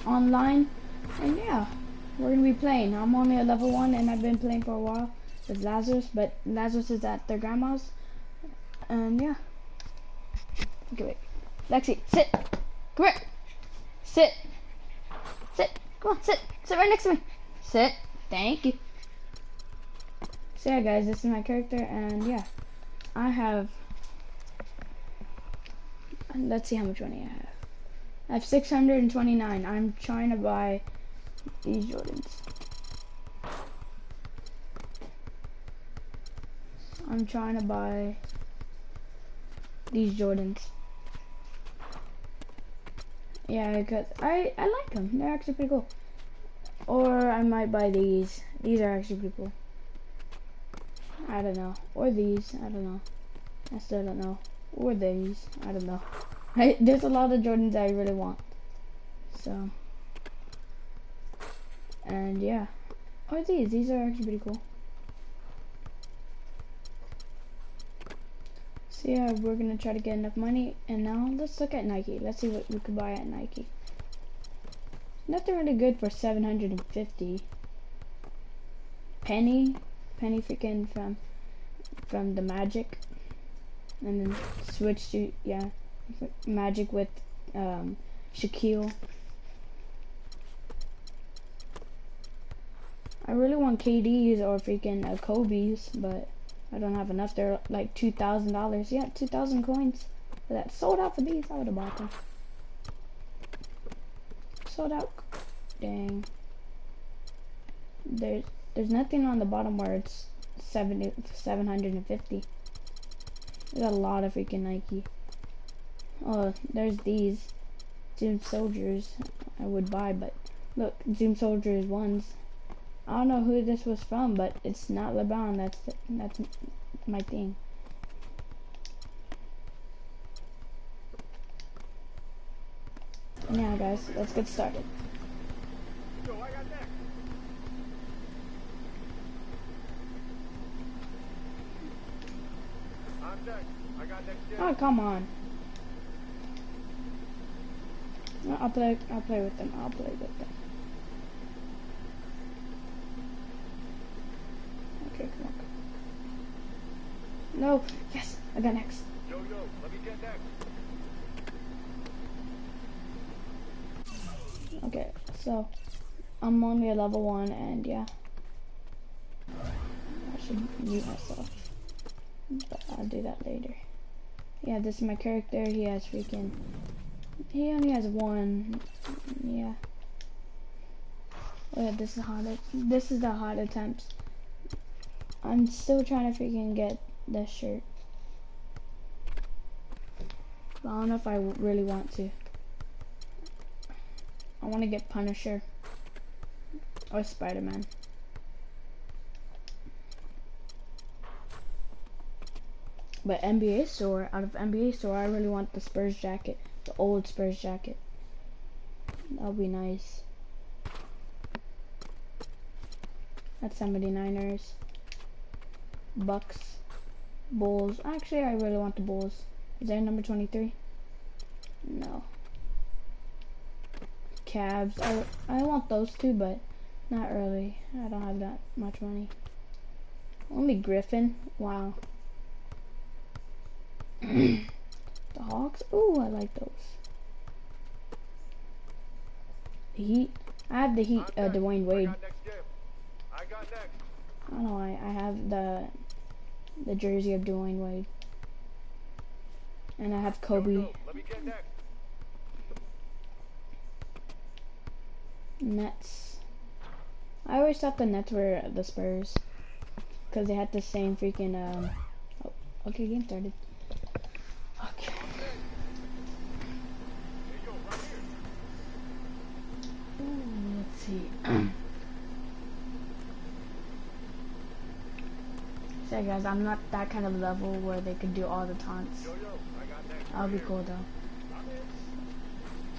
online, and yeah, we're gonna be playing. I'm only at level 1, and I've been playing for a while with Lazarus, but Lazarus is at their grandma's, and yeah. Okay, wait. Lexi, sit. Come here. Sit. Sit. Come on, sit. Sit right next to me. Sit. Thank you. So yeah, guys, this is my character, and yeah, I have. Let's see how much money I have. I have 629. I'm trying to buy these Jordans. I'm trying to buy these Jordans. Yeah, because I like them. They're actually pretty cool. Or I might buy these. These are actually pretty cool. I don't know. Or these. I don't know. I still don't know. Or these. I don't know. There's a lot of Jordans I really want. So. And yeah. Or these. These are actually pretty cool. So yeah, we're gonna try to get enough money, and now let's look at Nike. Let's see what we could buy at Nike. Nothing really good for 750. Penny freaking from the Magic, and then switch to Magic with Shaquille. I really want KDs or freaking Kobe's, but I don't have enough. They're like $2,000. Yeah, 2,000 coins. That sold out for these. I would have bought them. Sold out. Dang. There's nothing on the bottom where it's 750. There's a lot of freaking Nike. Oh, there's these Zoom Soldiers I would buy, but look, Zoom Soldiers ones. I don't know who this was from, but it's not LeBron. That's my thing. Now, guys, let's get started. Yo, I got next. I'm next. I got next. Oh, come on. I'll play with them. I'll play with them. Okay, come on. No. Yes, I got next. Yo, let me get next. Okay, so I'm only at level 1, and yeah, I should mute myself, but I'll do that later. Yeah, this is my character. He only has 1. Yeah. Oh yeah, this is the hot attempts. I'm still trying to freaking get this shirt, but I don't know if I really want to. I want to get Punisher or Spider-Man. But NBA store, out of NBA store, I really want the Spurs jacket, the old Spurs jacket. That'll be nice. That's 79ers, Bucks, Bulls. Actually, I really want the Bulls. Is there number 23? No. Cavs. I want those two, but not really. I don't have that much money. Only Griffin. Wow. The Hawks. Ooh, I like those. The Heat. I have the Heat. Dwayne Wade. I got next. I don't know. I have the jersey of Dwayne Wade, and I have Kobe. Yo, let me get next. Nets. I always thought the Nets were the Spurs because they had the same freaking oh, okay, game started. Okay. Hey, yo, right here. Ooh, let's see. So guys, I'm not that kind of level where they could do all the taunts. Yo, I got next. That'll be cool though.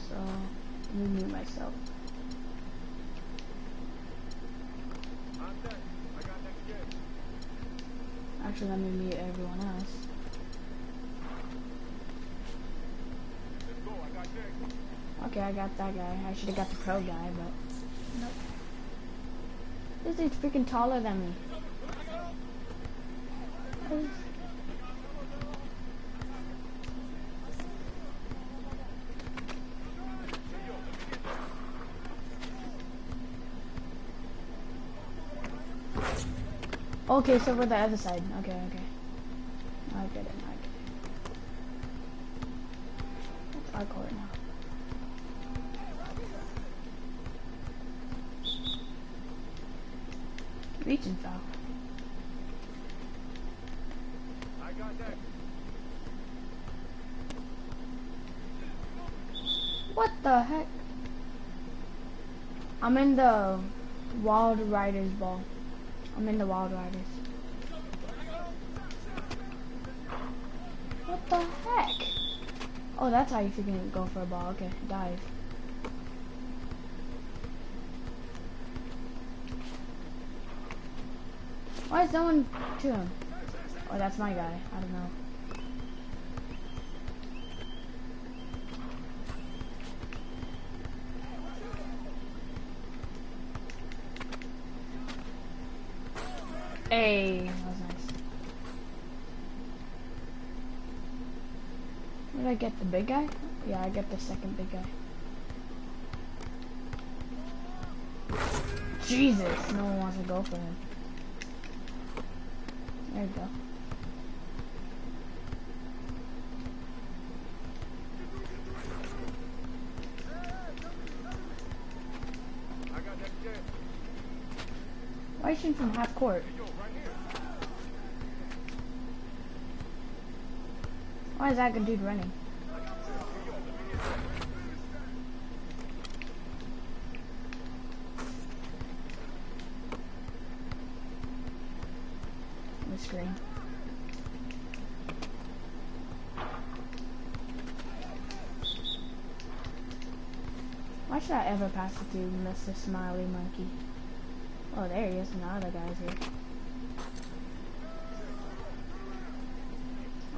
So let me mute myself. Actually, let me mute everyone else. Let's go. I got next. Okay, I got that guy. I should have got the pro guy, but nope. This dude's freaking taller than me. Okay, so we're the other side. Okay, okay. I get it, I get it. It's our court now. Reach and foul. I got next. What the heck? I'm in the Wild Riders ball. I'm in the Wild Riders. What the heck? Oh, that's how you freaking go for a ball. Okay, dive. Why is no one to him? Oh, that's my guy. I don't know. Hey, that was nice. Did I get the big guy? Yeah, I get the second big guy. Jesus, no one wants to go for him. There you go. I got next jam. Why are you shooting from half court? Yo, right here. Why is that good dude running? The screen. Why should I ever pass it to Mr. Smiley Monkey? Oh, there he is. Now the guy's here.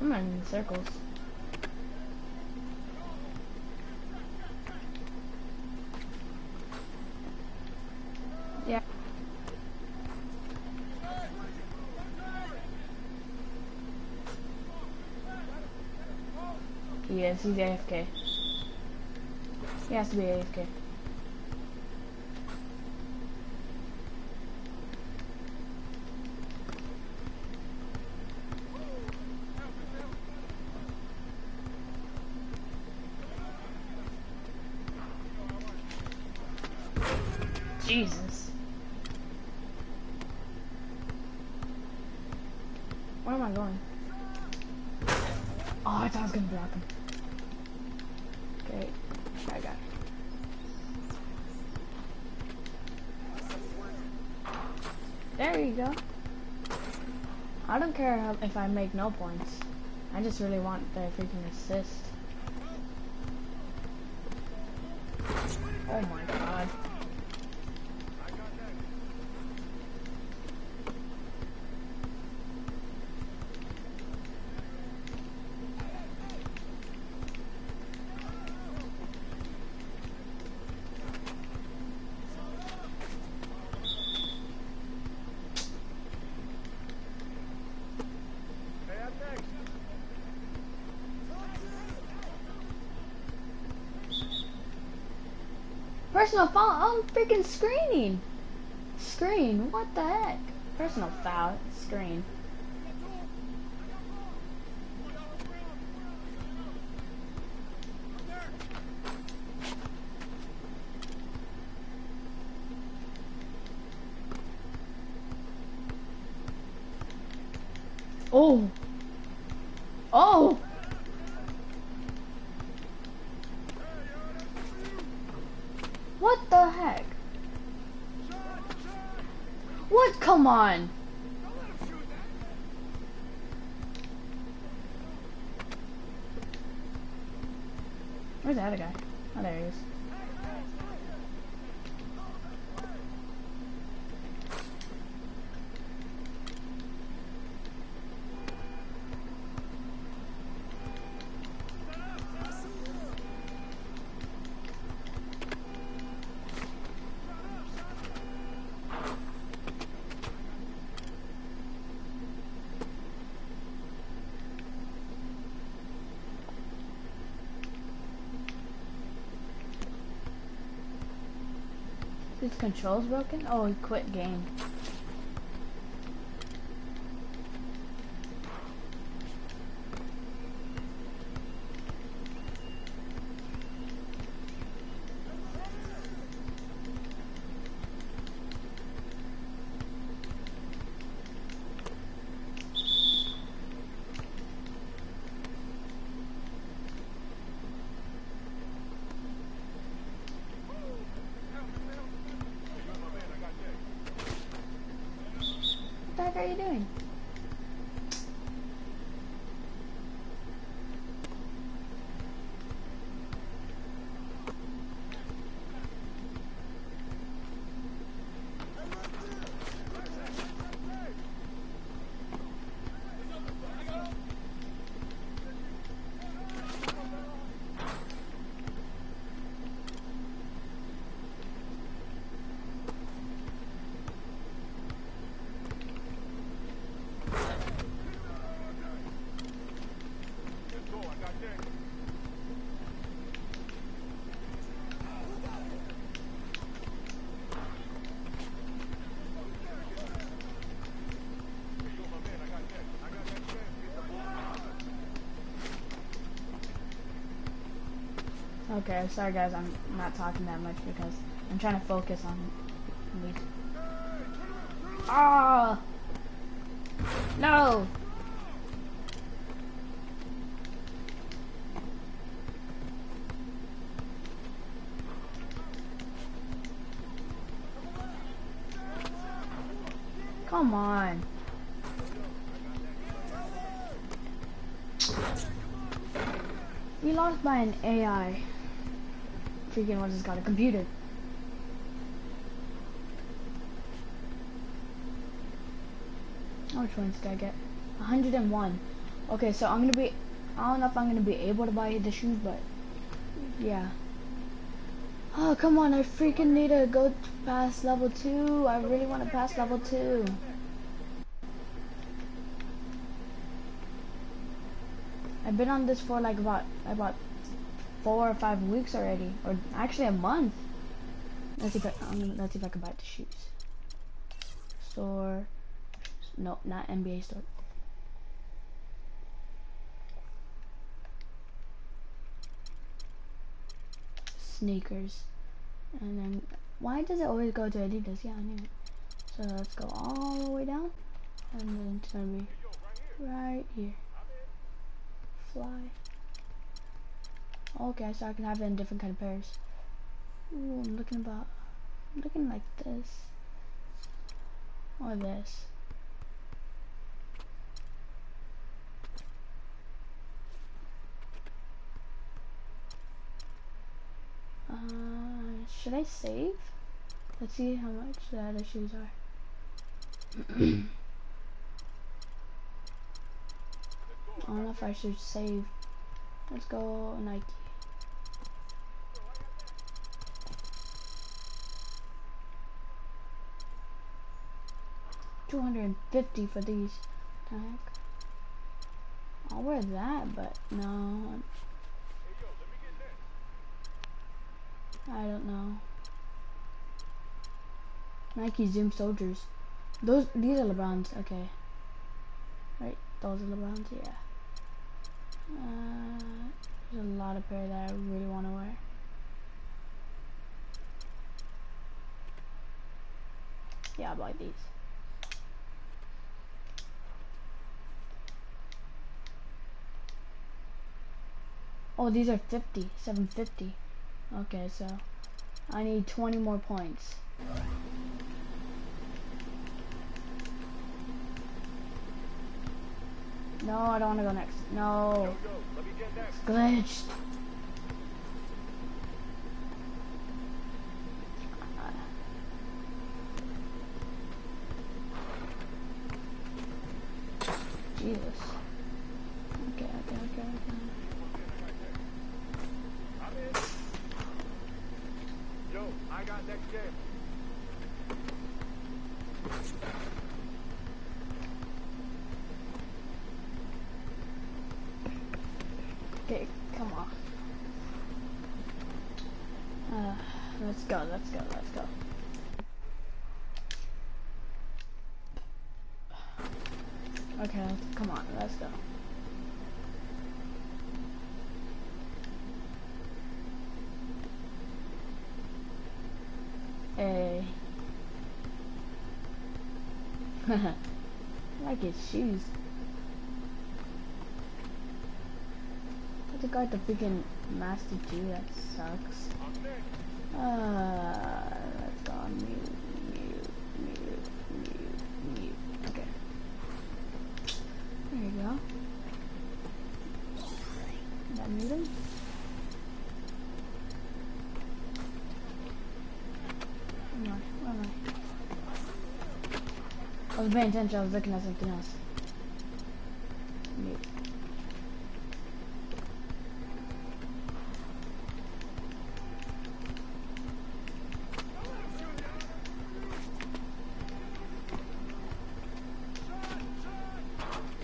I'm running in circles. Yeah. He is. He's AFK. He has to be AFK. Jesus. Where am I going? Oh, I thought I was gonna block him. Okay, I got it. There you go. I don't care if I make no points. I just really want the freaking assist. Oh my god. I got next. Hey, I'm next. Personal foul? I'm freaking screening. Screen? What the heck? Personal foul. Screen. Oh. Oh. What the heck? What? Come on. Where's the other guy? Oh, there he is. His controls broken? Oh, he quit game. What the heck are you doing? Okay, sorry guys, I'm not talking that much because I'm trying to focus on these. Ah! No! Come on. We lost by an AI. Freaking what just got a computer. How much points did I get? 101. Okay, so I'm gonna be, I don't know if I'm gonna be able to buy the shoes, but yeah. Oh, come on, I freaking need to go past level 2. I really want to pass level 2. I've been on this for like about 4 or 5 weeks already, or actually a month. Let's see if I can buy the shoes. Store. No, not NBA store. Sneakers. And then, why does it always go to Adidas? Yeah, I knew it. So let's go all the way down. And then it's gonna be right here. Fly. Okay, so I can have it in different kind of pairs. Ooh, I'm looking like this. Or this. Should I save? Let's see how much the other shoes are. I don't know if I should save. Let's go Nike. $250 for these. What the heck? I'll wear that, but no. I don't know. Nike Zoom Soldiers. These are LeBrons. Okay. Right, those are LeBrons. Yeah. There's a lot of pair that I really want to wear. Yeah, I'll buy these. Oh, these are 50, 750. Okay, so I need 20 more points. No, I don't want to go next. No. It's glitched. Jesus. Okay. Yo, I got next game. Okay, come on. Let's go. Okay, come on, let's go. Hey. I like his shoes. I got the freaking Master 2, that sucks. Let's go on mute. Okay. There you go. Did I mute him? Where am I? I was paying attention, I was looking at something else. Mute.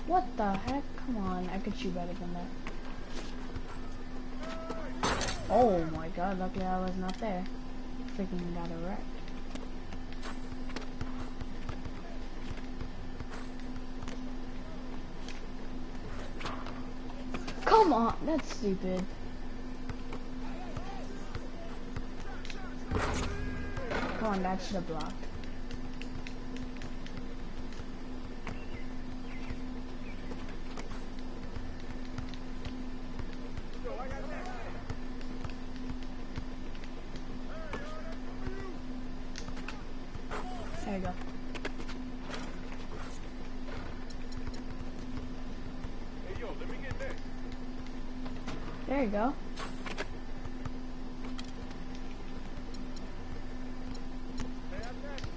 What the heck? Come on, I could shoot better than that. Oh my god, luckily I was not there. Freaking got a wreck. Come on, that's stupid. Come on, that should have blocked. There you go. Hey, yo, let me get next. There you go. Hey, I'm next.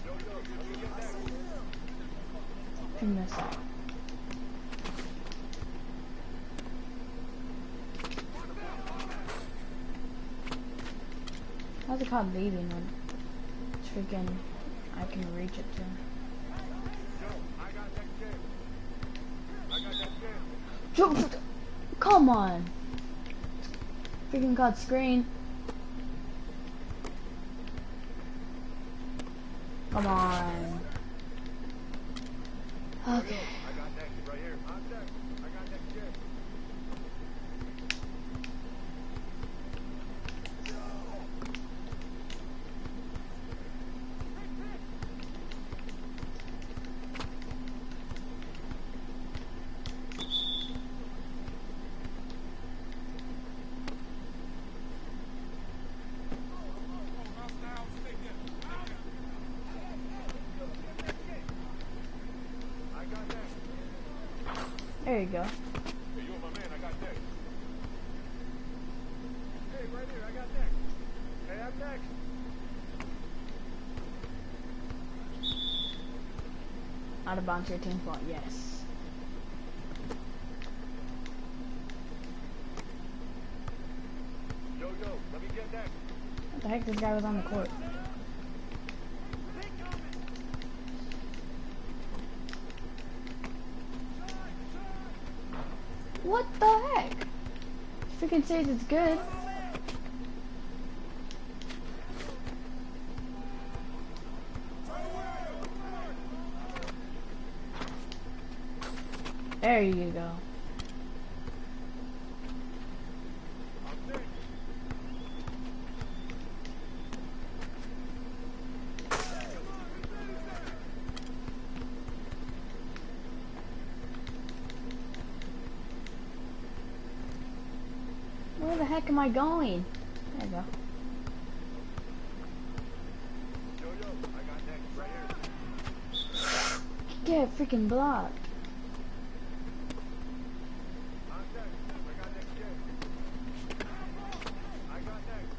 Yo, let me get next. Pin this out. How's it called leaving when it's freaking I can reach it to? Yo, I got next game. I got next game. Jump! Come on! Freaking got screen. Come on. Okay. I got next right here. I'm next. I got next game. I got next. There you go. Hey, you my man. I got next. Hey, right here. I got next. Hey, I'm next. Out of bounds, your team fault. Yes. Yo, let me get next. What the heck? This guy was on the court. What the heck? Freaking says it's good. There you go. I'm next. Where the heck am I going? There you go. Yo, I got next right here. Get freaking blocked. I'm next. I got next game. I got next.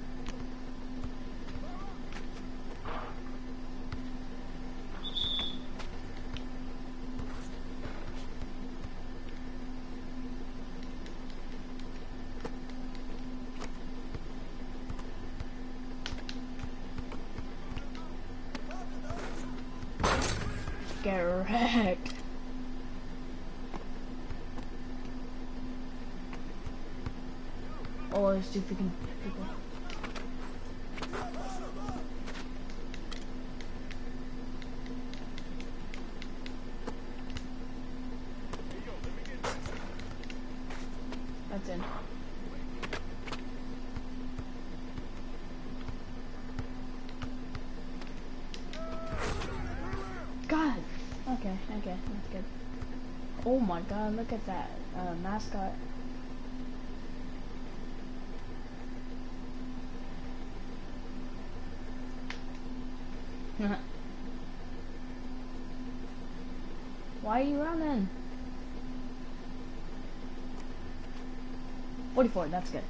Get wrecked. Oh, there's two freaking people. That's in. God. Okay, that's good. Oh my God, look at that mascot. Why are you running? 44, that's good.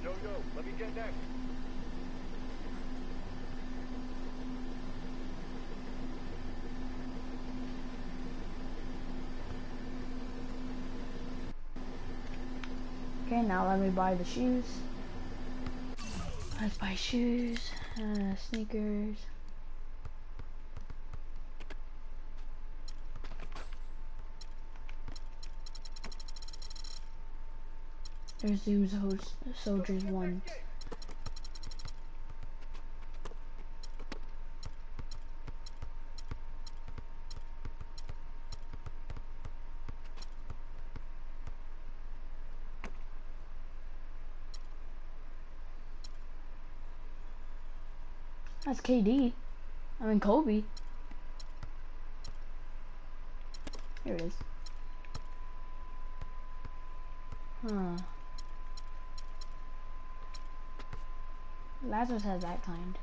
Yo, let me get next. Okay, now let me buy the shoes. Let's buy shoes, sneakers. There's Zoom's Soldiers 1. That's KD. I mean Kobe. Here it is. Huh. Lazarus has that kind.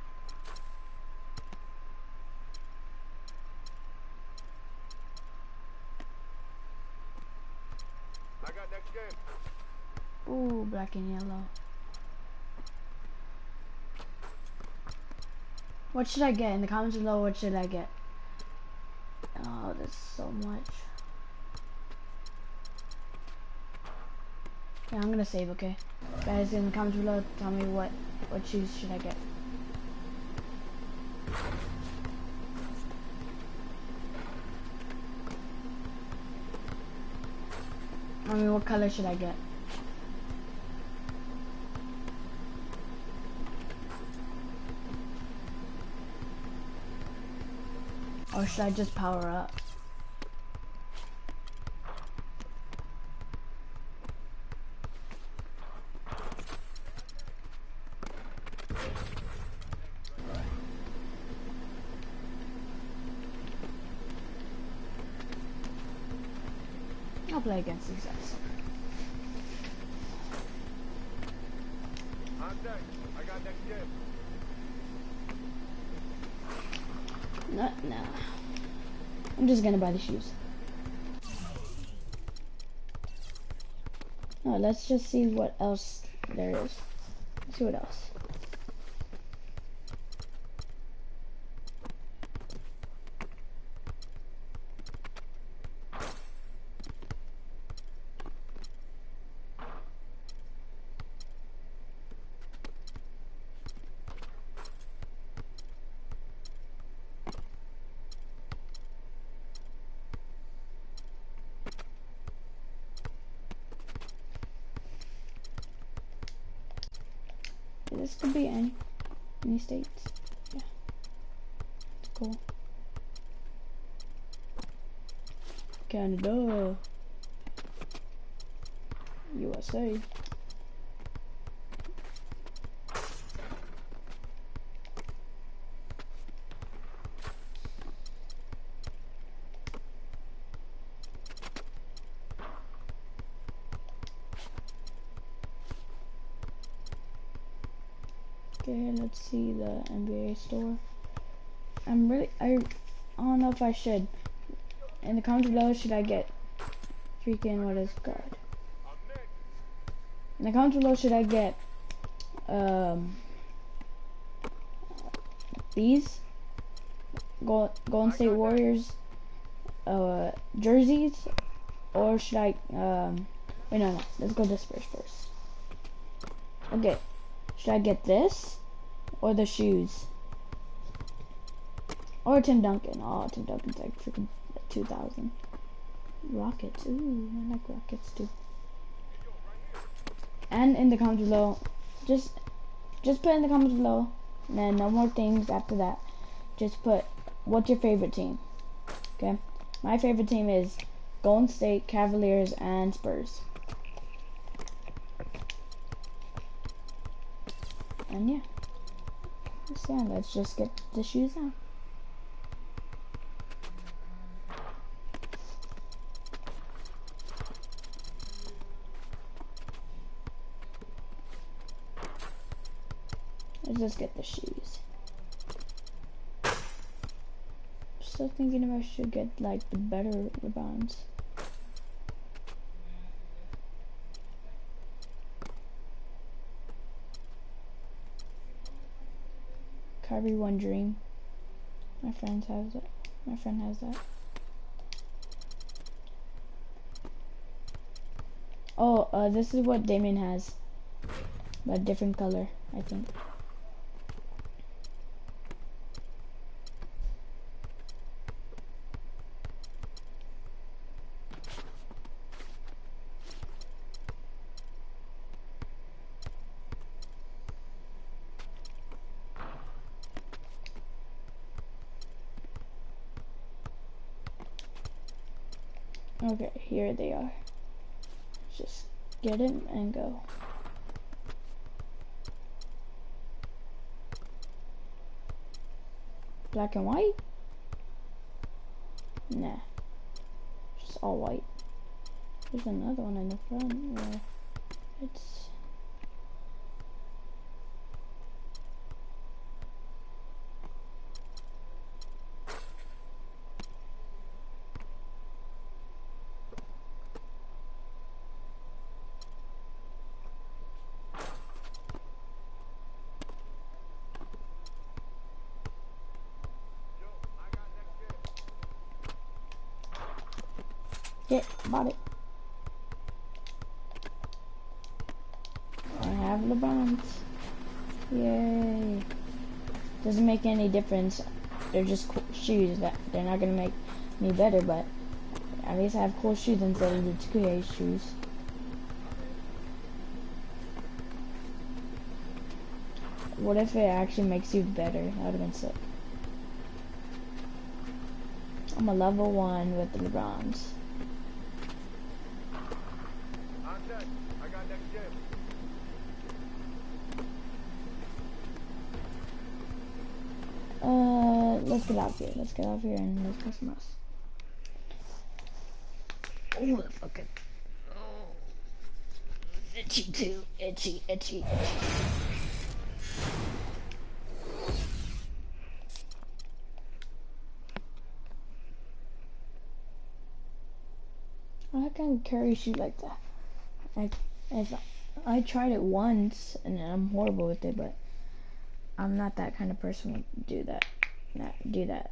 I got next game. Ooh, black and yellow. What should I get? In the comments below, what should I get? Oh, there's so much. Yeah, I'm gonna save, okay? Guys, in the comments below, tell me what shoes should I get. I mean, what color should I get? Or should I just power up? I'll play against these guys. I'm next. I got next game. No. I'm just gonna buy the shoes. No, let's just see what else there is. Let's see what else. This could be any states. Yeah, it's cool. Canada, USA. Okay, let's see the NBA store. I don't know if I should. In the comments below, should I get freaking, what is it called? In the comments below, should I get, these Golden State Warriors, jerseys? Or should I, wait, no, let's go this first. Okay, should I get this? Or the shoes? Or Tim Duncan. Oh, Tim Duncan's like freaking 2,000. Rockets. Ooh, I like rockets too. And in the comments below, just put in the comments below, and then no more things after that. Just put, what's your favorite team? Okay, my favorite team is Golden State, Cavaliers, and Spurs. And yeah, let's just get the shoes on. Let's just get the shoes. Still thinking if I should get like the better rebounds. Kyrie One Dream. My friend has that. My friend has that. Oh, this is what Damien has, but different color, I think. Okay, here they are. Just get him and go. Black and white? Nah. Just all white. There's another one in the front where it's... Yeah, bought it. I have LeBrons. Yay. Doesn't make any difference. They're just cool shoes. That they're not gonna make me better, but at least I have cool shoes instead of the 2K shoes. What if it actually makes you better? That would have been sick. I'm a level 1 with the LeBrons. I'm set. I got next gen. Let's get out of here. Let's get out of here and let's go somewhere else. Oh, the fucking... Oh. Itchy too. Itchy, itchy, itchy. I can't carry a shoe like that. I tried it once and I'm horrible with it, but I'm not that kind of person to do that. Do that.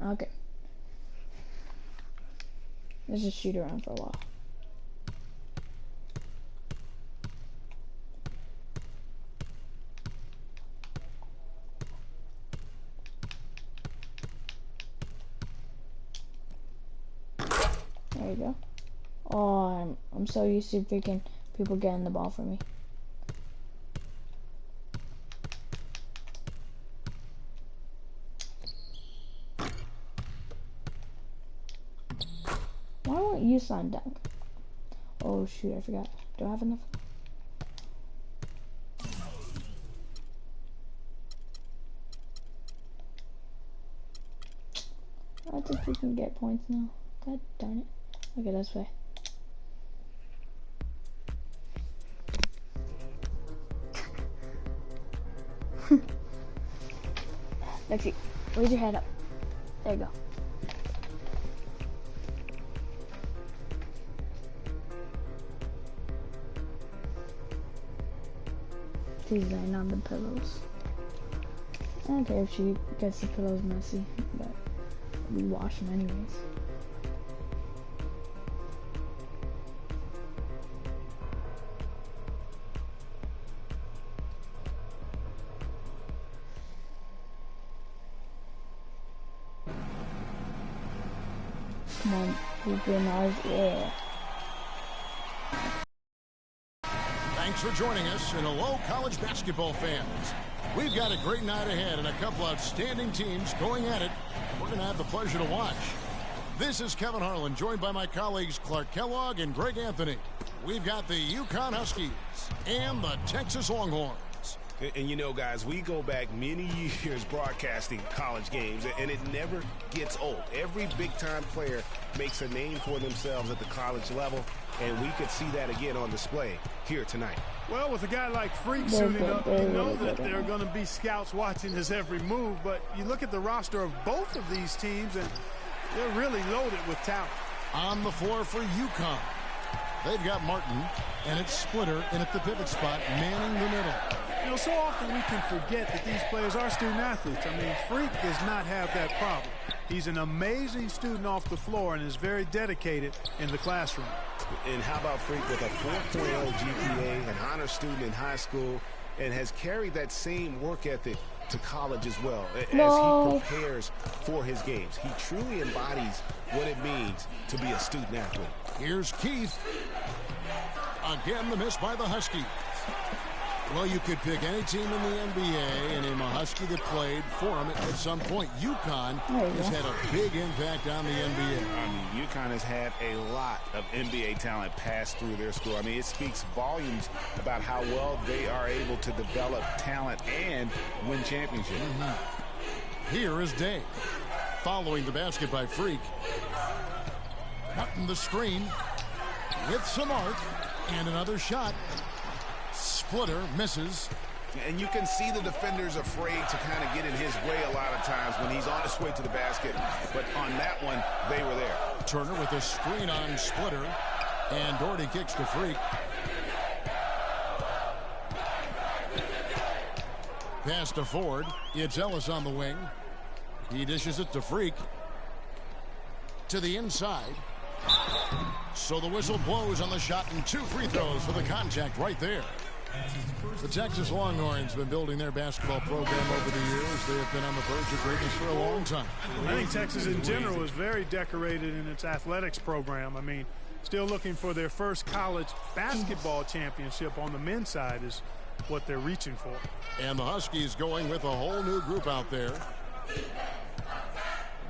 Okay. Let's just shoot around for a while. There you go. Oh, I'm so used to freaking people getting the ball for me. Why won't you slam dunk? Oh shoot, I forgot. Do I have enough? I think we can get points now. God darn it. Okay, let's play. Lexi, raise your head up. There you go. He's laying on the pillows. I don't care if she gets the pillows messy, but we wash them anyways. Come on, hoop in ours, yeah. Thanks for joining us, and hello, college basketball fans. We've got a great night ahead and a couple outstanding teams going at it. We're going to have the pleasure to watch. This is Kevin Harlan, joined by my colleagues Clark Kellogg and Greg Anthony. We've got the UConn Huskies and the Texas Longhorns. And you know, guys, we go back many years broadcasting college games, and it never gets old. Every big-time player makes a name for themselves at the college level, and we could see that again on display here tonight. Well, with a guy like Freak suiting up, you know that there are going to be scouts watching his every move, but you look at the roster of both of these teams, and they're really loaded with talent. On the floor for UConn, they've got Martin, and it's Splitter in at the pivot spot, manning the middle. You know, so often we can forget that these players are student athletes. I mean, Freak does not have that problem. He's an amazing student off the floor and is very dedicated in the classroom. And how about Freak with a 4.0 GPA, an honor student in high school, and has carried that same work ethic to college as well as he prepares for his games. He truly embodies what it means to be a student athlete. Here's Keith. Again, the miss by the Huskies. Well, you could pick any team in the NBA and name a Husky that played for them at some point. UConn has had a big impact on the NBA. I mean, UConn has had a lot of NBA talent pass through their school. I mean, it speaks volumes about how well they are able to develop talent and win championships. Here is Day. Following the basket by Freak. Cutting the screen with some arc and another shot. Splitter misses. And you can see the defenders afraid to kind of get in his way a lot of times when he's on his way to the basket. But on that one, they were there. Turner with a screen on Splitter. And Doherty kicks to Freak. Pass to Ford. It's Ellis on the wing. He dishes it to Freak. To the inside. So the whistle blows on the shot and 2 free throws for the contact right there. The Texas Longhorns have been building their basketball program over the years. They have been on the verge of greatness for a long time. I think Texas in general is very decorated in its athletics program. I mean, still looking for their first college basketball championship on the men's side is what they're reaching for. And the Huskies going with a whole new group out there.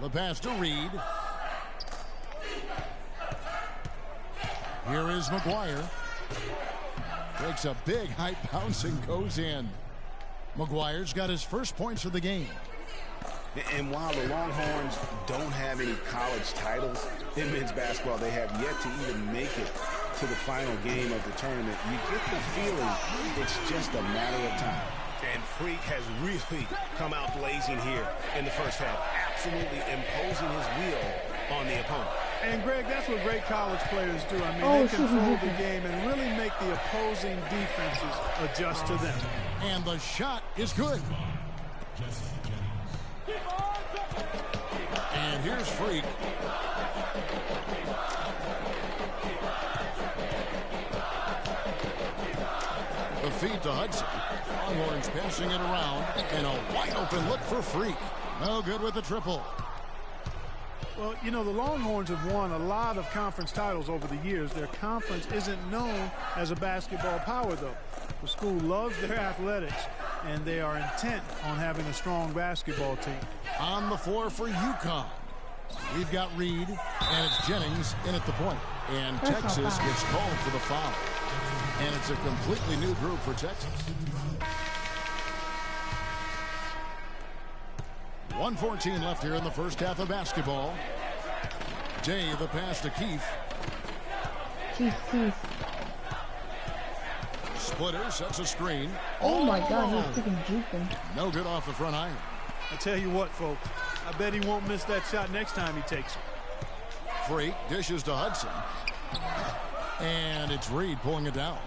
The pass to Reed. Here is McGuire. Takes a big high bounce and goes in. McGuire's got his first points of the game. And while the Longhorns don't have any college titles in men's basketball, they have yet to even make it to the final game of the tournament. You get the feeling it's just a matter of time. And Freak has really come out blazing here in the first half, absolutely imposing his will on the opponent. And, Greg, that's what great college players do. I mean, they control the game and really make the opposing defenses adjust to them. And the shot is good. And here's Freak. The feed to Hudson. Longhorns passing it around. And a wide open look for Freak. No good with the triple. Well, you know, the Longhorns have won a lot of conference titles over the years. Their conference isn't known as a basketball power, though. The school loves their athletics, and they are intent on having a strong basketball team. On the floor for UConn. We've got Reed, and it's Jennings in at the point. And Texas gets called for the foul. And it's a completely new group for Texas. 1:14 left here in the first half of basketball. Day, the pass to Keith. Keith. Splitter sets a screen. Oh my God, he's freaking juking. No good off the front iron. I tell you what, folks, I bet he won't miss that shot next time he takes it. Freak dishes to Hudson. And it's Reed pulling it down.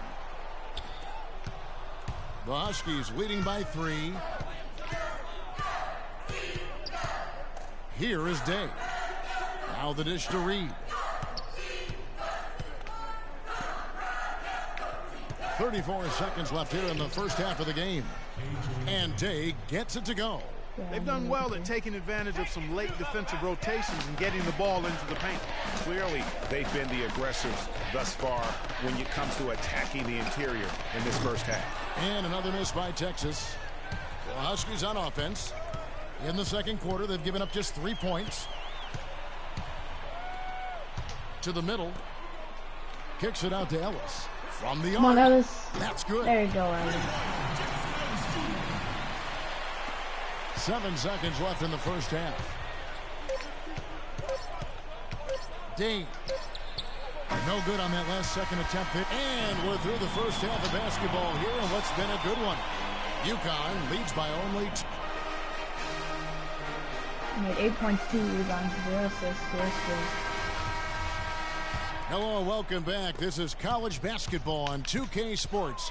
The Huskies leading by 3. Here is Day. Now the dish to Reed. 34 seconds left here in the first half of the game. And Day gets it to go. They've done well at taking advantage of some late defensive rotations and getting the ball into the paint. Clearly, they've been the aggressors thus far when it comes to attacking the interior in this first half. And another miss by Texas. The Huskies on offense. In the second quarter, they've given up just 3 points. To the middle. Kicks it out to Ellis. From the Come on, arc. Ellis. That's good. There you go, Ellis. 7 seconds left in the first half. Dean. No good on that last second attempt. And we're through the first half of basketball here in what's been a good one. UConn leads by only 2. Made 8 points, 2 rebounds, 0 assists, 0 steals. Hello, welcome back. This is college basketball on 2K Sports.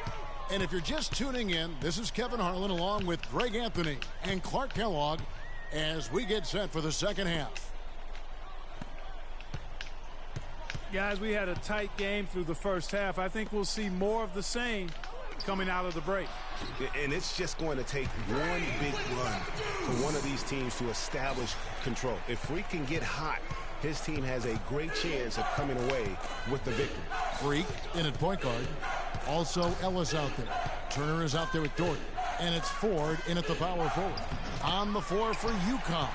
And if you're just tuning in, this is Kevin Harlan along with Greg Anthony and Clark Kellogg as we get set for the second half. Guys, we had a tight game through the first half. I think we'll see more of the same coming out of the break. And it's just going to take one big run for one of these teams to establish control. If Freak can get hot, his team has a great chance of coming away with the victory. Freak in at point guard. Also Ellis out there. Turner is out there with Doherty. And it's Ford in at the power forward. On the floor for UConn,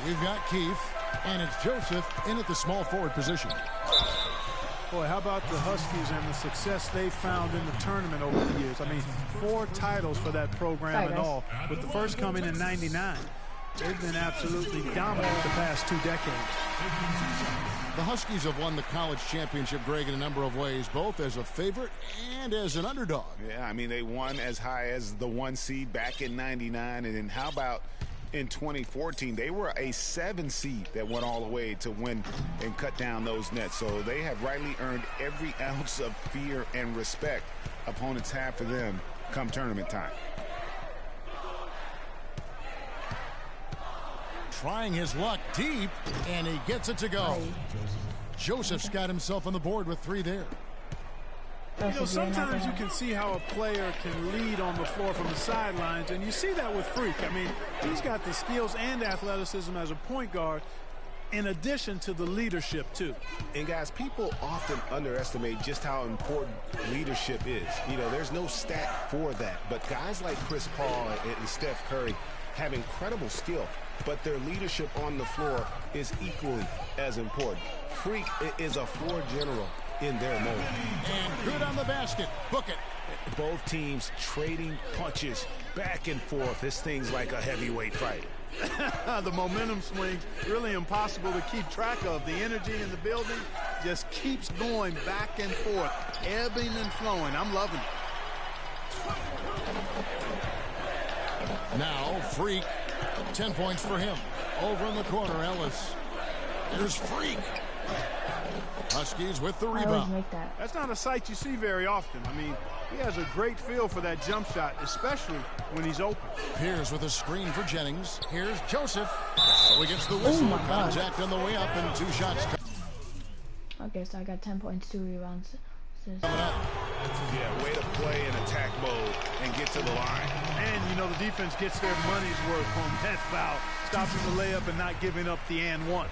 we've got Keefe. And it's Joseph in at the small forward position. Boy, how about the Huskies and the success they found in the tournament over the years? I mean, 4 titles for that program and all, with the first coming in '99. They've been absolutely dominant the past 2 decades. The Huskies have won the college championship, Greg, in a number of ways, both as a favorite and as an underdog. Yeah, I mean, they won as high as the 1 seed back in '99. And then how about in 2014, they were a 7 seed that went all the way to win and cut down those nets. So they have rightly earned every ounce of fear and respect opponents have for them come tournament time. Trying his luck deep, and he gets it to go. Joseph's got himself on the board with 3 there. You know, sometimes you can see how a player can lead on the floor from the sidelines, and you see that with Freak. I mean, he's got the skills and athleticism as a point guard, in addition to the leadership, too. And, guys, people often underestimate just how important leadership is. You know, there's no stat for that. But guys like Chris Paul and Steph Curry have incredible skill, but their leadership on the floor is equally as important. Freak is a floor general in their moment. And good on the basket. Book it. Both teams trading punches back and forth. This thing's like a heavyweight fight. The momentum swings really impossible to keep track of. The energy in the building just keeps going back and forth, ebbing and flowing. I'm loving it. Now Freak, 10 points for him. Over in the corner, Ellis. There's Freak. Huskies with the rebound. That's not a sight you see very often. I mean, he has a great feel for that jump shot, especially when he's open. Pierce with a screen for Jennings. Here's Joseph. So he gets the whistle. Contact on the way up and 2 shots. Okay, so I got 10 points, 2 rebounds. Yeah, way to play in attack mode and get to the line. And, you know, the defense gets their money's worth on that foul, stopping the layup and not giving up the and one.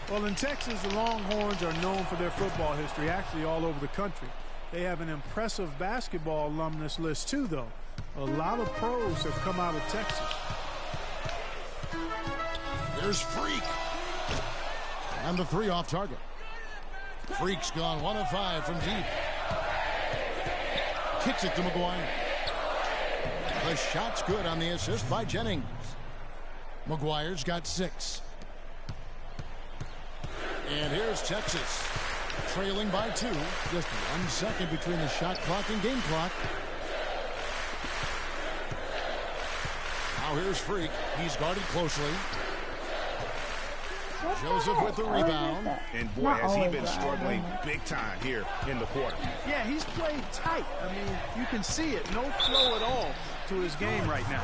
Well, in Texas, the Longhorns are known for their football history, actually all over the country. They have an impressive basketball alumnus list, too, though. A lot of pros have come out of Texas. There's Freak. And the 3 off target. Freak's gone 1 of 5 from deep. Kicks it to McGuire. The shot's good on the assist by Jennings. McGuire's got 6. And here's Texas, trailing by 2. Just 1 second between the shot clock and game clock. Now here's Freak. He's guarded closely. Joseph with the rebound. And boy, Not has he always, been but I struggling don't know. big time here in the quarter. Yeah, he's played tight. I mean, you can see it. No flow at all to his game right now.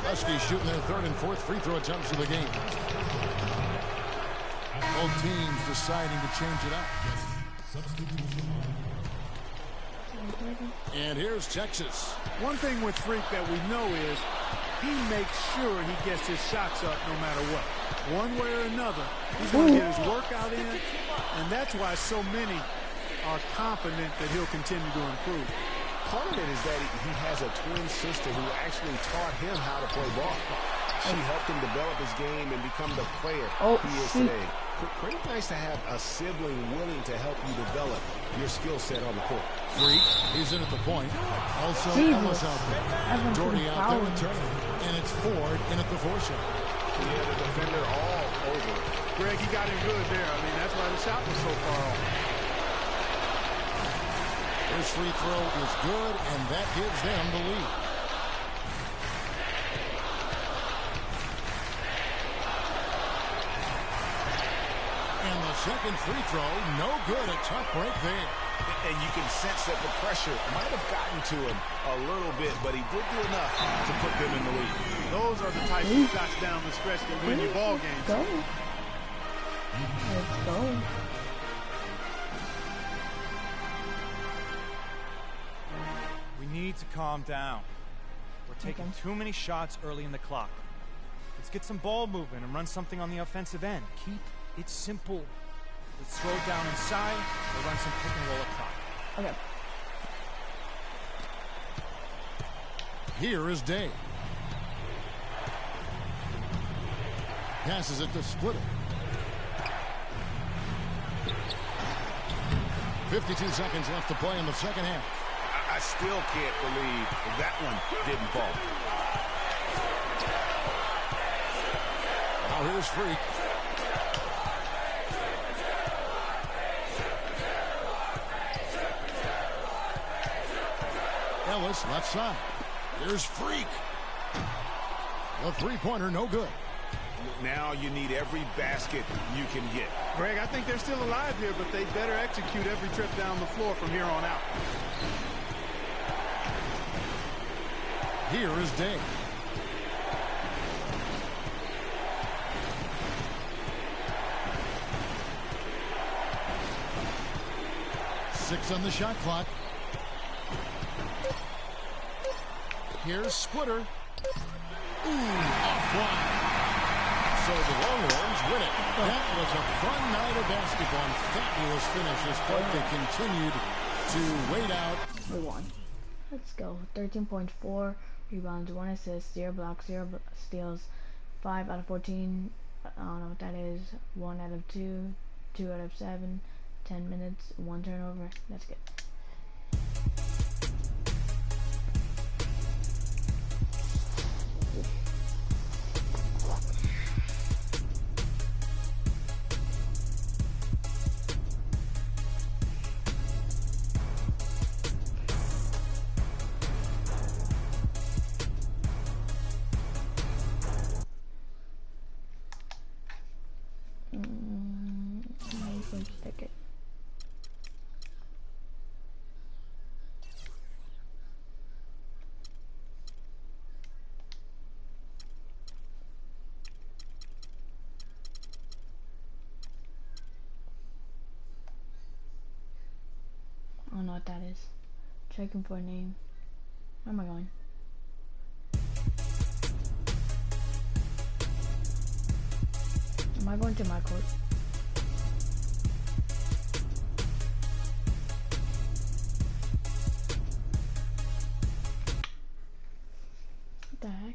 Huskies shooting their third and fourth free throw attempts of the game. Both teams deciding to change it up. And here's Texas. One thing with Freak that we know is he makes sure he gets his shots up no matter what. One way or another, he's going to get his workout in, and that's why so many are confident that he'll continue to improve. Part of it is that he has a twin sister who actually taught him how to play ball. She helped him develop his game and become the player he is today. Pretty nice to have a sibling willing to help you develop your skill set on the court. Freak, he's in at the point. Also Jesus. Ellis out there. Everyone's Doherty getting out there fouled. returning. And it's Ford in at the four-shot. Yeah, the defender all over it. Greg, he got him good there. I mean, that's why the shot was so far off. His free throw is good, and that gives them the lead. And the second free throw, no good. A tough break there. And you can sense that the pressure might have gotten to him a little bit, but he did do enough to put them in the lead. Those are the type of shots down the stretch that win you ball games. Go. Let's go. We need to calm down. We're taking too many shots early in the clock. Let's get some ball movement and run something on the offensive end. Keep it simple. Let's slow down inside or run some pick and roll up top. Okay. Here is Day. Passes it to Splitter. 52 seconds left to play in the second half. I still can't believe that one didn't fall. Now here's Freak. Ellis left side. Here's Freak. The three-pointer no good. Now you need every basket you can get. Greg, I think they're still alive here, but they better execute every trip down the floor from here on out. Here is Day. Six on the shot clock. Here's Splitter. Ooh, offline. So the Longhorns win it. That was a fun night of basketball. Fabulous finish as Clark continued to wait out. We won. Let's go. 13.4 rebounds, 1 assist, 0 blocks, 0 steals, 5 out of 14. I don't know what that is. 1 out of 2, 2 out of 7, 10 minutes, 1 turnover. That's good. Stick it. I don't know what that is. Checking for a name. Where am I going? Am I going to my court? What the heck?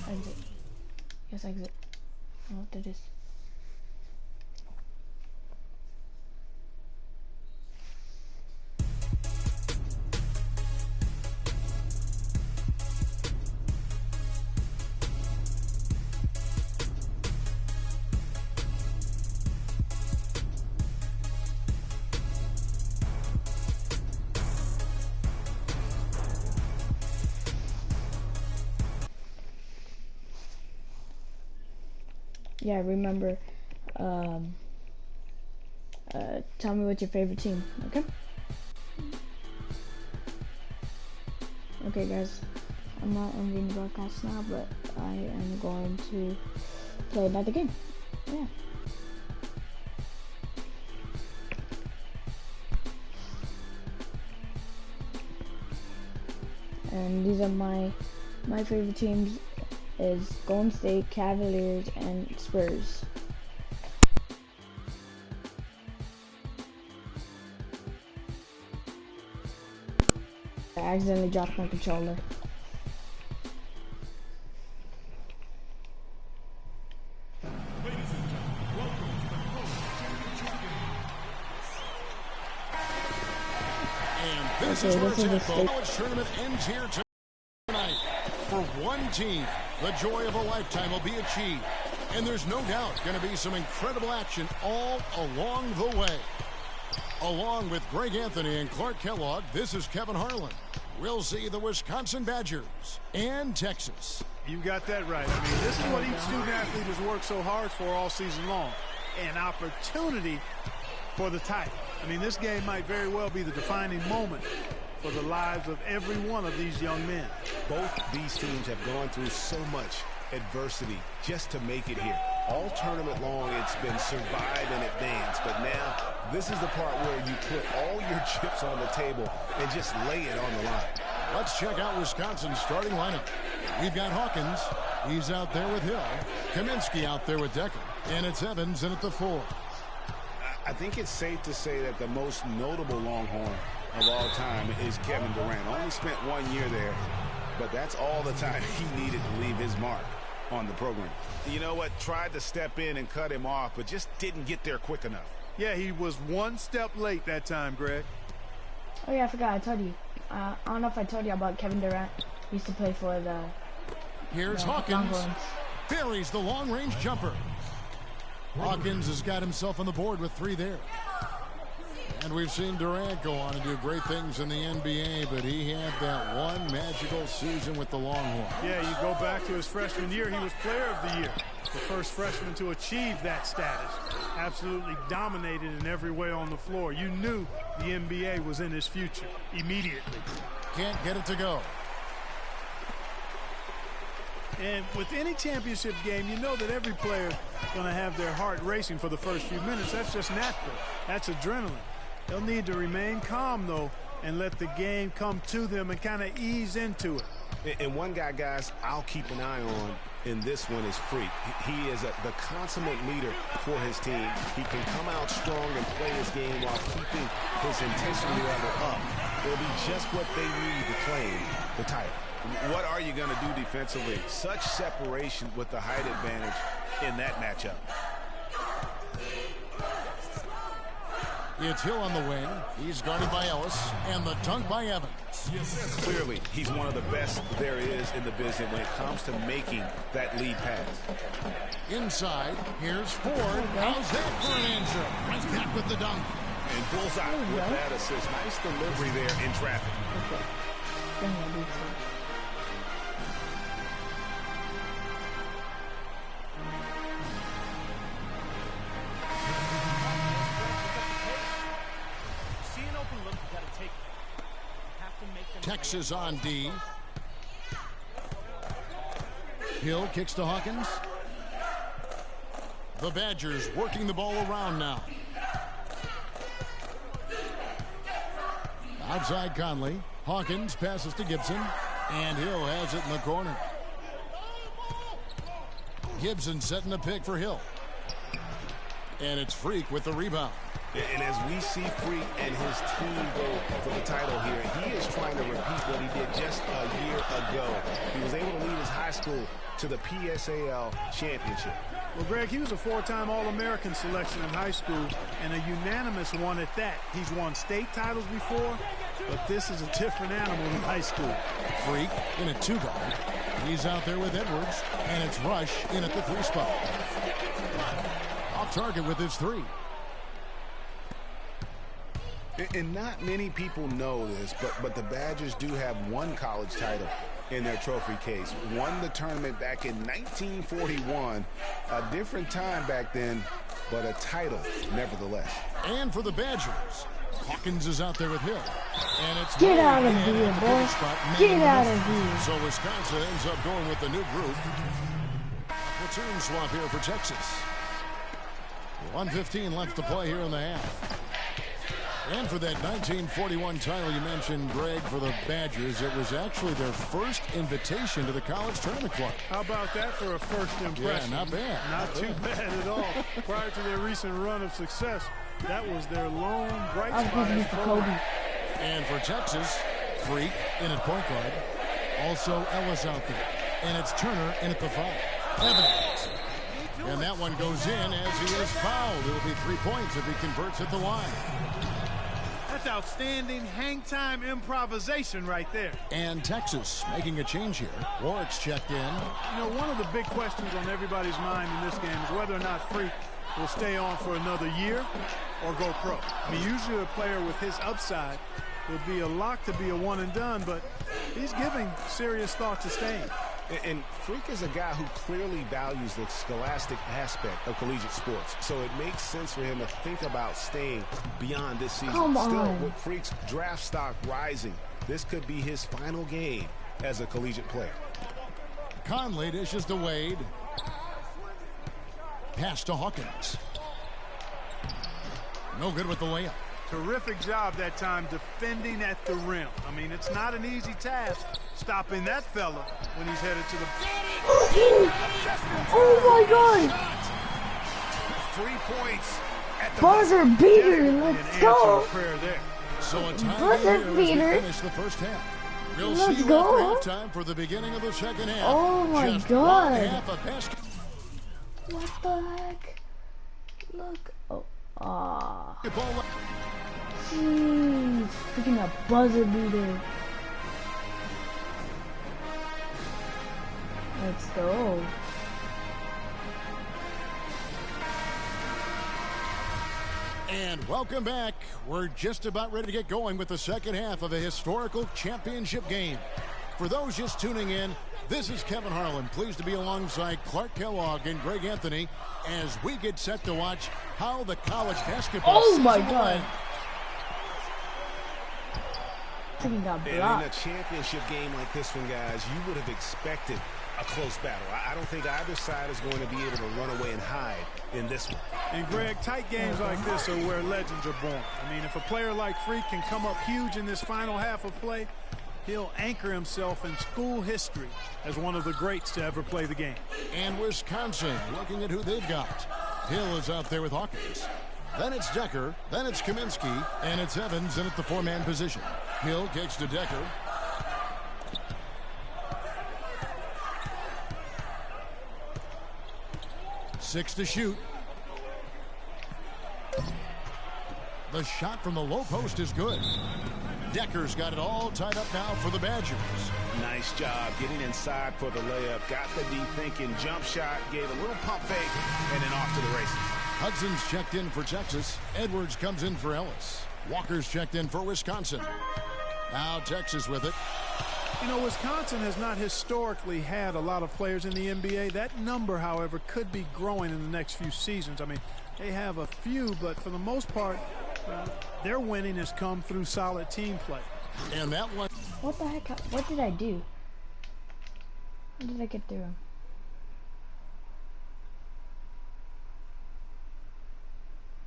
Exit. Yes, exit. I don't know what that is. Yeah, remember, tell me what's your favorite team, okay? Okay, guys, I'm not ending the broadcast now, but I am going to play another game. Yeah. And these are my favorite teams is Golden State, Cavaliers, and Spurs. I accidentally dropped my controller. This is where it's at. The college tournament ends here tonight. For one team, the joy of a lifetime will be achieved. And there's no doubt going to be some incredible action all along the way. Along with Greg Anthony and Clark Kellogg, this is Kevin Harlan. We'll see the Wisconsin Badgers and Texas. You got that right. I mean, this is what each student athlete has worked so hard for all season long. An opportunity for the title. I mean, this game might very well be the defining moment for the lives of every one of these young men. Both these teams have gone through so much adversity just to make it here. All tournament long, it's been survive and advance, but now this is the part where you put all your chips on the table and just lay it on the line. Let's check out Wisconsin's starting lineup. We've got Hawkins. He's out there with Hill. Kaminsky out there with Decker. And it's Evans in at the 4. I think it's safe to say that the most notable Longhorn of all time is Kevin Durant. Only spent 1 year there, but that's all the time he needed to leave his mark on the program. You know what? Tried to step in and cut him off, but just didn't get there quick enough. Yeah, he was one step late that time, Greg. Oh yeah, I forgot. I told you. I don't know if I told you about Kevin Durant. He used to play for the. Here's Hawkins. Longhorns. Buries the long-range jumper. Hawkins has got himself on the board with 3 there. And we've seen Durant go on and do great things in the NBA, but he had that one magical season with the Longhorns. Yeah, you go back to his freshman year, he was player of the year. The first freshman to achieve that status. Absolutely dominated in every way on the floor. You knew the NBA was in his future immediately. Can't get it to go. And with any championship game, you know that every player is going to have their heart racing for the first few minutes. That's just natural. That's adrenaline. They'll need to remain calm, though, and let the game come to them and kind of ease into it. And one guy, guys, I'll keep an eye on in this one is Freak. He is the consummate leader for his team. He can come out strong and play his game while keeping his intensity level up. It'll be just what they need to claim the title. What are you going to do defensively? Such separation with the height advantage in that matchup. It's Hill on the wing. He's guarded by Ellis. And the dunk by Evans. Yes, clearly, he's one of the best there is in the business when it comes to making that lead pass. Inside, here's Ford. How's that for an answer? Right back with the dunk. And bullseye with that assist. Nice delivery there in traffic. Texas on D. Hill kicks to Hawkins. The Badgers working the ball around now. Outside Conley. Hawkins passes to Gibson. And Hill has it in the corner. Gibson setting a pick for Hill. And it's Freak with the rebound. And as we see Freak and his team go for the title here, he is trying to repeat what he did just a year ago. He was able to lead his high school to the PSAL championship. Well, Greg, he was a 4-time All-American selection in high school and a unanimous one at that. He's won state titles before, but this is a different animal in high school. Freak in a 2-guard. He's out there with Edwards, and it's Rush in at the 3 spot. Off target with his 3. And not many people know this, but the Badgers do have one college title in their trophy case. Won the tournament back in 1941. A different time back then, but a title nevertheless. And for the Badgers, Hawkins is out there with Hill. And it's Get out of here, boy. Get out of here. So Wisconsin ends up going with the new group. Platoon swap here for Texas. 1:15 left to play here in the half. And for that 1941 title you mentioned, Greg, for the Badgers, it was actually their first invitation to the College Tournament Club. How about that for a first impression? Yeah, not bad. Not too bad at all. Prior to their recent run of success, that was their lone bright spot. And for Texas, Freak in at point guard. Also Ellis out there. And it's Turner in at the 5. Evans. And that one goes in as he is fouled. It'll be 3 points if he converts at the line. That's outstanding hang-time improvisation right there. And Texas making a change here. Warwick's checked in. You know, one of the big questions on everybody's mind in this game is whether or not Freak will stay on for another year or go pro. I mean, usually a player with his upside will be a lock to be a one and done, but he's giving serious thought to staying. And Freak is a guy who clearly values the scholastic aspect of collegiate sports. So it makes sense for him to think about staying beyond this season. Still, with Freak's draft stock rising, this could be his final game as a collegiate player. Conley dishes to Wade. Pass to Hawkins. No good with the layup. Terrific job that time defending at the rim. I mean, it's not an easy task stopping that fella when he's headed to the... Oh my God! 3 points at the buzzer beater. Let's go. So a time Buzzer beater. Finish the first half. We'll Let's see you go. after halftime for the beginning of the second half. Oh my Just God! one half of basket. What the heck? Look. Oh. Ah. Jeez. Freaking a buzzer beater. Let's go. And welcome back. We're just about ready to get going with the second half of a historical championship game. For those just tuning in, this is Kevin Harlan, pleased to be alongside Clark Kellogg and Greg Anthony as we get set to watch how the college basketball Oh my season God. ends. And in a championship game like this one, guys, you would have expected a close battle. I don't think either side is going to be able to run away and hide in this one. And Greg, tight games like this are where legends are born. I mean, if a player like Freak can come up huge in this final half of play, he'll anchor himself in school history as one of the greats to ever play the game. And Wisconsin looking at who they've got. Hill is out there with Hawkins. Then it's Decker, then it's Kaminsky, and it's Evans in at the 4-man position. Hill kicks to Decker. Six to shoot. The shot from the low post is good. Decker's got it all tied up now for the Badgers. Nice job getting inside for the layup. Got the deep thinking jump shot, gave a little pump fake, and then off to the races. Hudson's checked in for Texas. Edwards comes in for Ellis. Walker's checked in for Wisconsin. Now Texas with it. You know, Wisconsin has not historically had a lot of players in the NBA. That number, however, could be growing in the next few seasons. I mean, they have a few, but for the most part, their winning has come through solid team play. And that one. What the heck? What did I do? How did I get through?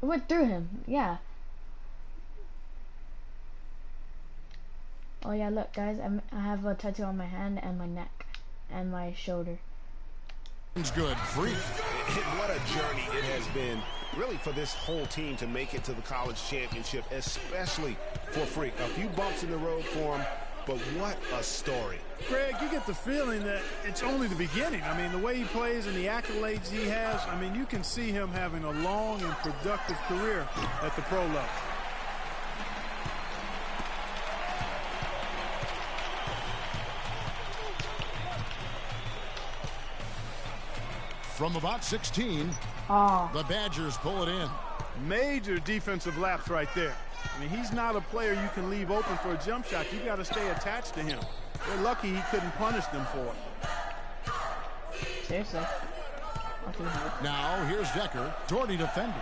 I went through him. Yeah. Oh yeah, look guys, I have a tattoo on my hand and my neck and my shoulder. It's good. Freak. What a journey it has been, really, for this whole team to make it to the college championship, especially for Freak. A few bumps in the road for him, but what a story. Greg, you get the feeling that it's only the beginning. I mean, the way he plays and the accolades he has, I mean, you can see him having a long and productive career at the pro level. From about 16, the Badgers pull it in. Major defensive lapse right there. I mean, he's not a player you can leave open for a jump shot. You've got to stay attached to him. They're lucky he couldn't punish them for it. Seriously. Now, here's Decker. Doherty defending.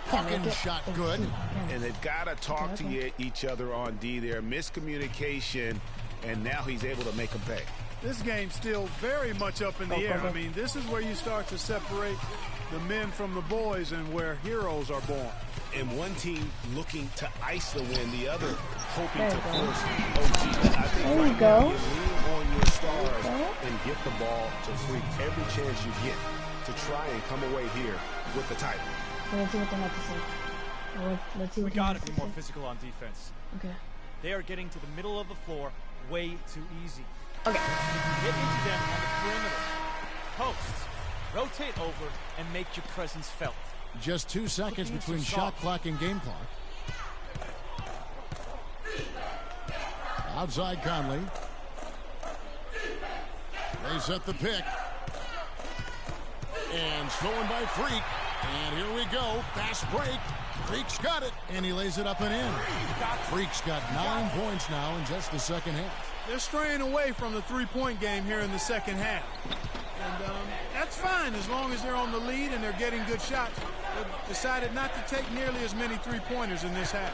Hawkins shot good. And they've got to talk to each other on D there. Miscommunication, and now he's able to make them pay. This game's still very much up in the air. I mean, this is where you start to separate the men from the boys and where heroes are born. And one team looking to ice the win, the other hoping to force OT. I think there you go. You lean on your stars and get the ball to Freak every chance you get to try and come away here with the title. Let's see what they have to say. Let's see what We gotta be more physical on defense. Okay. They are getting to the middle of the floor way too easy. Okay. Get into them on the perimeter. Posts. Rotate over and make your presence felt. Just 2 seconds between shot clock and game clock. Outside Conley. They set the pick. And stolen by Freak. And here we go. Fast break. Freak's got it. And he lays it up and in. Freak's got 9 points now in just the second half. They're straying away from the three-point game here in the second half. And that's fine as long as they're on the lead and they're getting good shots. They've decided not to take nearly as many three-pointers in this half.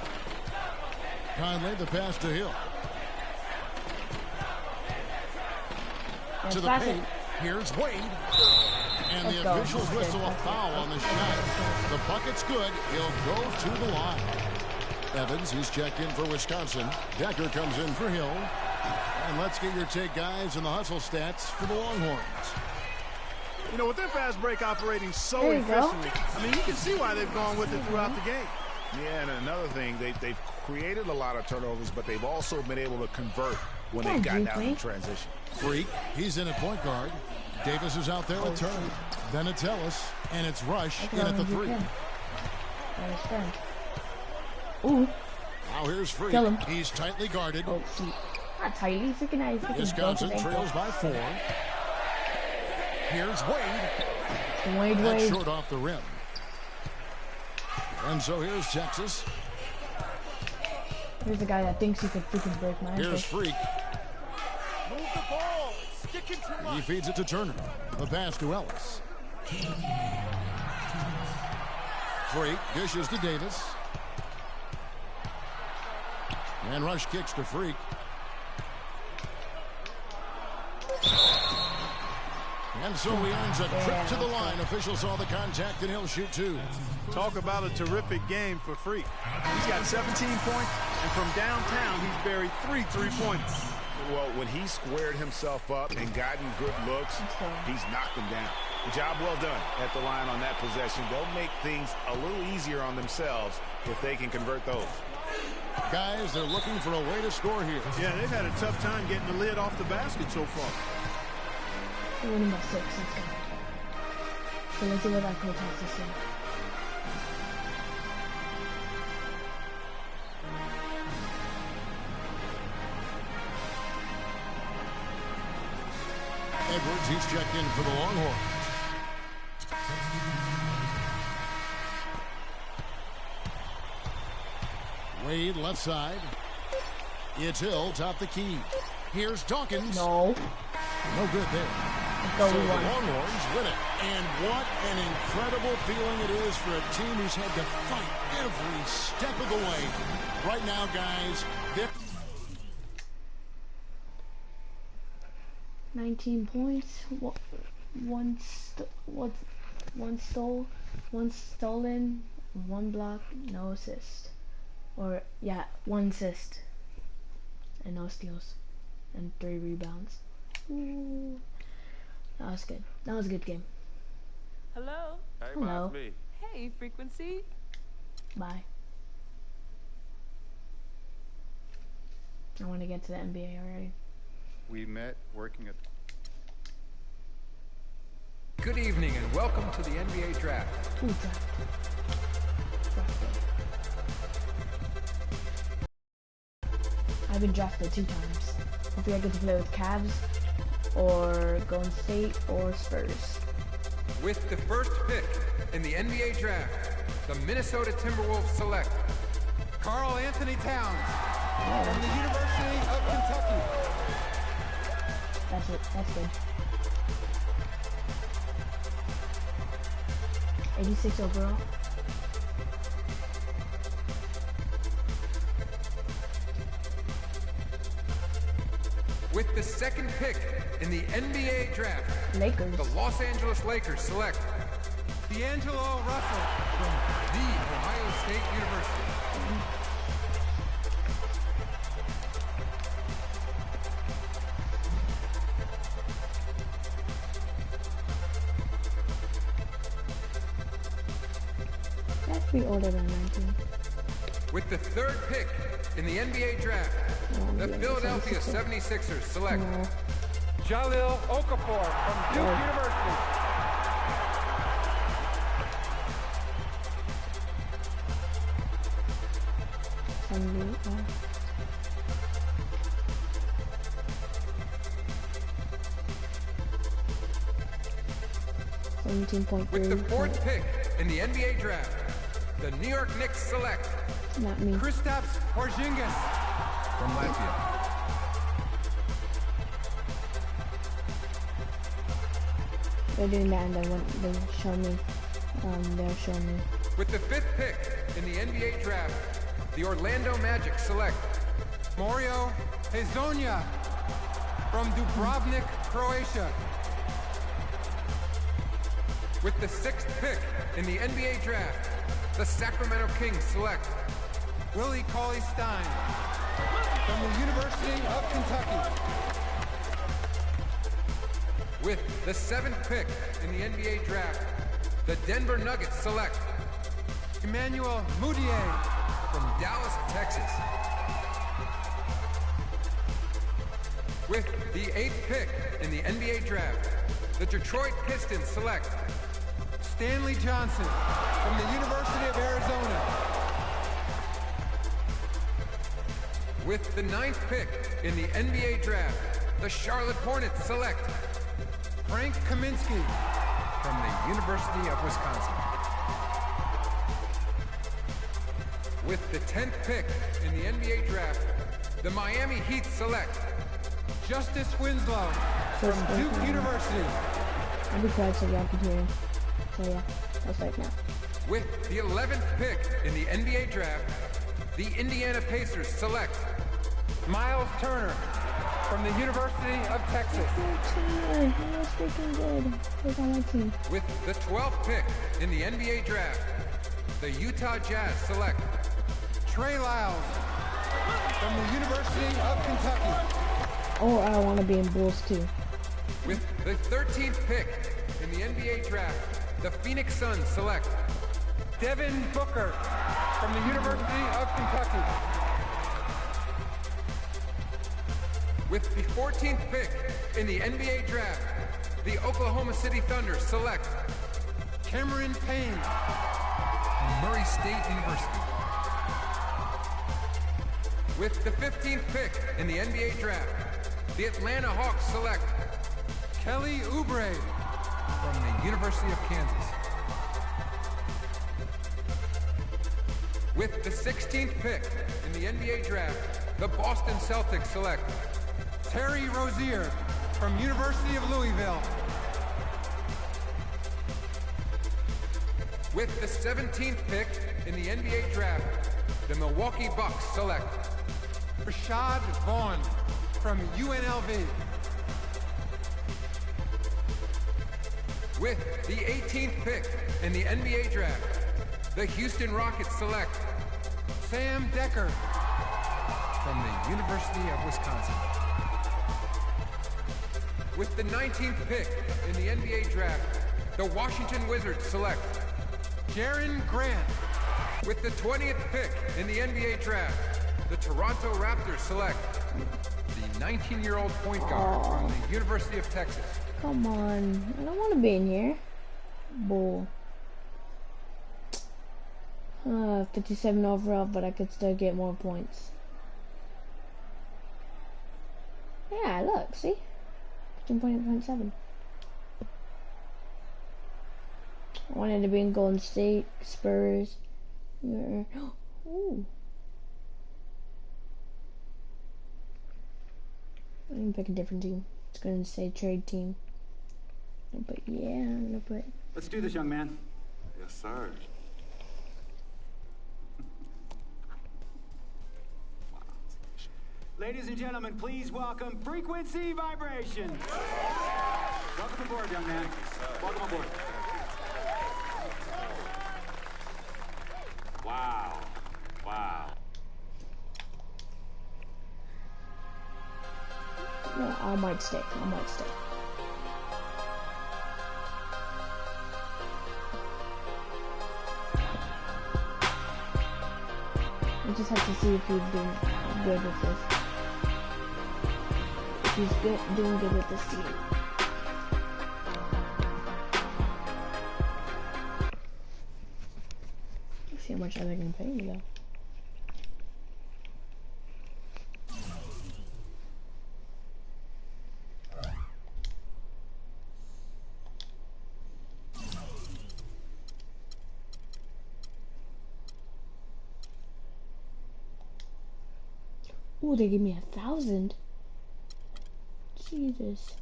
Conley, the pass to Hill. To the paint. Here's Wade. And the officials whistle a foul on the shot. The bucket's good. He'll go to the line. Evans, he's checked in for Wisconsin. Decker comes in for Hill. And let's get your take, guys, and the hustle stats for the Longhorns. You know, with their fast break operating so efficiently, I mean, you can see why they've gone with it throughout the game. Yeah, and another thing, they've created a lot of turnovers, but they've also been able to convert when they've gotten down in transition. Freak, he's in at point guard. Davis is out there with Turner. Then it's Ellis, and it's Rush in at the 3. Ooh. Now here's Freak. He's tightly guarded. Oh, sweet. Not tightly, freaking nice. Wisconsin trails by 4. Here's Wade. Wade. That's short off the rim. And so here's Texas. Here's the guy that thinks he could freaking break my ankle. Here's Freak. Move the ball. It's sticking too much. He feeds it to Turner. The pass to Ellis. Freak dishes to Davis. And Rush kicks to Freak. And so he earns a trip to the line. Officials saw the contact, and he'll shoot 2. Talk about a terrific game for Freak. He's got 17 points, and from downtown, he's buried 3 3-pointers. Well, when he squared himself up and gotten good looks, he's knocked them down. The job well done at the line on that possession. They'll make things a little easier on themselves if they can convert those. Guys, they're looking for a way to score here. Yeah, they've had a tough time getting the lid off the basket so far. We're winning by 6. Let's go. So let's see what that coach has to say. Edwards, he's checked in for the Longhorns. Wade, left side. It's Hill, top the key. Here's Dawkins. No. No good there. Go so the Longhorns win it. And what an incredible feeling it is for a team who's had to fight every step of the way. Right now, guys, they're 19 points, one stolen, 1 block, no assist. Or, yeah, 1 assist. And no steals. And 3 rebounds. Ooh. That was good. That was a good game. Hello? Hey, Hello. it's me. Hey, Frequency. Bye. I want to get to the NBA already. We met working at... Good evening and welcome to the NBA Draft. Ooh, draft. I've been drafted 2 times. Hopefully I get to play with Cavs, or Golden State, or Spurs. With the first pick in the NBA Draft, the Minnesota Timberwolves select Carl Anthony Towns from the University of Kentucky. That's it. That's good. 86 overall. With the second pick in the NBA draft, Lakers. the Los Angeles Lakers select D'Angelo Russell from the Ohio State University. That's be older than 19. With the third pick in the NBA draft, the Philadelphia 76ers select Jalil Okafor from Duke University. With the fourth pick in the NBA draft, the New York Knicks select Not me. Kristaps Porzingis from Latvia. They're doing that and then they'll show me. They'll show me. With the fifth pick in the NBA draft, the Orlando Magic select Mario Hezonja from Dubrovnik, Croatia. With the sixth pick in the NBA draft, the Sacramento Kings select Willie Cauley-Stein from the University of Kentucky. With the seventh pick in the NBA draft, the Denver Nuggets select Emmanuel Mudiay from Dallas, Texas. With the eighth pick in the NBA draft, the Detroit Pistons select Stanley Johnson from the University of Arizona. With the ninth pick in the NBA draft, the Charlotte Hornets select Frank Kaminsky from the University of Wisconsin. With the 10th pick in the NBA draft, the Miami Heat select Justice Winslow from Duke University. I'll be quiet so y'all can hear him. So yeah, I'll start now. With the 11th pick in the NBA draft, the Indiana Pacers select Miles Turner from the University of Texas. He was freaking good. He's on my team. With the 12th pick in the NBA draft, the Utah Jazz select Trey Lyles from the University of Kentucky. Or I want to be in Bulls too. With the 13th pick in the NBA draft, the Phoenix Suns select Devin Booker from the University of Kentucky. With the 14th pick in the NBA draft, the Oklahoma City Thunder select Cameron Payne from Murray State University. With the 15th pick in the NBA draft, the Atlanta Hawks select Kelly Oubre from the University of Kansas. With the 16th pick in the NBA draft, the Boston Celtics select Terry Rozier from University of Louisville. With the 17th pick in the NBA draft, the Milwaukee Bucks select Rashad Vaughn from UNLV. With the 18th pick in the NBA draft, the Houston Rockets select Sam Decker from the University of Wisconsin. With the 19th pick in the NBA draft, the Washington Wizards select Jaren Grant. With the 20th pick in the NBA draft, the Toronto Raptors select the 19-year-old point guard from the University of Texas. Come on. I don't want to be in here. Bull. 57 overall, but I could still get more points. Yeah, look, see? 15.7. I wanted to be in Golden State, Spurs. Ooh. I'm gonna pick a different team. It's gonna say trade team. But yeah, I'm gonna put. Let's do this, young man. Yes, sir. Ladies and gentlemen, please welcome Frequency Vibration. Welcome aboard, young man. Welcome aboard. Wow. Wow. No, I might stay. I might stay. I just have to see if he's doing good with this. If he's doing good with this team. Let's see how much are they gonna pay me though. Ooh, they give me 1,000. Jesus.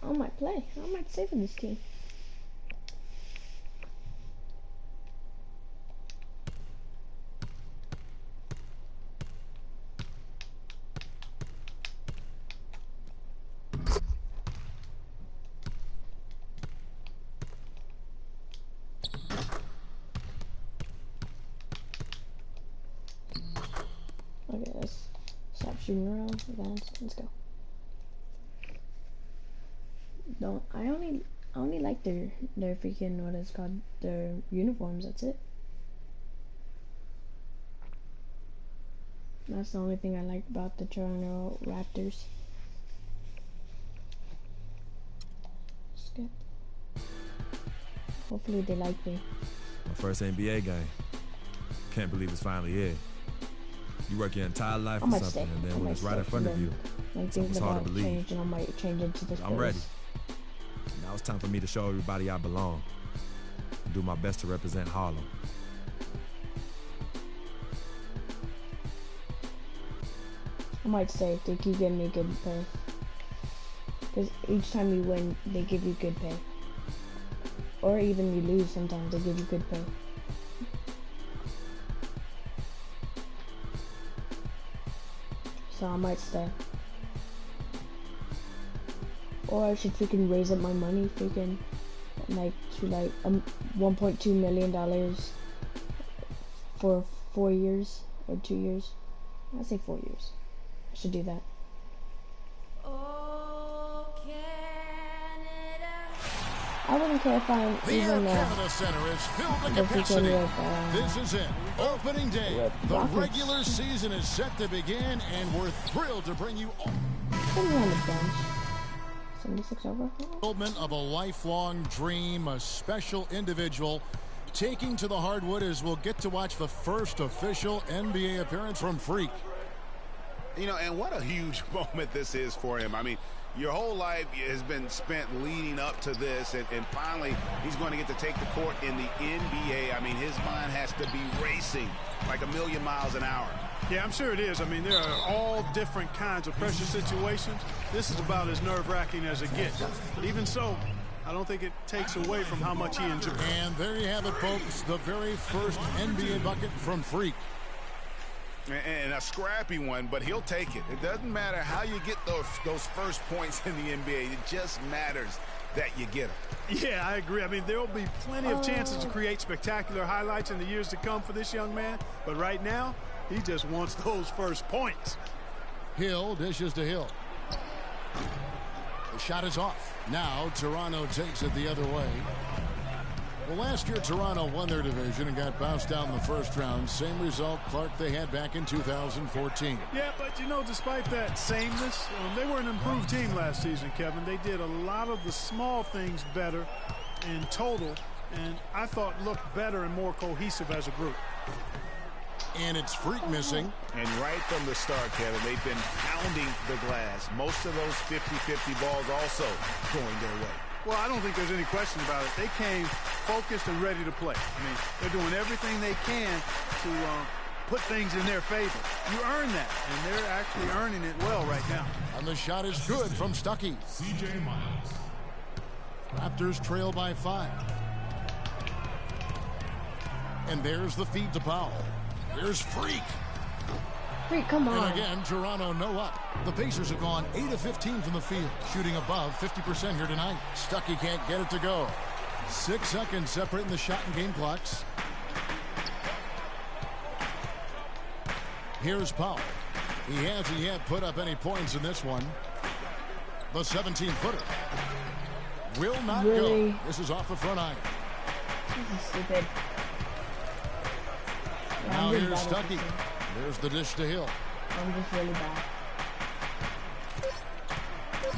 I might play. I might stay for this team. Okay, let's stop shooting around. Advance. Let's go. I only like their freaking, what it's called, their uniforms. That's it. That's the only thing I like about the Toronto Raptors. Skip. Hopefully they like me. My first NBA game. Can't believe it's finally here. You work your entire life for something, and then when it's right in front of you, it's hard to believe. And I might change into this. I'm ready. Now it's time for me to show everybody I belong. And do my best to represent Harlem. I might stay if they keep giving me good pay. Because each time you win, they give you good pay. Or even you lose sometimes, they give you good pay. So I might stay. Or I should freaking raise up my money, freaking, like, to like $1.2 million for 4 years or 2 years. I say 4 years. I should do that. I wouldn't care if I'm the even Air Canada Center is filled to capacity. This is it. Opening day. The regular season is set to begin, and we're thrilled to bring you all. Put me on the bench. 76 over. Fulfillment of a lifelong dream, a special individual taking to the hardwood as we'll get to watch the first official NBA appearance from Freak. You know, and what a huge moment this is for him. I mean, your whole life has been spent leading up to this, and finally he's going to get to take the court in the NBA. I mean, his mind has to be racing like a million miles an hour. Yeah, I'm sure it is. I mean, there are all different kinds of pressure situations. This is about as nerve-wracking as it gets. Even so, I don't think it takes away from how much he enjoys. And there you have it, folks, the very first NBA bucket from Freak. And a scrappy one, but he'll take it. It doesn't matter how you get those first points in the NBA. It just matters that you get them. Yeah, I agree. I mean, there will be plenty of chances to create spectacular highlights in the years to come for this young man. But right now, he just wants those first points. Hill dishes to Hill. The shot is off. Now Toronto takes it the other way. Well, last year Toronto won their division and got bounced out in the first round. Same result, Clark, they had back in 2014. Yeah, but you know, despite that sameness, they were an improved team last season, Kevin. They did a lot of the small things better in total, and I thought looked better and more cohesive as a group. And it's Freak missing. And right from the start, Kevin, they've been pounding the glass. Most of those 50-50 balls also going their way. Well, I don't think there's any question about it. They came focused and ready to play. I mean, they're doing everything they can to put things in their favor. You earn that, and they're actually earning it well right now. And the shot is good from Stuckey. C.J. Miles. Raptors trail by 5. And there's the feed to Powell. Here's Freak. Freak, come on. And again, Toronto no up. The Pacers have gone 8 of 15 from the field, shooting above 50% here tonight. Stuckey can't get it to go. 6 seconds separating the shot and game clocks. Here's Powell. He hasn't yet put up any points in this one. The 17-footer will not go. This is off the front iron. This is stupid. Now here's Stuckey. There's the dish to Hill. I'm just really bad.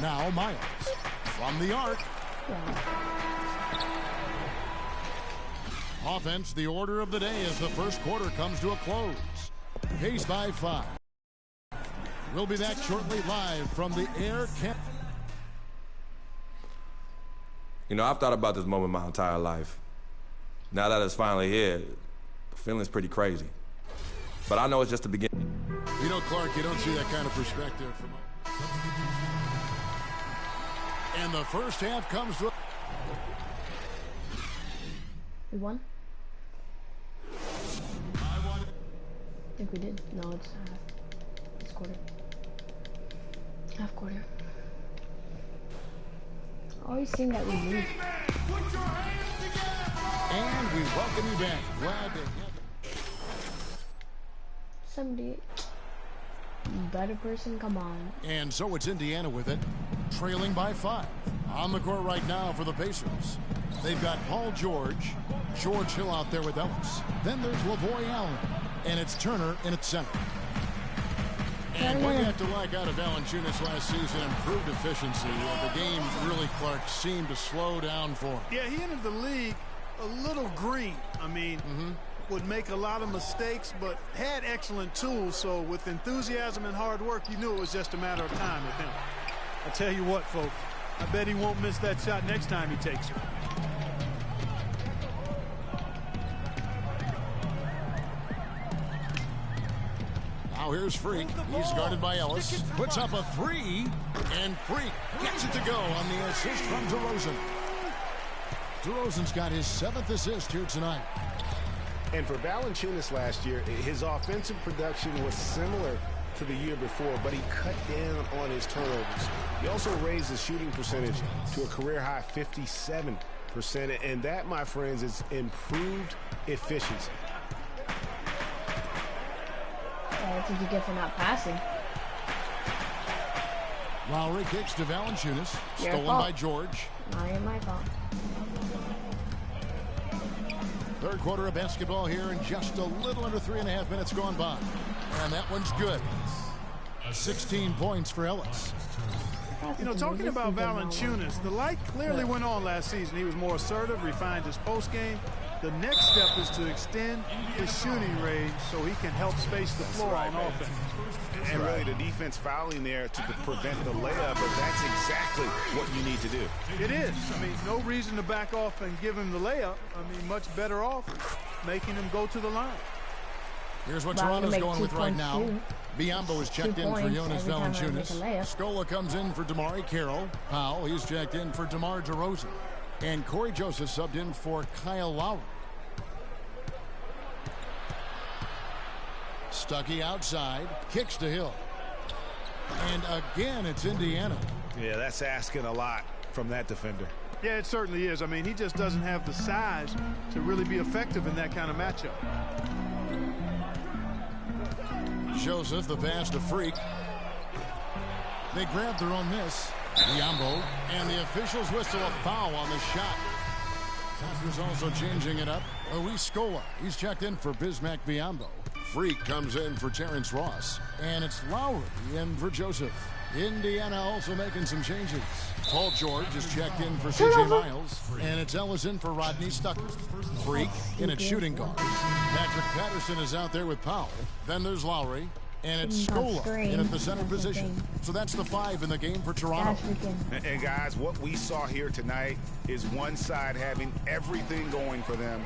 Now Miles from the arc. Yeah. Offense, the order of the day as the first quarter comes to a close. Pace by 5. We'll be back shortly live from the Air Camp. You know, I've thought about this moment my entire life. Now that it's finally here, the feeling's pretty crazy. But I know it's just the beginning. You know, Clark, you don't see that kind of perspective from us. And the first half comes to... We won? I think we did. No, it's quarter. Half quarter. Always seem that we lose. And we welcome you back. Glad to have you. 78. Better person, come on. And so it's Indiana with it, trailing by 5. On the court right now for the Pacers. They've got Paul George, George Hill out there with Ellis. Then there's Lavoy Allen, and it's Turner in its center. And what you have to like out of Valanciunas last season, improved efficiency. The game really, Clark, seemed to slow down for him. Yeah, he entered the league a little green. I mean, would make a lot of mistakes, but had excellent tools. So with enthusiasm and hard work, you knew it was just a matter of time with him. I tell you what, folks, I bet he won't miss that shot next time he takes it. Now here's Freak. He's guarded by Ellis. Puts up a 3, and Freak gets it to go on the assist from DeRozan. DeRozan's got his 7th assist here tonight. And for Valanciunas last year, his offensive production was similar to the year before, but he cut down on his turnovers. He also raised his shooting percentage to a career-high 57%, and that, my friends, is improved efficiency. What did you get for not passing? Lowry kicks to Valanciunas. Stolen by George. Not even my fault. Third quarter of basketball here, and just a little under 3.5 minutes gone by. And that one's good. 16 points for Ellis. You know, talking about Valanciunas, the light clearly went on last season. He was more assertive, refined his post game. The next step is to extend his shooting range so he can help space the floor on offense. And really the defense fouling there to prevent the layup, but that's exactly what you need to do. It is. I mean, no reason to back off and give him the layup. I mean, much better off making him go to the line. Here's what Toronto's going with right now. Biombo is checked in for Jonas Valanciunas. Scola comes in for DeMar Carroll. Powell, he's checked in for DeMar DeRozan. And Corey Joseph subbed in for Kyle Lowry. Stuckey outside, kicks to Hill. And again, it's Indiana. Yeah, that's asking a lot from that defender. Yeah, it certainly is. I mean, he just doesn't have the size to really be effective in that kind of matchup. Joseph, the pass to Freak. They grab their own miss. Biombo, and the officials whistle a foul on the shot. Raptors also changing it up. Luis Scola, he's checked in for Bismack Biombo. Freak comes in for Terrence Ross, and it's Lowry in for Joseph. Indiana also making some changes. Paul George is checked in for C.J. Miles, and it's Ellis in for Rodney Stuckey. Freak in at shooting guard. Patrick Patterson is out there with Powell. Then there's Lowry, and it's Scola in at the center position. So that's the 5 in the game for Toronto. And guys, what we saw here tonight is one side having everything going for them.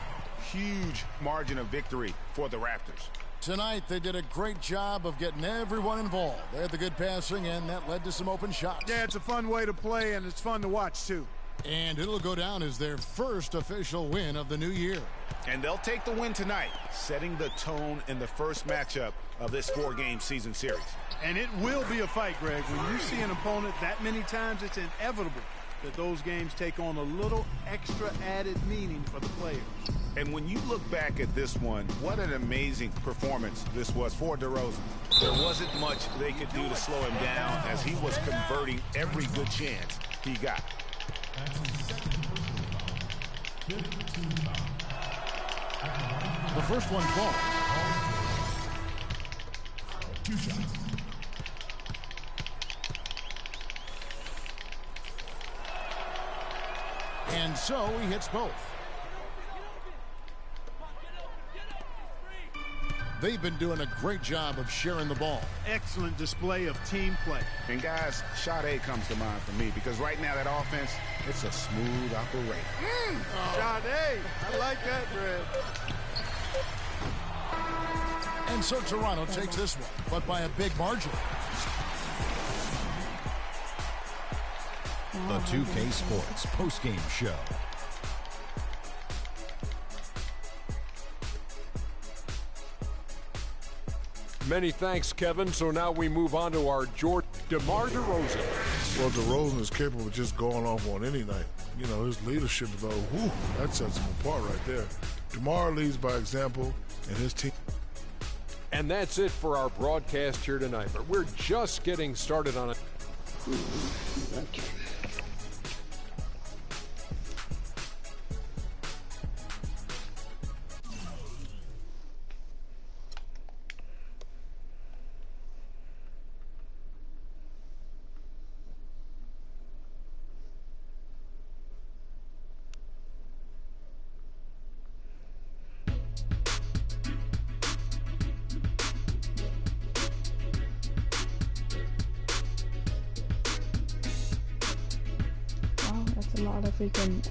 Huge margin of victory for the Raptors. Tonight, they did a great job of getting everyone involved. They had the good passing, and that led to some open shots. Yeah, it's a fun way to play, and it's fun to watch, too. And it'll go down as their first official win of the new year. And they'll take the win tonight, setting the tone in the first matchup of this 4-game season series. And it will be a fight, Greg. When you see an opponent that many times, it's inevitable that those games take on a little extra added meaning for the players. And when you look back at this one, what an amazing performance this was for DeRozan. There wasn't much they could do to slow him down as he was converting every good chance he got. The first one falls. 2 shots. And so he hits both. They've been doing a great job of sharing the ball. Excellent display of team play. And guys, shot A comes to mind for me because right now that offense, it's a smooth operation. Shot A. I like that, Greg. And so Toronto takes this one, but by a big margin. The 2K Sports postgame show. Many thanks, Kevin. So now we move on to our DeMar DeRozan. Well, DeRozan is capable of just going off on any night. You know, his leadership, though, whew, that sets him apart right there. DeMar leads by example, and his team. And that's it for our broadcast here tonight. But we're just getting started on it. A lot of freaking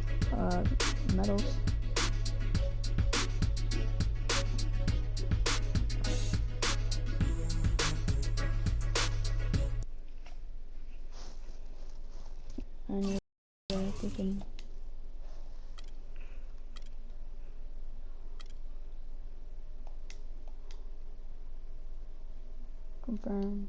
medals. And freaking confirmed.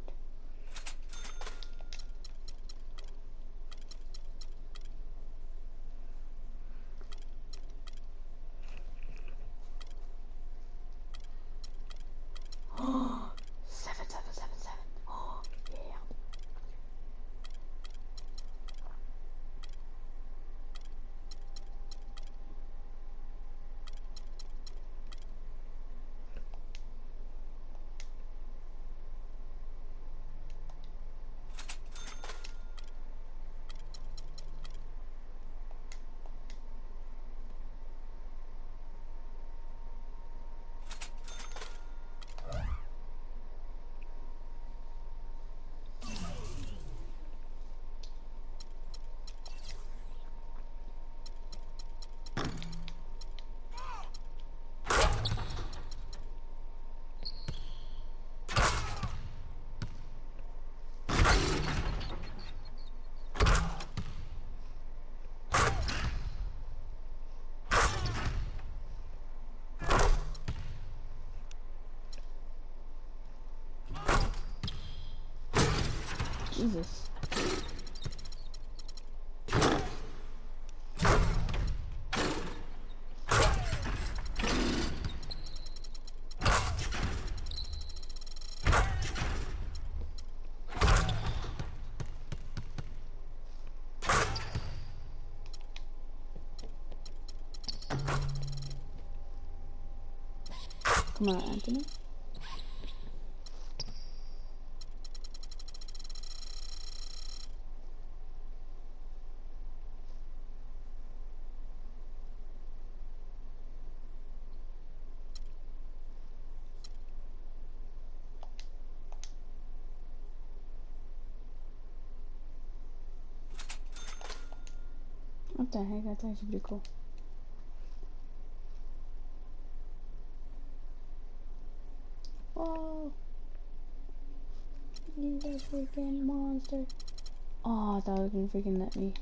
Jesus. Come on, Anthony. What the heck? That's actually pretty cool. Oh, he's a freaking monster. Oh, I thought it was gonna freaking let me.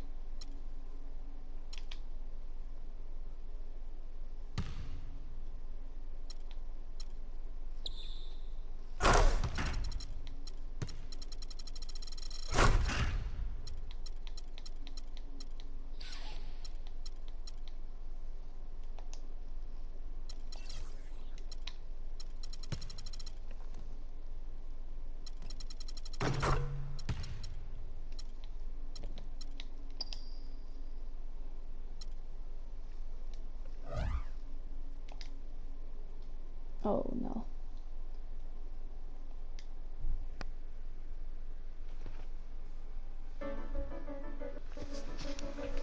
Oh no.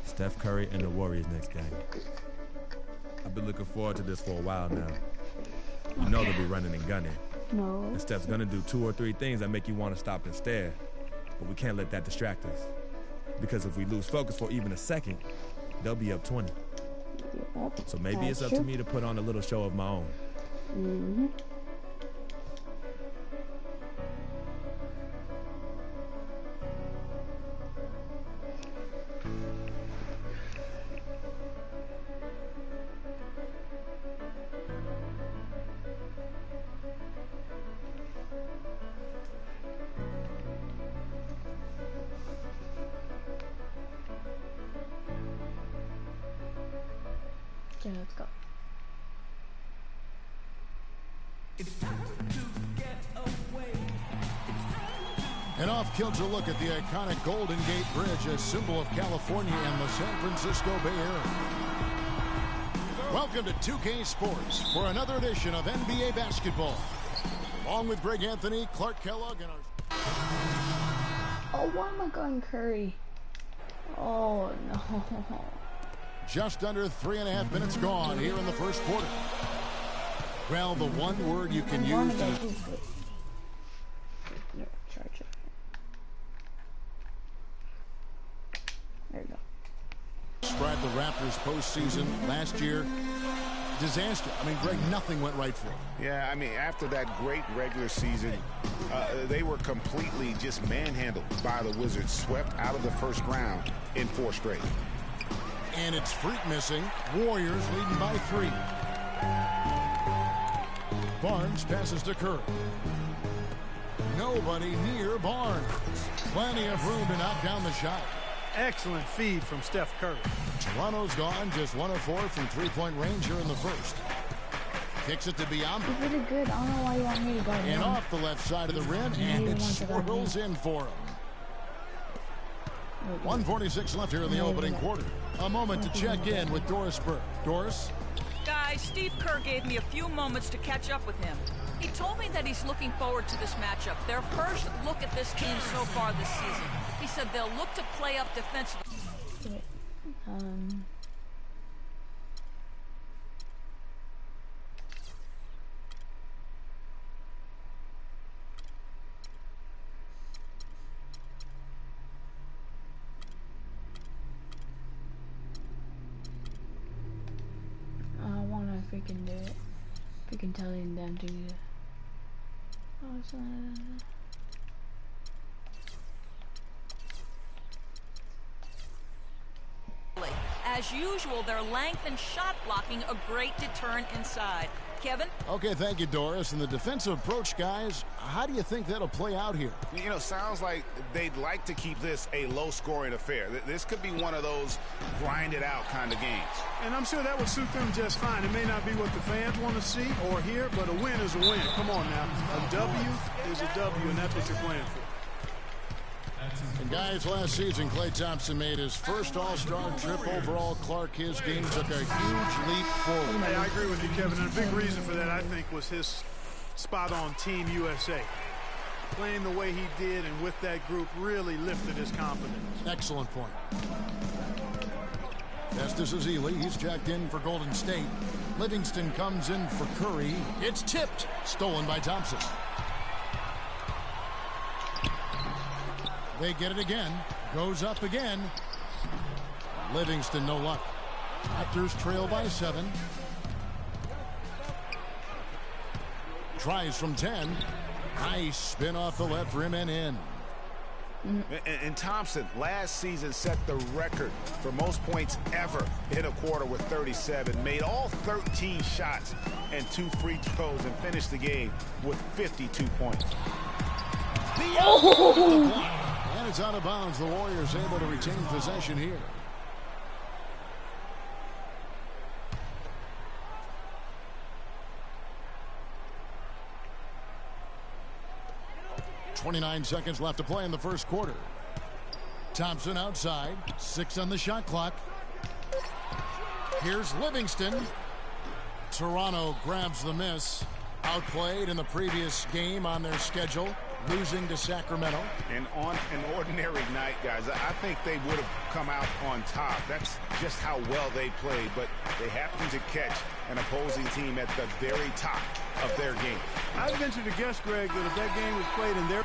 Steph Curry and the Warriors next game. I've been looking forward to this for a while now. You know they'll be running and gunning. No. And Steph's gonna do 2 or 3 things that make you want to stop and stare. But we can't let that distract us. Because if we lose focus for even a second, they'll be up 20. Yep, so maybe it's up to me to put on a little show of my own. Mm-hmm. Okay, let's go. An off-kilter look at the iconic Golden Gate Bridge, a symbol of California and the San Francisco Bay Area. Welcome to 2K Sports for another edition of NBA basketball. Along with Greg Anthony, Clark Kellogg, and our... Oh, why am I going Curry? Oh, no. Just under 3.5 minutes gone here in the first quarter. Well, the one word you can use to... No, charge it. There you go. Described the Raptors postseason last year. Disaster. I mean, Greg, nothing went right for them. Yeah, I mean, after that great regular season, they were completely just manhandled by the Wizards, swept out of the first round in 4 straight. And it's Freak missing. Warriors leading by 3. Barnes passes to Curry. Nobody near Barnes. Plenty of room to knock down the shot. Excellent feed from Steph Curry. Toronto's gone just 1 of 4 from 3-point range here in the first. Kicks it to Biyombo. He's really good. I don't know why you want me to guard him. And off the left side of the rim, and it swirls in for him. 1:46 left here in the opening quarter. A moment to check in with Doris Burke. Doris? Guys, Steve Kerr gave me a few moments to catch up with him. He told me that he's looking forward to this matchup. Their first look at this team so far this season. He said they'll look to play up defensively. I wanna freaking do it. Freaking telling them to do it. Oh, it's not. As usual, their length and shot blocking a great deterrent inside. Kevin? Okay, thank you, Doris. And the defensive approach, guys, how do you think that'll play out here? You know, sounds like they'd like to keep this a low-scoring affair. This could be one of those grind-it-out kind of games. And I'm sure that would suit them just fine. It may not be what the fans want to see or hear, but a win is a win. Come on now. A W is a W, and that's what you're playing for. And guys, last season, Klay Thompson made his first All-Star trip overall. Clark, his game took a huge leap forward. Hey, I agree with you, Kevin. And a big reason for that, I think, was his spot on Team USA. Playing the way he did and with that group really lifted his confidence. Excellent point. Estes Ezeli, he's jacked in for Golden State. Livingston comes in for Curry. It's tipped. Stolen by Thompson. They get it again. Goes up again. Livingston, no luck. Raptors trail by 7. Tries from 10. Nice spin off the left rim and in. And Thompson last season set the record for most points ever in a quarter with 37. Made all 13 shots and 2 free throws and finished the game with 52 points. And it's out of bounds. The Warriors able to retain possession here. .29 seconds left to play in the first quarter. Thompson outside. 6 on the shot clock. Here's Livingston. Toronto grabs the miss. Outplayed in the previous game on their schedule, losing to Sacramento. And on an ordinary night, guys, I think they would have come out on top. That's just how well they played, but they happened to catch an opposing team at the very top of their game. I'd venture to guess, Greg, that if that game was played in their...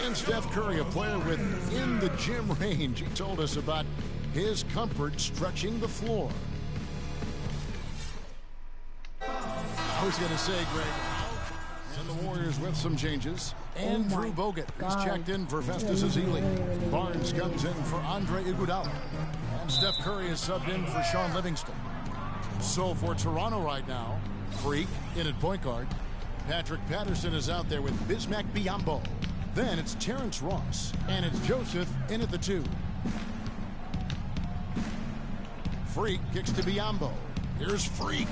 And Steph Curry, a player within the gym range. He told us about his comfort stretching the floor. I was going to say, Greg, and the Warriors with some changes. And Drew Bogut is checked in for Festus Ezeli. Barnes comes in for Andre Iguodala. And Steph Curry is subbed in for Sean Livingston. So for Toronto right now, Freak in at point guard. Patrick Patterson is out there with Bismack Biyombo. Then it's Terrence Ross. And it's Joseph in at the 2. Freak kicks to Biyombo. Here's Freak.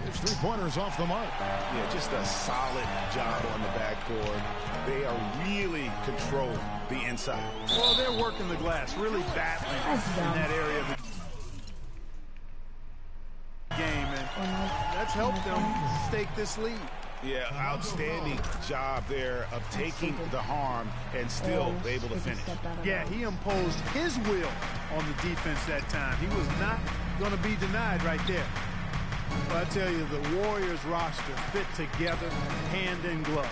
His 3-pointers off the mark. Yeah, just a solid job on the backboard. They are really controlling the inside. Well, they're working the glass, really battling in that area of the game, and that's helped them stake this lead. Yeah, outstanding job there of taking the harm and still able to finish. Yeah, he imposed his will on the defense that time. He was not going to be denied right there. Well, I tell you, the Warriors roster fit together hand in glove.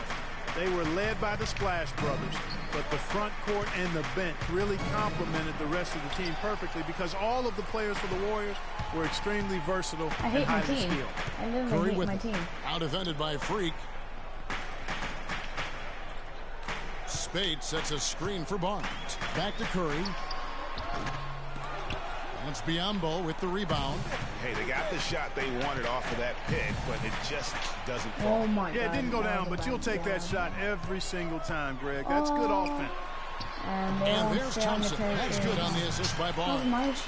They were led by the Splash Brothers, but the front court and the bench really complemented the rest of the team perfectly because all of the players for the Warriors were extremely versatile and highly skilled. I literally hate my team. Out defended by Freak. Spade sets a screen for Barnes. Back to Curry. That's Biyombo with the rebound. Hey, they got the shot they wanted off of that pick, but it just doesn't fall. Oh my God. Yeah, it didn't go down, but you'll take that shot every single time, Greg. That's good offense. And there's Thompson. That's good on the assist by Barnes.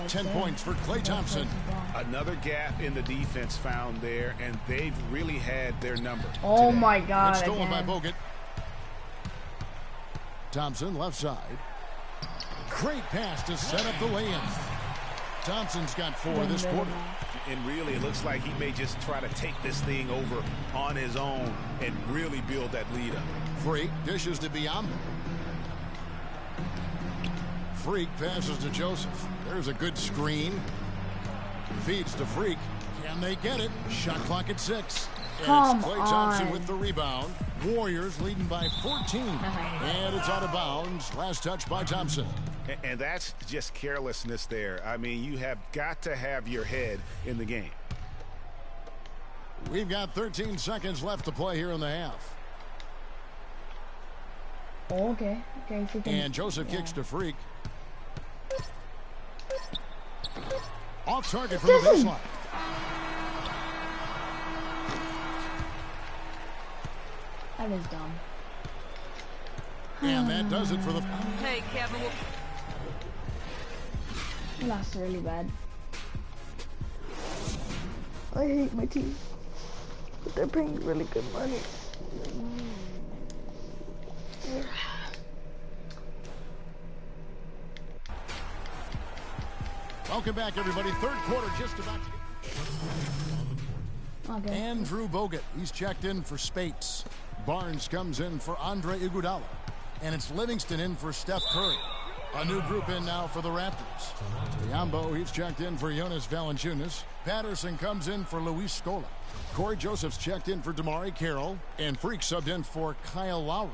10 points for Klay Thompson. Another gap in the defense found there, and they've really had their number. Oh today. my God. It's stolen by Bogut. Thompson left side. Great pass to set up the lay-in. Thompson's got 4 this quarter. And really, it looks like he may just try to take this thing over on his own and really build that lead up. Freak dishes to Biyombo. Freak passes to Joseph. There's a good screen. Feeds to Freak. Can they get it? Shot clock at 6. And it's Klay Thompson with the rebound. Warriors leading by 14. And it's out of bounds. Last touch by Thompson. And that's just carelessness there. I mean, you have got to have your head in the game. We've got 13 seconds left to play here in the half. Oh, okay. Okay. And Joseph kicks to Freak. Off target from the baseline. That is dumb. And that does it for the... Hey, Kevin. We lost really bad. I hate my team. But they're paying really good money. Welcome back, everybody. Third quarter just about to get... Andrew Bogut. He's checked in for Spates. Barnes comes in for Andre Iguodala. And it's Livingston in for Steph Curry. A new group in now for the Raptors. Biyombo, he's checked in for Jonas Valanciunas. Patterson comes in for Luis Scola. Corey Joseph's checked in for Damari Carroll. And Freak subbed in for Kyle Lowry.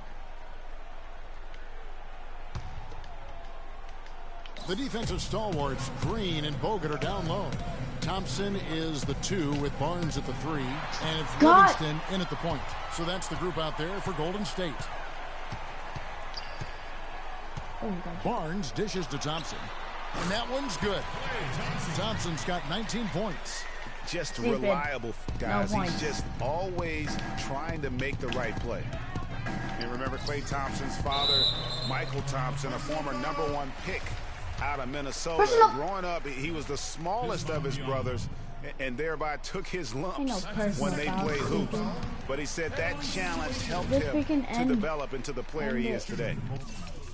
The defensive stalwarts, Green and Bogut, are down low. Thompson is the 2 with Barnes at the 3. And it's God. Livingston in at the point. So that's the group out there for Golden State. Oh, God. Barnes dishes to Thompson. And that one's good. Thompson's got 19 points. Just Stupid. reliable, guys. No He's points. just always trying to make the right play. And remember Klay Thompson's father, Michael Thompson, a former #1 pick out of Minnesota. Personal. Growing up, he was the smallest of his brothers and thereby took his lumps when they played hoops. But he said that challenge helped him to develop into the player he is today.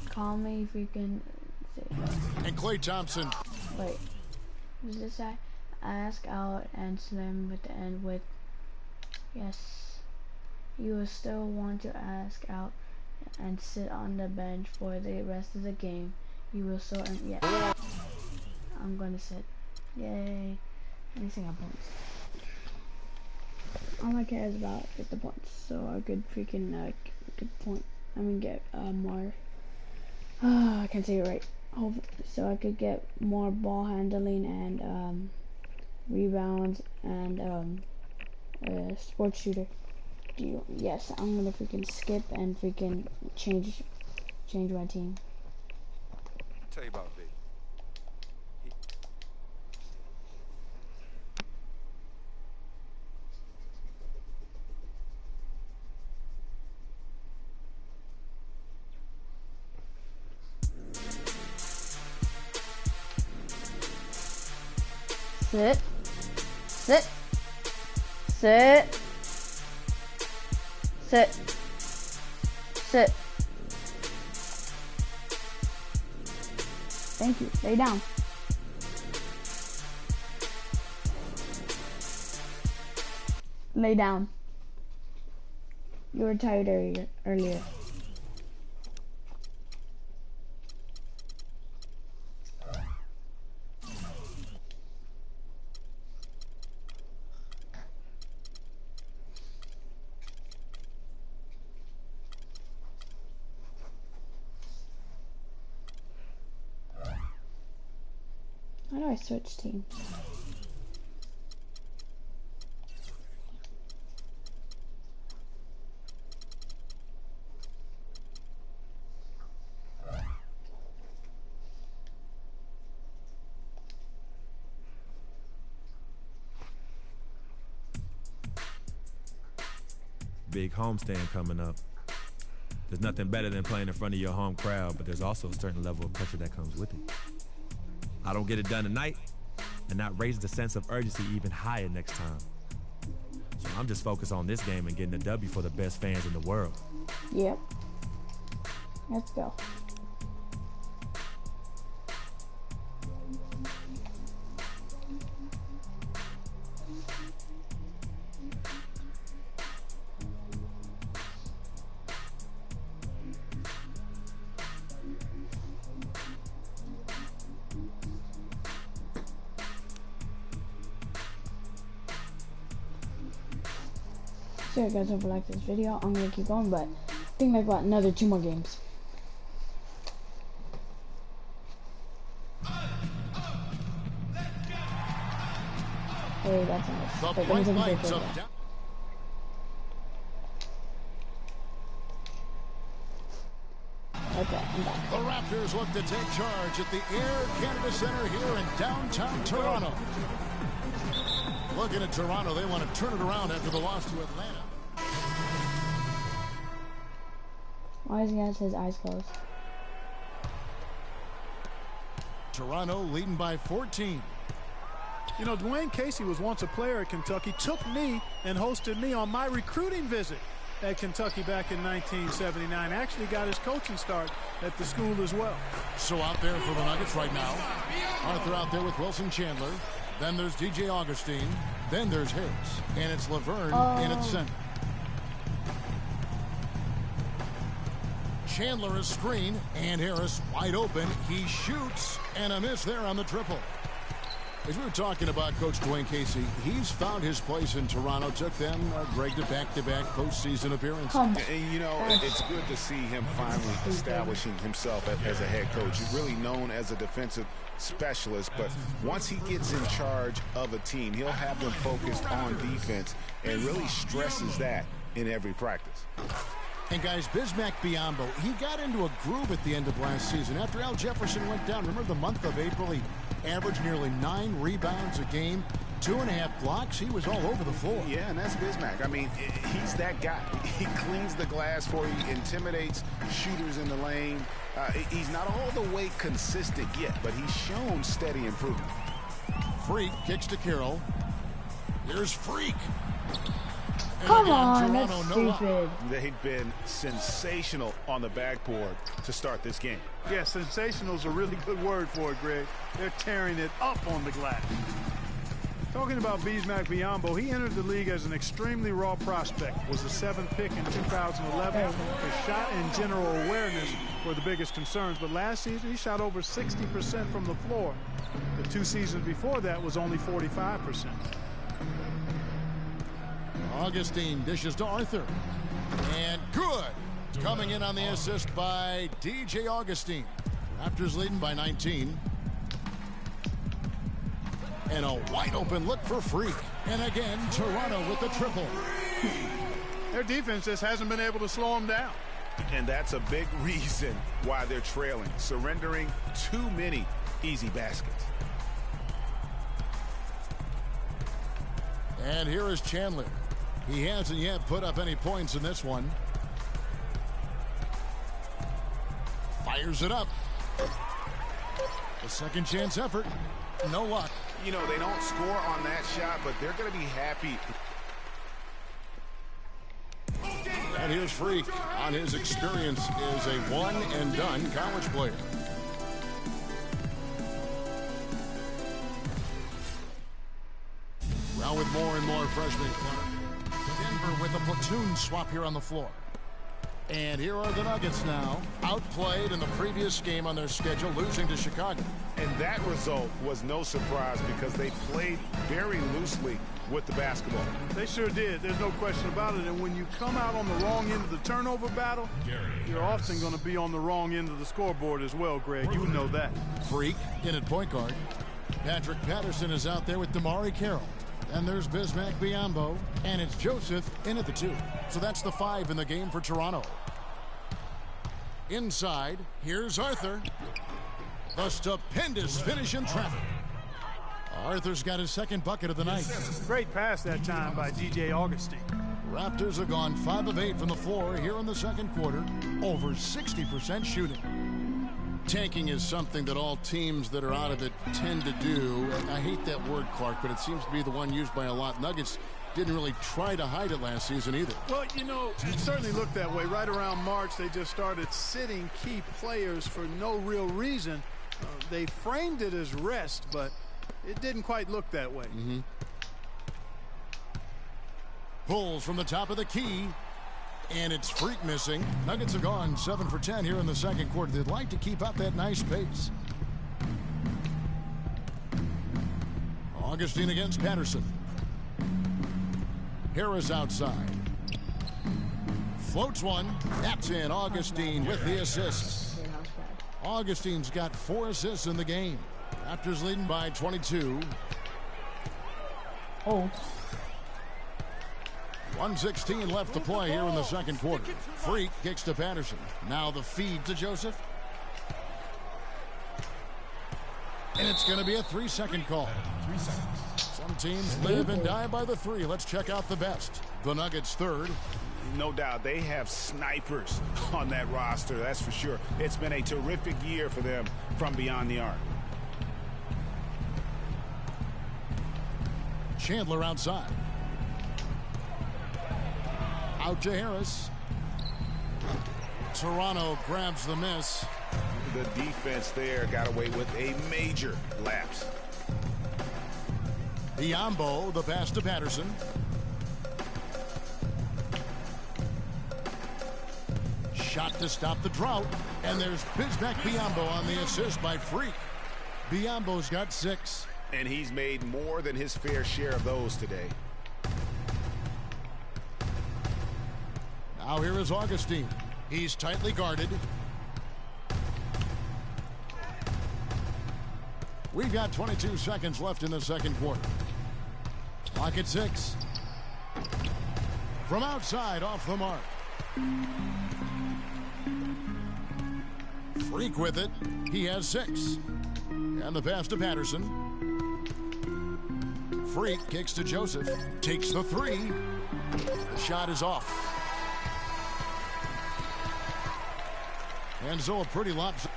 Call me if you can. And Klay Thompson. Wait. Does this say ask out and slim with the end with? Yes. You will still want to ask out and sit on the bench for the rest of the game. You will still earn. Yeah. I'm gonna sit. Yay. Anything I points. All I care is about get the points, so I could freaking get point. I mean get more. I can't say it right. So I could get more ball handling and rebounds and sports shooter. Yes, I'm gonna freaking skip and freaking change my team. I'll tell you about V. Sit. Sit. Sit. Sit. Sit. Thank you. Lay down. Lay down. You were tired earlier. How do I switch teams? Big homestand coming up. There's nothing better than playing in front of your home crowd, but there's also a certain level of pressure that comes with it. I don't get it done tonight, and that raises the sense of urgency even higher next time. So I'm just focused on this game and getting a W for the best fans in the world. Yep. Let's go. So you guys hope you like this video. I'm gonna keep going, but I think like about another 2 more games. Hey, that's nice. Wait, let me take a break for that. Okay, I'm back. The Raptors look to take charge at the Air Canada Center here in downtown Toronto. Looking at Toronto, they want to turn it around after the loss to Atlanta. Why does he have his eyes closed? Toronto leading by 14. You know, Dwayne Casey was once a player at Kentucky, took me and hosted me on my recruiting visit at Kentucky back in 1979. Actually got his coaching start at the school as well. So out there for the Nuggets right now. Arthur out there with Wilson Chandler. Then there's DJ Augustine. Then there's Harris. And it's Laverne in at center. Chandler is screen, and Harris wide open. He shoots, and a miss there on the triple. As we were talking about Coach Dwayne Casey, he's found his place in Toronto. Took them, Greg, to back-to-back postseason appearances. And, you know, it's good to see him finally establishing himself as a head coach. He's really known as a defensive specialist, but once he gets in charge of a team, he'll have them focused on defense and really stresses that in every practice. And guys, Bismack Biyombo, he got into a groove at the end of last season. After Al Jefferson went down, remember the month of April, he averaged nearly 9 rebounds a game, 2.5 blocks. He was all over the floor. Yeah, and that's Bismack. I mean, he's that guy. He cleans the glass for you, intimidates shooters in the lane. He's not all the way consistent yet, but he's shown steady improvement. Freak kicks to Carroll. Here's Freak. Come on, that's stupid. They've been sensational on the backboard to start this game. Yeah, sensational is a really good word for it, Greg. They're tearing it up on the glass. Talking about Bismack Biyombo, he entered the league as an extremely raw prospect, was the 7th pick in 2011. His shot and general awareness were the biggest concerns, but last season he shot over 60% from the floor. The 2 seasons before that was only 45%. Augustine dishes to Arthur. And good. Coming in on the assist by DJ Augustine. Raptors leading by 19. And a wide open look for Freak. And again, Toronto with the triple. Their defense just hasn't been able to slow them down. And that's a big reason why they're trailing, surrendering too many easy baskets. And here is Chandler. He hasn't yet put up any points in this one. Fires it up. A second chance effort. No luck. You know, they don't score on that shot, but they're going to be happy. And here's Freak on his experience as a one-and-done college player. Well, with more and more freshmen, Denver with a platoon swap here on the floor. And here are the Nuggets now, outplayed in the previous game on their schedule, losing to Chicago. And that result was no surprise because they played very loosely with the basketball. They sure did. There's no question about it. And when you come out on the wrong end of the turnover battle, you're often going to be on the wrong end of the scoreboard as well, Greg. You know that. Freak in at point guard. Patrick Patterson is out there with Damari Carroll. And there's Bismack Biyombo. And it's Joseph in at the 2. So that's the 5 in the game for Toronto. Inside, here's Arthur. The stupendous finish in traffic. Arthur's got his second bucket of the night. Great pass that time by DJ Augustine. Raptors have gone 5 of 8 from the floor here in the second quarter. Over 60% shooting. Tanking is something that all teams that are out of it tend to do. I hate that word, Clark, but it seems to be the one used by a lot. Nuggets didn't really try to hide it last season either. Well, you know, it certainly looked that way. Right around March, they just started sitting key players for no real reason. They framed it as rest, but it didn't quite look that way. Pulls from the top of the key. And it's Freak missing. Nuggets have gone 7 for 10 here in the second quarter. They'd like to keep up that nice pace. Augustine against Patterson. Harris outside. Floats one. That's in. Augustine with the assist. Augustine's got 4 assists in the game. Raptors leading by 22. Oh. 1:16 left to play here in the second quarter. Freak kicks to Patterson. Now the feed to Joseph. And it's going to be a 3-second call. 3 seconds. Some teams live and die by the 3. Let's check out the best. The Nuggets third. No doubt they have snipers on that roster, that's for sure. It's been a terrific year for them from beyond the arc. Chandler outside. Out to Harris. Toronto grabs the miss. The defense there got away with a major lapse. Biyombo, the pass to Patterson. Shot to stop the drought. And there's Bismack Biyombo on the assist by Freak. Biyombo's got 6. And he's made more than his fair share of those today. Now here is Augustine. He's tightly guarded. We've got 22 seconds left in the second quarter. Clock at 6. From outside, off the mark. Freak with it. He has 6. And the pass to Patterson. Freak kicks to Joseph. Takes the 3. The shot is off. And so a pretty lopsided.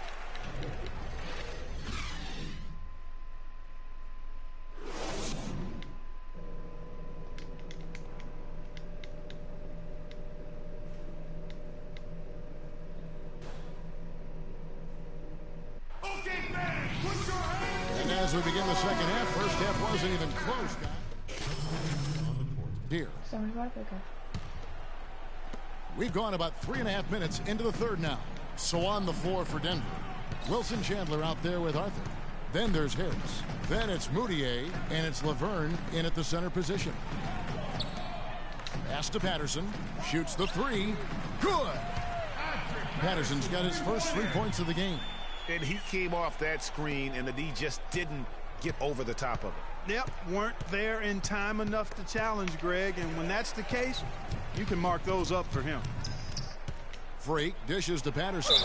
And as we begin the second half, first half wasn't even close. Here. We've gone about 3.5 minutes into the third now. So on the floor for Denver. Wilson Chandler out there with Arthur. Then there's Harris. Then it's Moutier, and it's Laverne in at the center position. Pass to Patterson. Shoots the 3. Good! Patterson's got his first 3 points of the game. And he came off that screen, and the D just didn't get over the top of it. Yep, weren't there in time enough to challenge Greg, and when that's the case, you can mark those up for him. Freak dishes to Patterson.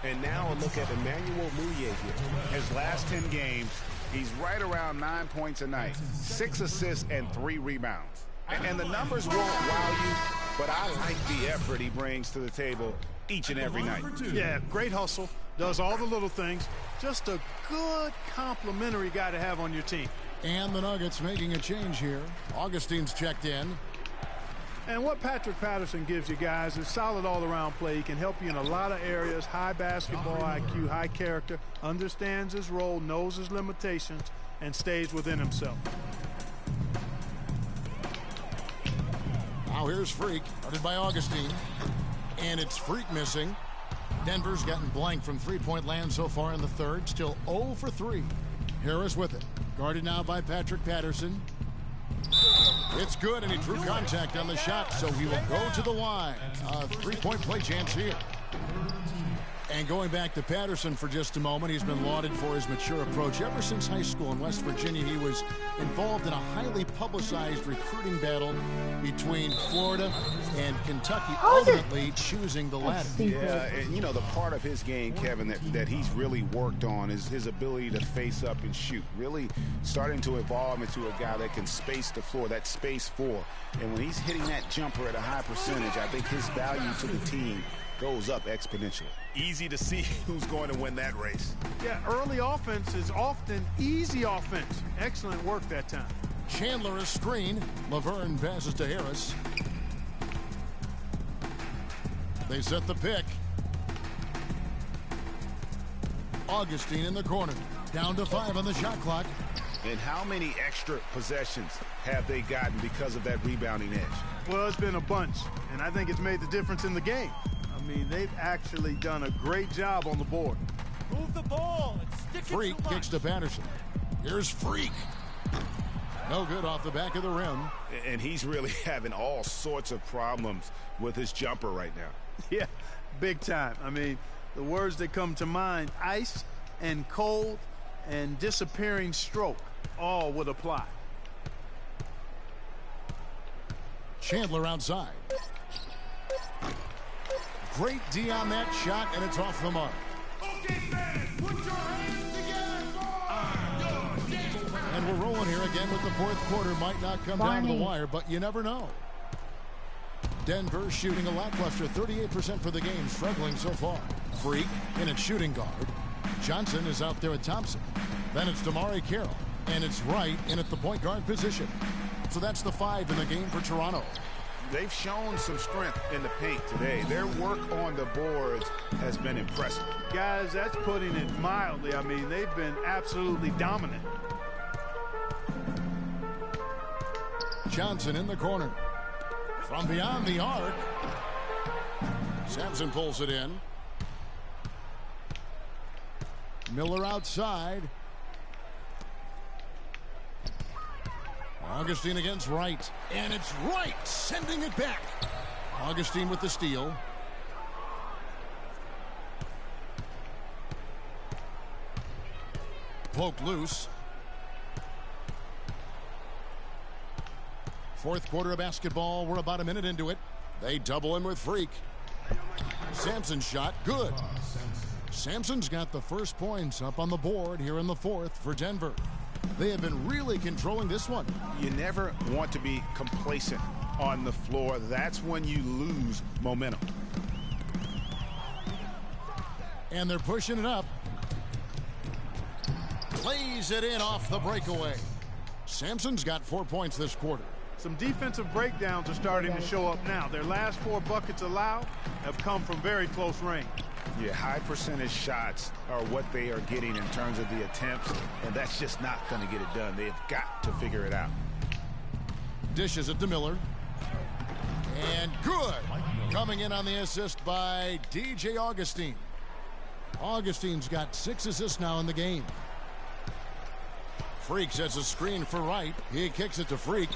And now a look at Emmanuel Moutier here. His last 10 games, he's right around 9 points a night, 6 assists and 3 rebounds. And the numbers won't wow you, but I like the effort he brings to the table each and every night. Yeah, great hustle, does all the little things. Just a good complimentary guy to have on your team. And the Nuggets making a change here. Augustine's checked in. And what Patrick Patterson gives you guys is solid all-around play. He can help you in a lot of areas. High basketball IQ, high character, understands his role, knows his limitations, and stays within himself. Now here's Freak, guarded by Augustine. And it's Freak missing. Denver's gotten blank from three-point land so far in the third. Still 0 for 3. Harris with it. Guarded now by Patrick Patterson. It's good, and he drew contact on the shot, so he will go to the line. A three-point play chance here. And going back to Patterson for just a moment, he's been lauded for his mature approach. Ever since high school in West Virginia, he was involved in a highly publicized recruiting battle between Florida and Kentucky, ultimately choosing the latter. Yeah, and you know, the part of his game, Kevin, that he's really worked on is his ability to face up and shoot. Really starting to evolve into a guy that can space the floor, that space 4. And when he's hitting that jumper at a high percentage, I think his value to the team goes up exponentially. Easy to see who's going to win that race. Yeah, early offense is often easy offense. Excellent work that time. Chandler is screen. Laverne passes to Harris. They set the pick. Augustine in the corner. Down to 5 on the shot clock. And how many extra possessions have they gotten because of that rebounding edge? Well, it's been a bunch, and I think it's made the difference in the game. I mean, they've actually done a great job on the board. Move the ball and stick Freak it kicks to Patterson. Here's Freak. No good off the back of the rim. And he's really having all sorts of problems with his jumper right now. Yeah, big time. I mean, the words that come to mind, ice and cold and disappearing stroke, all would apply. Chandler outside. Great D on that shot, and it's off the mark. Okay, fans, put your hands together. And we're rolling here again with the fourth quarter. Might not come down to the wire, but you never know. Denver shooting a lackluster 38% for the game, struggling so far. Freak in at shooting guard. Johnson is out there at Thompson. Then it's Damari Carroll, and it's Wright in at the point guard position. So that's the 5 in the game for Toronto. They've shown some strength in the paint today. Their work on the boards has been impressive. Guys, that's putting it mildly. I mean, they've been absolutely dominant. Johnson in the corner. From beyond the arc. Sampson pulls it in. Miller outside. Augustine against Wright. And it's Wright sending it back. Augustine with the steal. Poked loose. Fourth quarter of basketball. We're about a minute into it. They double him with Freak. Sampson's shot, good. Sampson's got the first points up on the board here in the fourth for Denver. They have been really controlling this one. You never want to be complacent on the floor. That's when you lose momentum. And they're pushing it up. Plays it in off the breakaway. Sampson's got 4 points this quarter. Some defensive breakdowns are starting to show up now. Their last 4 buckets allowed have come from very close range. Yeah, high percentage shots are what they are getting in terms of the attempts, and that's just not going to get it done. They've got to figure it out. Dishes it to Miller. And good. Coming in on the assist by DJ Augustine. Augustine's got 6 assists now in the game. Freak sets a screen for Wright. He kicks it to Freak.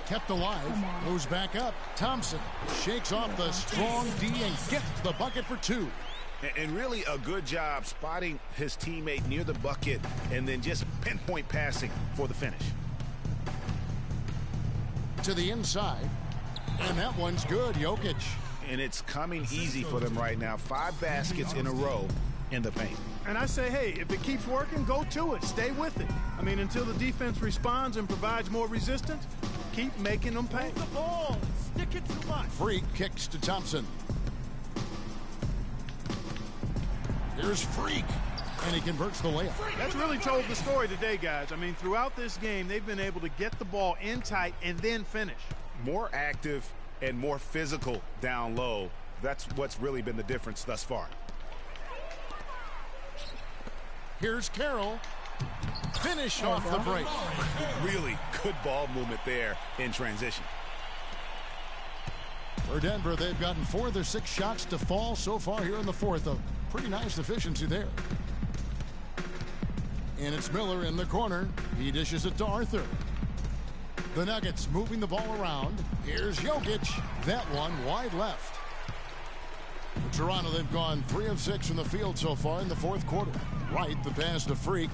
Kept alive, goes back up. Thompson shakes off the strong D and gets the bucket for 2. And really a good job spotting his teammate near the bucket and then just pinpoint passing for the finish. To the inside, and that one's good. Jokic. And it's coming easy for them right now. 5 baskets in a row in the paint. And I say, hey, if it keeps working, go to it. Stay with it. I mean, until the defense responds and provides more resistance, keep making them pay. Move the ball. Stick it too much. Freak kicks to Thompson. Here's Freak. And he converts the layup. That's really told the story today, guys. I mean, throughout this game, they've been able to get the ball in tight and then finish. More active and more physical down low. That's what's really been the difference thus far. Here's Carroll. Finish off the break. Really good ball movement there in transition. For Denver, they've gotten 4 of their 6 shots to fall so far here in the fourth. A pretty nice efficiency there. And it's Miller in the corner. He dishes it to Arthur. The Nuggets moving the ball around. Here's Jokic. That one wide left. For Toronto, they've gone 3 of 6 from the field so far in the fourth quarter. Right, the pass to Freak.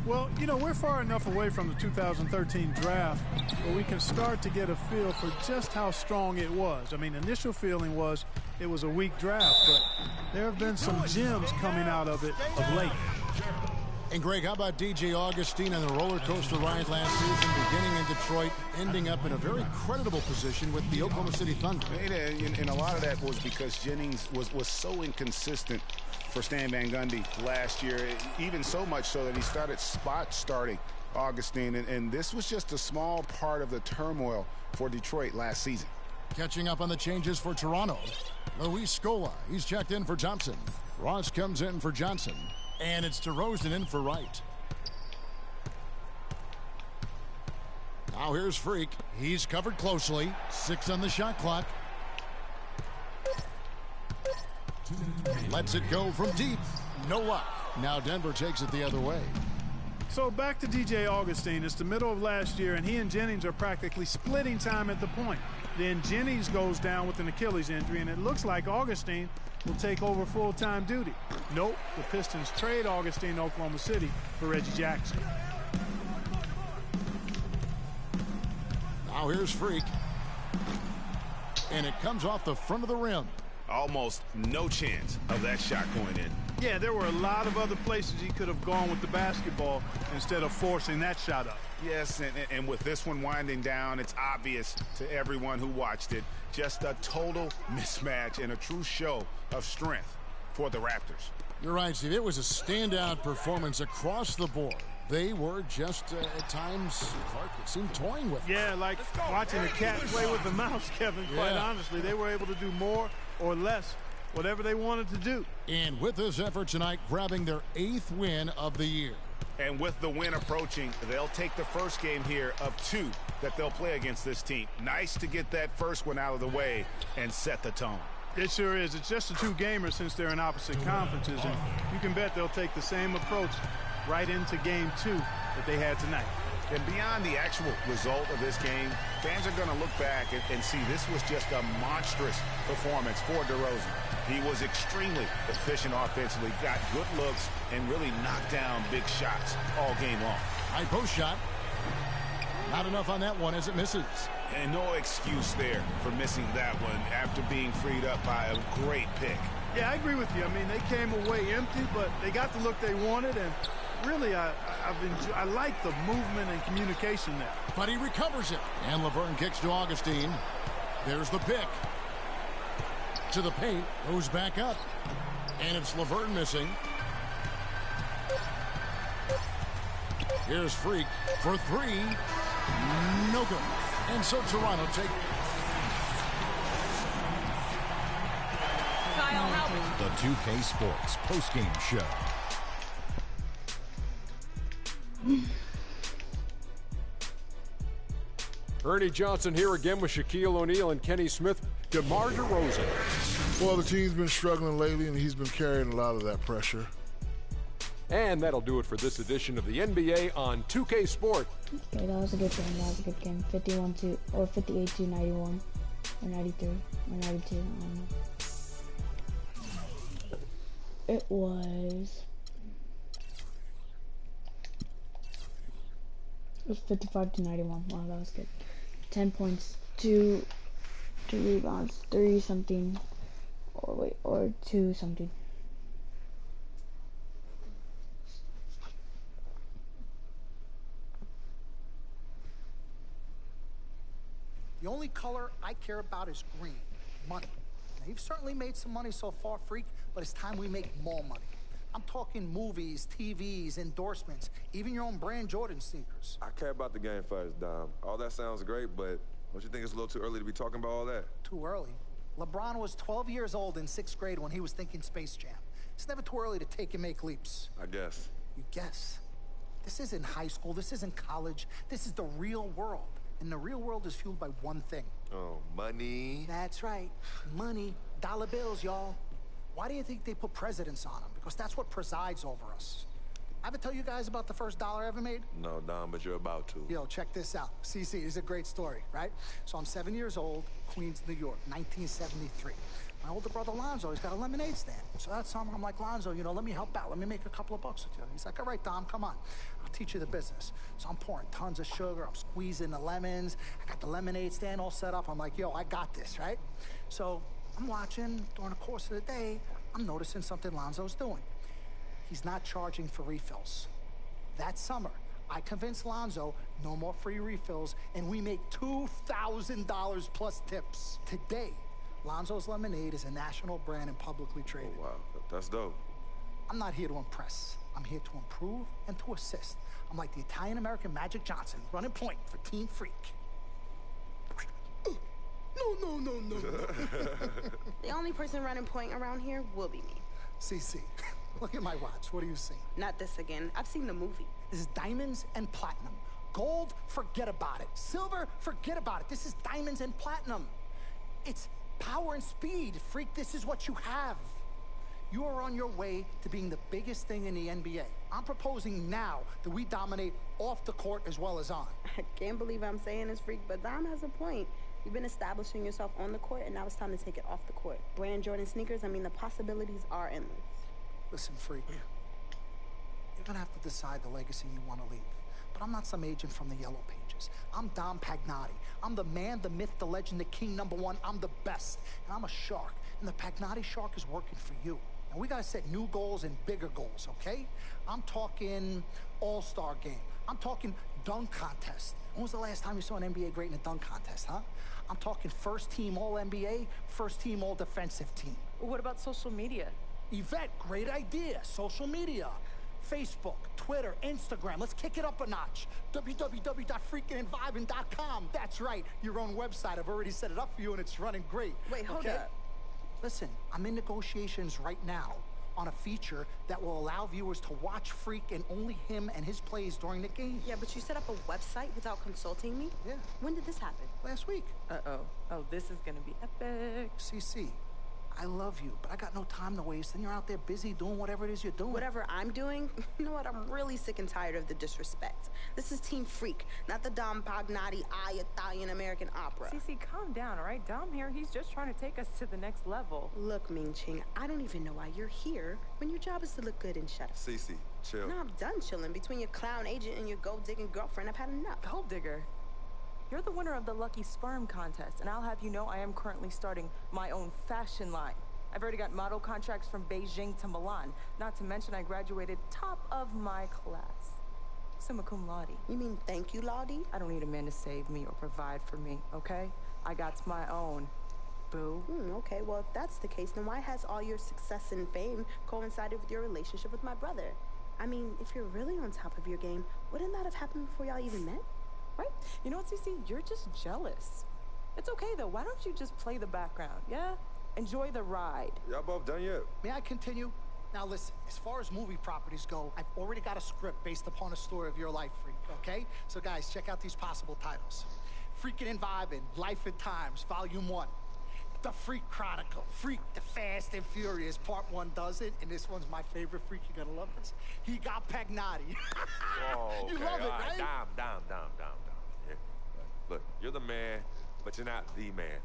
Well, you know, we're far enough away from the 2013 draft where we can start to get a feel for just how strong it was. I mean, initial feeling was it was a weak draft, but there have been some gems coming out of it of late. And Greg, how about DJ Augustine on the roller coaster ride last season, beginning in Detroit, ending up in a very creditable position with the Oklahoma City Thunder? And a lot of that was because Jennings was so inconsistent for Stan Van Gundy last year, even so much so that he started starting Augustine, and this was just a small part of the turmoil for Detroit last season. Catching up on the changes for Toronto. Luis Scola, he's checked in for Thompson. Ross comes in for Johnson. And it's DeRozan in for Wright. Now here's Freak. He's covered closely. 6 on the shot clock. Lets it go from deep. No luck. Now Denver takes it the other way. So back to DJ Augustine. It's the middle of last year, and he and Jennings are practically splitting time at the point. Then Jennings goes down with an Achilles injury, and it looks like Augustine will take over full-time duty. Nope, the Pistons trade Augustine to Oklahoma City for Reggie Jackson. Now here's Freak. And it comes off the front of the rim. Almost no chance of that shot going in. Yeah, there were a lot of other places he could have gone with the basketball instead of forcing that shot up. Yes, and with this one winding down, it's obvious to everyone who watched it. Just a total mismatch and a true show of strength for the Raptors. You're right, Steve. It was a standout performance across the board. They were just, at times, Clark, it seemed toying with it. Yeah, like watching a cat play with a mouse, Kevin, quite honestly. They were able to do more or less, whatever they wanted to do. And with this effort tonight, grabbing their 8th win of the year. And with the win approaching, they'll take the first game here of 2 that they'll play against this team. Nice to get that first one out of the way and set the tone. It sure is. It's just the two gamers since they're in opposite conferences, and you can bet they'll take the same approach right into game 2 that they had tonight. And beyond the actual result of this game, fans are going to look back and see this was just a monstrous performance for DeRozan. He was extremely efficient offensively, got good looks, and really knocked down big shots all game long. High post shot. Not enough on that one as it misses. And no excuse there for missing that one after being freed up by a great pick. Yeah, I agree with you. I mean, they came away empty, but they got the look they wanted, and really, I like the movement and communication there. But he recovers it. And Laverne kicks to Augustine. There's the pick. To the paint. Goes back up. And it's Laverne missing. Here's Freak for 3. No good. And so Toronto take... Kyle, help. The 2K Sports postgame show. Ernie Johnson here again with Shaquille O'Neal and Kenny Smith. DeMar DeRozan. Well, the team's been struggling lately, and he's been carrying a lot of that pressure. And that'll do it for this edition of the NBA on 2K Sport. Okay, that was a good game. That was a good game. 51-2 or 58-91 or 93 or 92. I don't know. It was 55-91. Wow, that was good. 10 points, 2 rebounds, 3 something, or 2 something. The only color I care about is green, money. Now, you've certainly made some money so far, Freak, but it's time we make more money. I'm talking movies, TVs, endorsements, even your own brand Jordan sneakers. I care about the game first, Dom. All that sounds great, but don't you think it's a little too early to be talking about all that? Too early? LeBron was 12 years old in 6th grade when he was thinking Space Jam. It's never too early to take and make leaps. I guess. You guess? This isn't high school. This isn't college. This is the real world. And the real world is fueled by one thing. Oh, money. That's right. Money. Dollar bills, y'all. Why do you think they put presidents on them? Because that's what presides over us. I ever tell you guys about the first dollar I ever made? No, Dom, but you're about to. Yo, check this out. CC, this is a great story, right? So I'm 7 years old, Queens, New York, 1973. My older brother, Lonzo, he's got a lemonade stand. So that summer, I'm like, Lonzo, you know, let me help out. Let me make a couple of bucks with you. He's like, all right, Dom, come on. I'll teach you the business. So I'm pouring tons of sugar. I'm squeezing the lemons. I got the lemonade stand all set up. I'm like, yo, I got this, right? So I'm watching during the course of the day. I'm noticing something Lonzo's doing. He's not charging for refills. That summer, I convinced Lonzo no more free refills, and we make $2,000 plus tips. Today, Lonzo's Lemonade is a national brand and publicly traded. Oh, wow, that's dope. I'm not here to impress. I'm here to improve and to assist. I'm like the Italian-American Magic Johnson, running point for Team Freak. No. The only person running point around here will be me. CC, look at my watch. What do you see? Not this again. I've seen the movie. This is diamonds and platinum. Gold, forget about it. Silver, forget about it. This is diamonds and platinum. It's power and speed. Freak, this is what you have. You are on your way to being the biggest thing in the NBA. I'm proposing now that we dominate off the court as well as on. I can't believe I'm saying this, Freak, but Dom has a point. You've been establishing yourself on the court, and now it's time to take it off the court. Brand Jordan sneakers, I mean, the possibilities are endless. Listen, Freak, you're gonna have to decide the legacy you want to leave. But I'm not some agent from the Yellow Pages. I'm Dom Pagnotti. I'm the man, the myth, the legend, the king, #1. I'm the best. And I'm a shark. And the Pagnotti shark is working for you. And we gotta set new goals and bigger goals, okay? I'm talking all-star game. I'm talking dunk contest. When was the last time you saw an NBA great in a dunk contest, huh? I'm talking first team All-NBA, first team All-Defensive team. What about social media? Yvette, great idea. Social media. Facebook, Twitter, Instagram. Let's kick it up a notch. www.freakinandvibing.com. That's right, your own website. I've already set it up for you and it's running great. Wait, hold up. Listen, I'm in negotiations right now on a feature that will allow viewers to watch Freak and only him and his plays during the game. Yeah, but you set up a website without consulting me? Yeah. When did this happen? Last week. Uh-oh. Oh, this is gonna be epic. CC, I love you, but I got no time to waste. And you're out there busy doing whatever it is you're doing. Whatever I'm doing, you know what? I'm really sick and tired of the disrespect. This is Team Freak, not the Dom Pagnotti Italian-American opera. Cece, calm down, all right? Dom here, he's just trying to take us to the next level. Look, Ming Ching, I don't even know why you're here when your job is to look good and shut up. Cece, chill. No, I'm done chilling. Between your clown agent and your gold-digging girlfriend, I've had enough. Gold digger. You're the winner of the Lucky Sperm contest, and I'll have you know I am currently starting my own fashion line. I've already got model contracts from Beijing to Milan, not to mention I graduated top of my class. Summa cum laude. You mean thank you, Lottie? I don't need a man to save me or provide for me, okay? I got my own, boo. Okay, well, if that's the case, then why has all your success and fame coincided with your relationship with my brother? I mean, if you're really on top of your game, wouldn't that have happened before y'all even met? Right? You know what, Cece? You're just jealous. It's okay, though. Why don't you just play the background, yeah? Enjoy the ride. Y'all both done yet? May I continue? Now listen, as far as movie properties go, I've already got a script based upon a story of your life, Freak, okay? So guys, check out these possible titles. Freakin' and Vibin', Life and Times, Volume 1. The Freak Chronicle, Freak the Fast and Furious, Part 1 does it, and this one's my favorite, Freak, you're gonna love this. He got Pagnotti. Whoa, You okay, love it, all right? Down. Yeah. Look, you're the man, but you're not the man.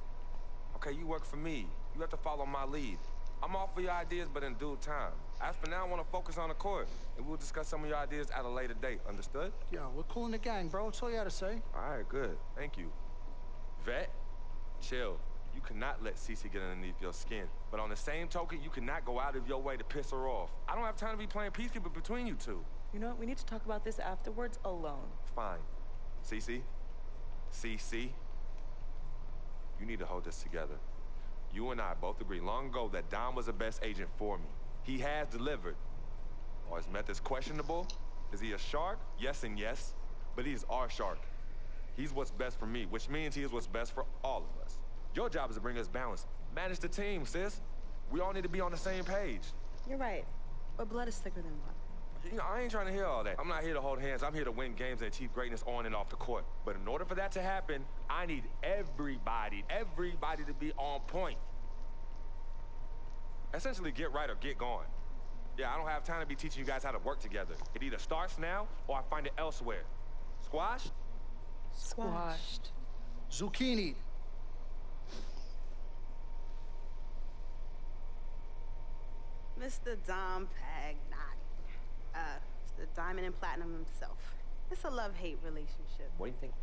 Okay, you work for me. You have to follow my lead. I'm all for your ideas, but in due time. As for now, I want to focus on the court, and we'll discuss some of your ideas at a later date. Understood? Yo, we're cool in the gang, bro. That's all you had to say. All right, good. Thank you. Vet, chill. You cannot let Cece get underneath your skin. But on the same token, you cannot go out of your way to piss her off. I don't have time to be playing peacekeeper between you two. You know what? We need to talk about this afterwards alone. Fine. Cece, you need to hold this together. You and I both agreed long ago that Dom was the best agent for me. He has delivered. Are his methods questionable? Is he a shark? Yes and yes. But he is our shark. He's what's best for me, which means he is what's best for all of us. Your job is to bring us balance. Manage the team, sis. We all need to be on the same page. You're right. But blood is thicker than water. You know, I ain't trying to hear all that. I'm not here to hold hands. I'm here to win games and achieve greatness on and off the court. But in order for that to happen, I need everybody to be on point. Essentially, get right or get gone. Yeah, I don't have time to be teaching you guys how to work together. It either starts now or I find it elsewhere. Squash? Squashed. Zucchini. Mr. Dom Pagnotti. The diamond and platinum himself. It's a love-hate relationship. What do you think?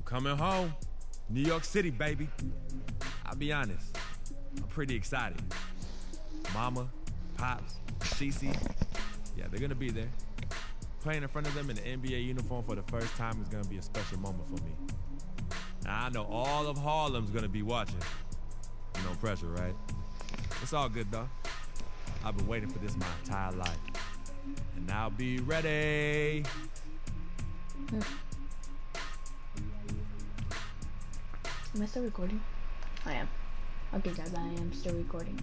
Coming home. New York City, baby. I'll be honest, I'm pretty excited. Mama, Pops, Cece, yeah, they're gonna be there. Playing in front of them in the NBA uniform for the first time is gonna be a special moment for me. Now, I know all of Harlem's gonna be watching. No pressure, right? It's all good, though. I've been waiting for this my entire life. And now be ready. Am I still recording? I am. Okay guys, I am still recording.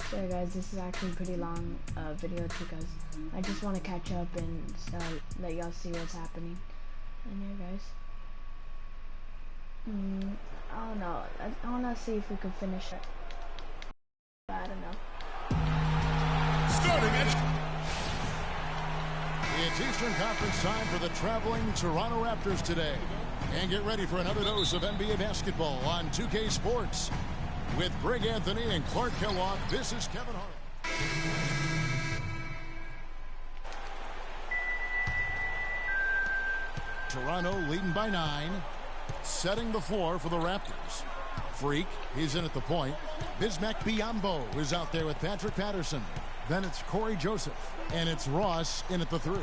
Sorry guys, this is actually a pretty long video because I just want to catch up and let y'all see what's happening. And yeah guys. I don't know. I want to see if we can finish it. But I don't know. Starting at... It's Eastern Conference time for the traveling Toronto Raptors today. And get ready for another dose of NBA basketball on 2K Sports. With Greg Anthony and Clark Kellogg, this is Kevin Hart. Toronto leading by 9. Setting the floor for the Raptors. Freak, he's in at the point. Bismack Biyombo is out there with Patrick Patterson. Then it's Corey Joseph. And it's Ross in at the 3.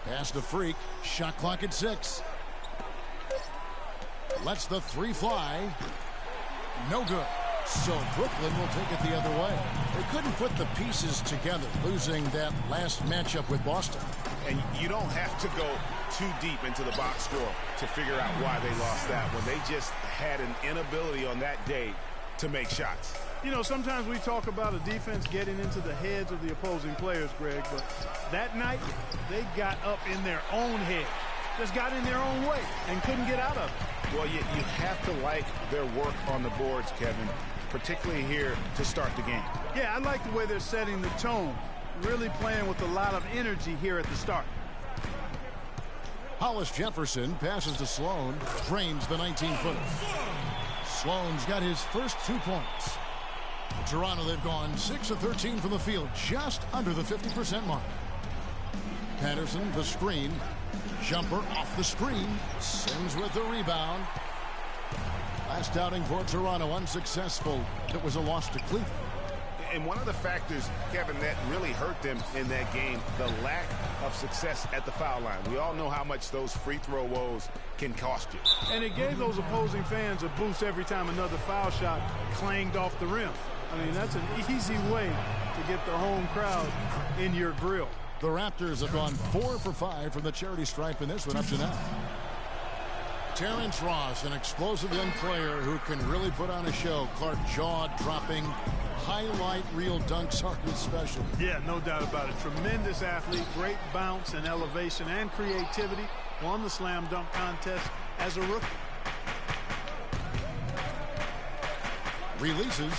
Pass to Freak. Shot clock at 6. Lets the 3 fly. No good. So Brooklyn will take it the other way. They couldn't put the pieces together, losing that last matchup with Boston. And you don't have to go too deep into the box score to figure out why they lost that when they just had an inability on that day to make shots. You know, sometimes we talk about a defense getting into the heads of the opposing players, Greg, but that night they got up in their own head, just got in their own way and couldn't get out of it. Well, you have to like their work on the boards, Kevin, particularly here to start the game. Yeah, I like the way they're setting the tone, really playing with a lot of energy here at the start. Hollis Jefferson passes to Sloan, drains the 19-footer. Sloan's got his first 2 points. Toronto, they've gone 6 of 13 from the field, just under the 50% mark. Patterson, the screen. Jumper off the screen. Sims with the rebound. Last outing for Toronto, unsuccessful. It was a loss to Cleveland. And one of the factors, Kevin, that really hurt them in that game, the lack of success at the foul line. We all know how much those free throw woes can cost you. And it gave those opposing fans a boost every time another foul shot clanged off the rim. I mean, that's an easy way to get the home crowd in your grill. The Raptors have gone 4 for 5 from the charity stripe in this one up to now. Terrence Ross, an explosive young player who can really put on a show. Clark, jaw-dropping, highlight reel dunks are his specialty. Yeah, no doubt about it. Tremendous athlete, great bounce and elevation and creativity. Won the slam dunk contest as a rookie. Releases.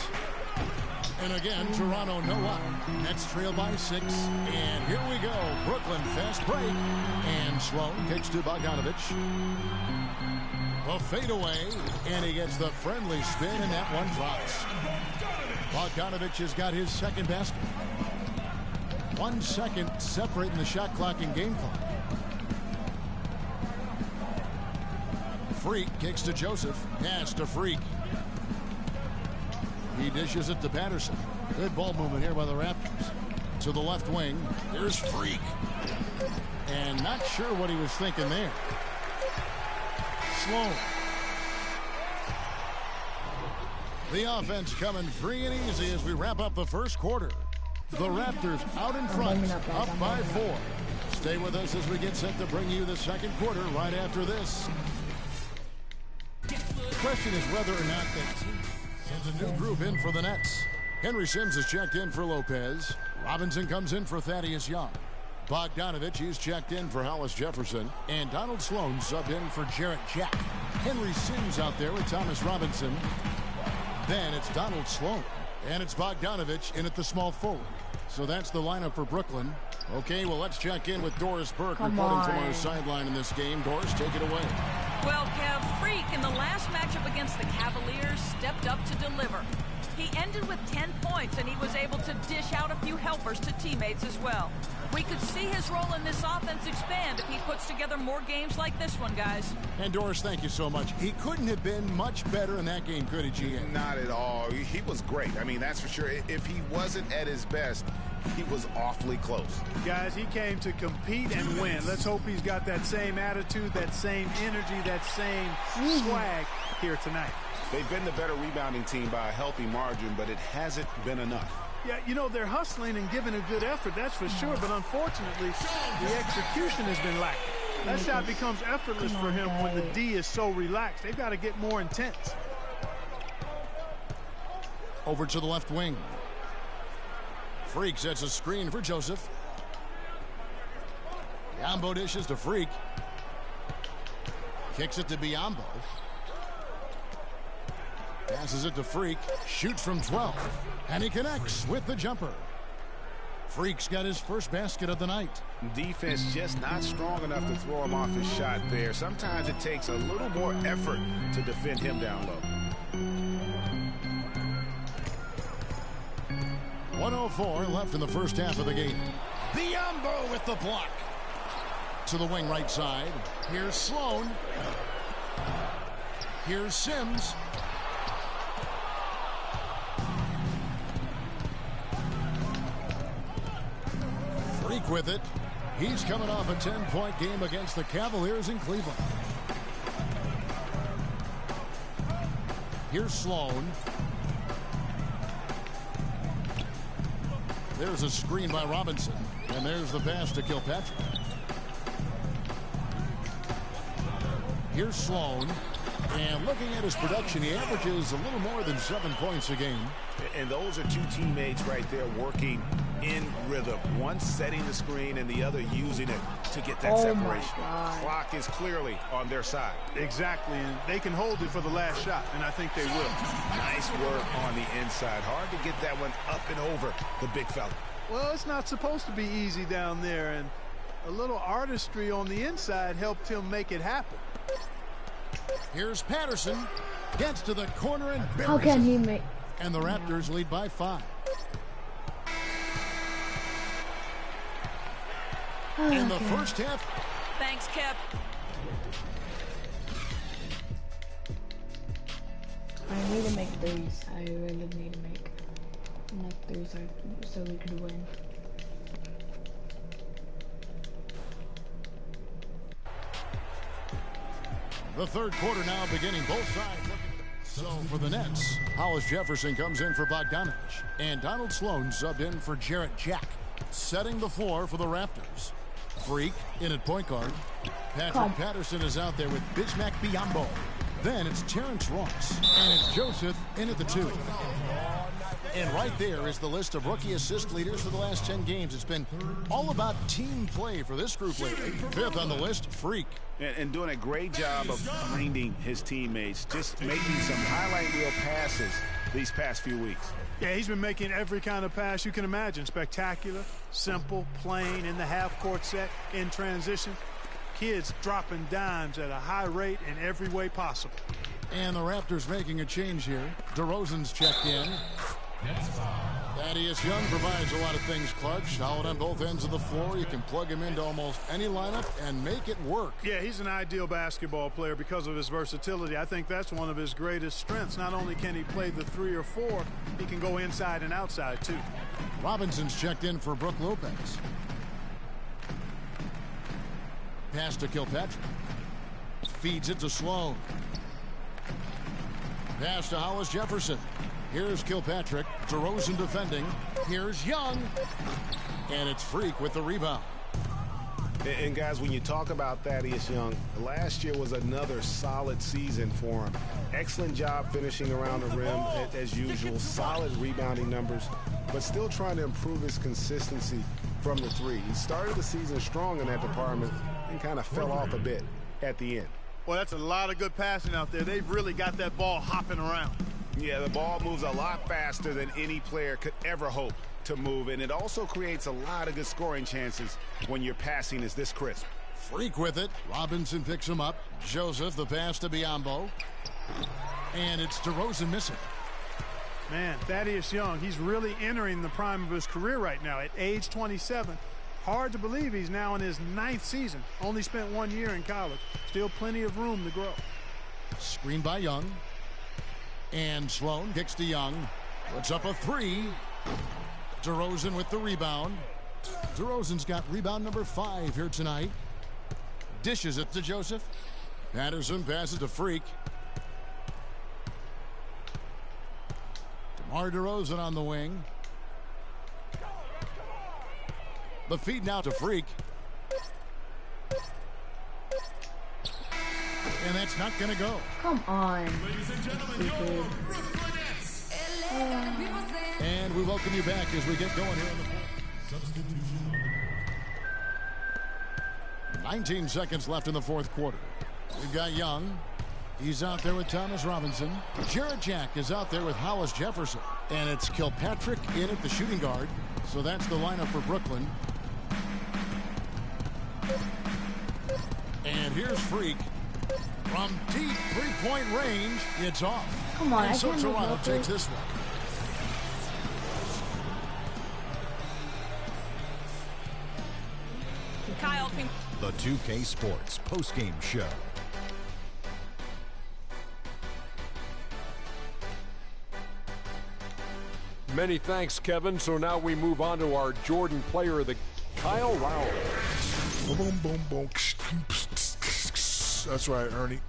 And again, Toronto no up. Nets trail by 6. And here we go. Brooklyn fast break. And Sloan kicks to Bogdanovich. A fadeaway. And he gets the friendly spin, and that one drops. Bogdanovich has got his second basket. 1 second separating the shot clock and game clock. Freak kicks to Joseph. Pass to Freak. He dishes it to Patterson. Good ball movement here by the Raptors. To the left wing. Here's Freak. And not sure what he was thinking there. Sloan. The offense coming free and easy as we wrap up the first quarter. The Raptors out in front, up by 4. Stay with us as we get set to bring you the second quarter right after this. The question is whether or not that team sends a new group in for the Nets. Henry Sims has checked in for Lopez. Robinson comes in for Thaddeus Young. Bogdanovich, he's checked in for Hollis Jefferson. And Donald Sloan subbed in for Jarrett Jack. Henry Sims out there with Thomas Robinson. Then it's Donald Sloan. And it's Bogdanovich in at the small forward. So that's the lineup for Brooklyn. Okay, well, let's check in with Doris Burke reporting from our sideline in this game. Doris, take it away. Well, Kev, Freak in the last matchup against the Cavaliers stepped up to deliver. He ended with 10 points, and he was able to dish out a few helpers to teammates as well. We could see his role in this offense expand if he puts together more games like this one, guys. And Doris, thank you so much. He couldn't have been much better in that game, could he, GA? Not at all. He was great. I mean, that's for sure. If he wasn't at his best, he was awfully close. Guys, he came to compete and win. Let's hope he's got that same attitude, that same energy, that same swag here tonight. They've been the better rebounding team by a healthy margin, but it hasn't been enough. Yeah, you know, they're hustling and giving a good effort, that's for sure, but unfortunately, the execution has been lacking. That shot becomes effortless for him when the D is so relaxed. They've got to get more intense. Over to the left wing. Freak sets a screen for Joseph. Biombo dishes to Freak. Kicks it to Biombo. Passes it to Freak. Shoots from 12. And he connects with the jumper. Freak's got his first basket of the night. Defense just not strong enough to throw him off his shot there. Sometimes it takes a little more effort to defend him down low. 1:04 left in the first half of the game. Biombo with the block. To the wing right side. Here's Sloan. Here's Sims. Freak with it. He's coming off a 10-point game against the Cavaliers in Cleveland. Here's Sloan. There's a screen by Robinson. And there's the pass to Kilpatrick. Here's Sloan. And looking at his production, he averages a little more than 7 points a game. And those are two teammates right there working in rhythm. One setting the screen and the other using it to get that separation. Clock is clearly on their side. Exactly, and they can hold it for the last shot, and I think they will. Nice work on the inside. Hard to get that one up and over the big fella. Well, it's not supposed to be easy down there, and a little artistry on the inside helped him make it happen. Here's Patterson. Gets to the corner and buries How can it. he make... And the Raptors lead by 5. In the first half. Thanks, Kep. I need to make threes. I really need to make threes so we could win. The third quarter now beginning, both sides. So for the Nets, Hollis Jefferson comes in for Bogdanovich. And Donald Sloan subbed in for Jarrett Jack. Setting the floor for the Raptors. Freak in at point guard. Patrick Patterson is out there with Bismack Biyombo. Then it's Terrence Ross. And it's Joseph in at the 2. And right there is the list of rookie assist leaders for the last 10 games. It's been all about team play for this group lately. 5th on the list, Freak. And doing a great job of finding his teammates, just making some highlight reel passes these past few weeks. Yeah, he's been making every kind of pass you can imagine. Spectacular, simple, plain, in the half-court set, in transition. Kids dropping dimes at a high rate in every way possible. And the Raptors making a change here. DeRozan's checked in. Thaddeus Young provides a lot of things clutch. Solid on both ends of the floor. You can plug him into almost any lineup and make it work. Yeah, he's an ideal basketball player because of his versatility. I think that's one of his greatest strengths. Not only can he play the 3 or 4, he can go inside and outside too. Robinson's checked in for Brook Lopez. Pass to Kilpatrick. Feeds it to Sloan. Pass to Hollis Jefferson. Here's Kilpatrick. DeRozan defending. Here's Young. And it's Freak with the rebound. And guys, when you talk about Thaddeus Young, last year was another solid season for him. Excellent job finishing around the rim as usual. Solid rebounding numbers, but still trying to improve his consistency from the 3. He started the season strong in that department and kind of fell off a bit at the end. Well, that's a lot of good passing out there. They've really got that ball hopping around. Yeah, the ball moves a lot faster than any player could ever hope to move, and it also creates a lot of good scoring chances when your passing is this crisp. Freak with it. Robinson picks him up. Joseph, the pass to Biyombo. And it's DeRozan missing. Man, Thaddeus Young, he's really entering the prime of his career right now at age 27. Hard to believe he's now in his 9th season. Only spent 1 year in college. Still plenty of room to grow. Screen by Young. And Sloan kicks to Young. Puts up a 3. DeRozan with the rebound. DeRozan's got rebound number 5 here tonight. Dishes it to Joseph. Patterson passes to Freak. DeMar DeRozan on the wing. The feed now to Freak. And that's not going to go. Come on. Ladies and gentlemen, your and we welcome you back as we get going here in the substitution. 19 seconds left in the fourth quarter. We've got Young. He's out there with Thomas Robinson. Jarrett Jack is out there with Hollis Jefferson. And it's Kilpatrick in at the shooting guard. So that's the lineup for Brooklyn. And here's Freak. From deep three-point range, it's off. Come on, and I so can't Toronto make takes this one. Kyle can... The 2K Sports postgame show. Many thanks, Kevin. So now we move on to our Jordan player of the Kyle Lowry. Boom, boom, boom. That's right, Ernie.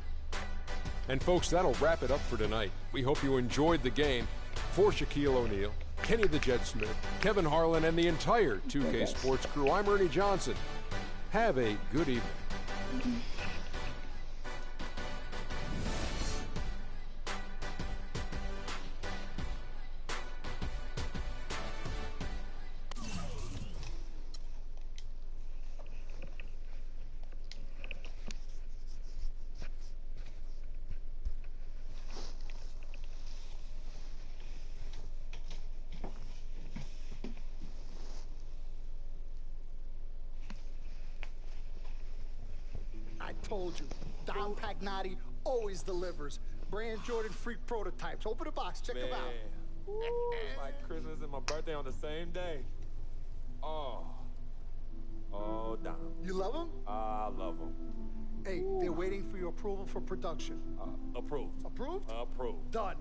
And folks, that'll wrap it up for tonight. We hope you enjoyed the game. For Shaquille O'Neal, Kenny the Jet Smith, Kevin Harlan, and the entire 2K Sports crew, I'm Ernie Johnson. Have a good evening. I told you, Don Pagnotti always delivers. Brand Jordan Freak prototypes. Open the box, check them out. It's like Christmas and my birthday on the same day. Oh, Dom. You love them? I love them. Hey, they're waiting for your approval for production. Approved. Approved? Approved. Done.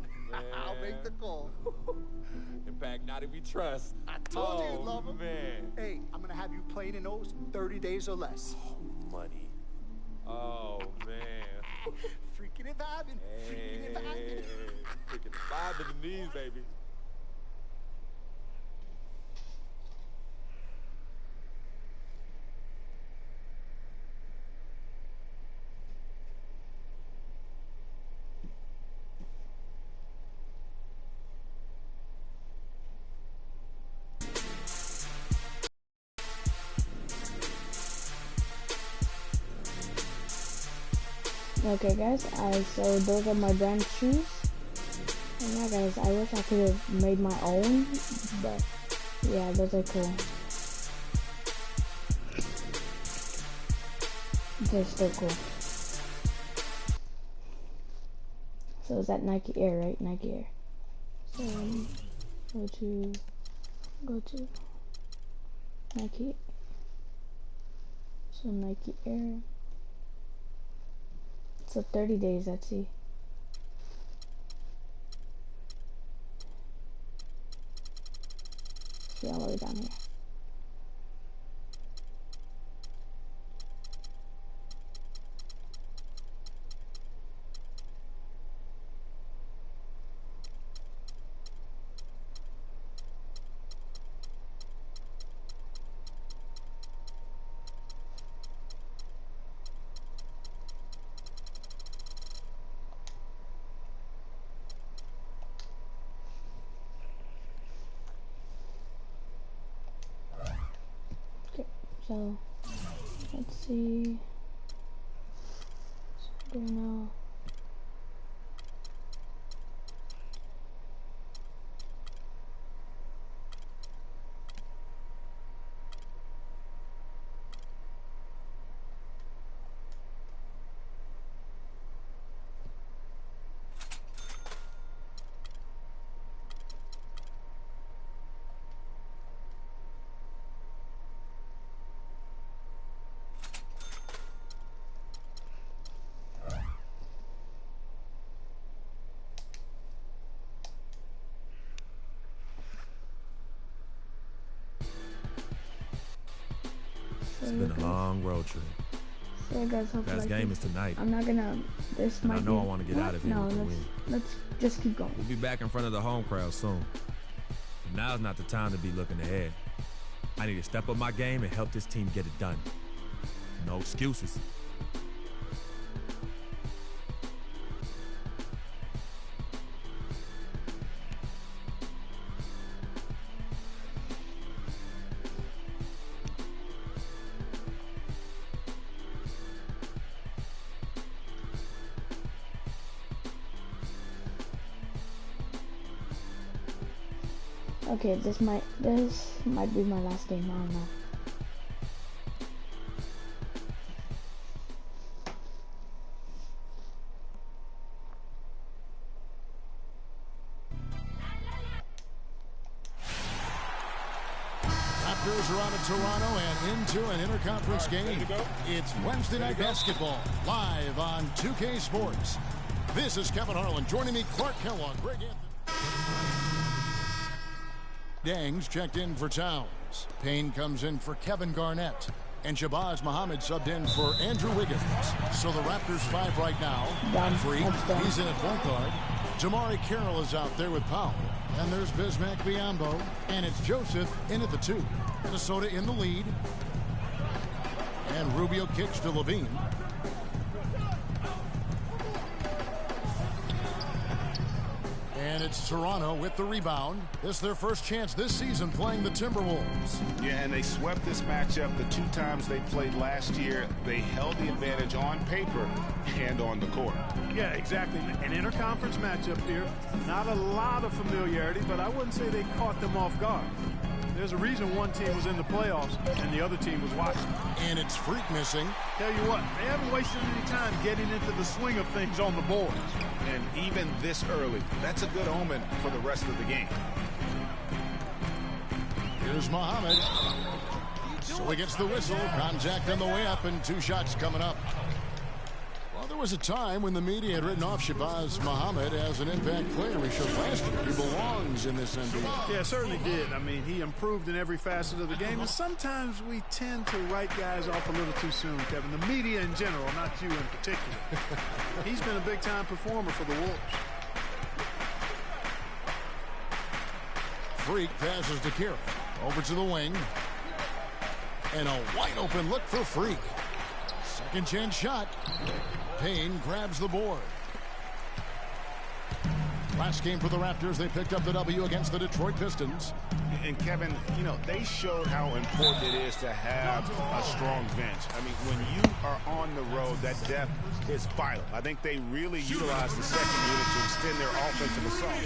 I'll make the call. In fact, not if we trust. I told you you'd love them. Man. Hey, I'm going to have you playing in those 30 days or less. Money. Oh, man. Freaking and vibing. Freaking and vibing. Freaking and vibing in these, baby. Okay guys, so those are my brand shoes. And yeah guys, I wish I could have made my own, but yeah, those are cool. They're still cool. So is that Nike Air, right? Nike Air. So go to Nike. So Nike Air. So 30 days, let's see. See all the way down here. So let's see. So go now. It's been a long road trip. So guys, hope Best game is tonight. I'm not gonna. This and might I know be, I want to get out of here with the win. Let's just keep going. We'll be back in front of the home crowd soon. But now's not the time to be looking ahead. I need to step up my game and help this team get it done. No excuses. Okay, this might be my last game. I don't know. Raptors are out of Toronto and into an interconference game. It's Wednesday Night Basketball, live on 2K Sports. This is Kevin Harlan. Joining me, Clark Kellogg, Greg Anthony. Dangs checked in for Towns. Payne comes in for Kevin Garnett. And Shabazz Muhammad subbed in for Andrew Wiggins. So the Raptors 5 right now. Freak, he's in at point guard. Jamari Carroll is out there with Powell. And there's Bismack Biyombo. And it's Joseph in at the 2. Minnesota in the lead. And Rubio kicks to Levine. And it's Toronto with the rebound. This is their first chance this season playing the Timberwolves. Yeah, and they swept this matchup the 2 times they played last year. They held the advantage on paper and on the court. Yeah, exactly. An interconference matchup here. Not a lot of familiarity, but I wouldn't say they caught them off guard. There's a reason one team was in the playoffs and the other team was watching. And it's Freak missing. Tell you what, they haven't wasted any time getting into the swing of things on the boards. And even this early, that's a good omen for the rest of the game. Here's Muhammad. So he gets the whistle. Contact on the way up and 2 shots coming up. Well, there was a time when the media had written off Shabazz Muhammad as an impact player. He showed last year he belongs in this NBA. Yeah, certainly did. I mean, he improved in every facet of the game. And sometimes we tend to write guys off a little too soon, Kevin. The media in general, not you in particular. He's been a big-time performer for the Wolves. Freak passes to Kira. Over to the wing. And a wide-open look for Freak. Second chance shot. Payne grabs the board. Last game for the Raptors, they picked up the W against the Detroit Pistons. And Kevin, you know, they showed how important it is to have a strong bench. I mean, when you are on the road, that depth is vital. I think they really utilized the second unit to extend their offensive assault.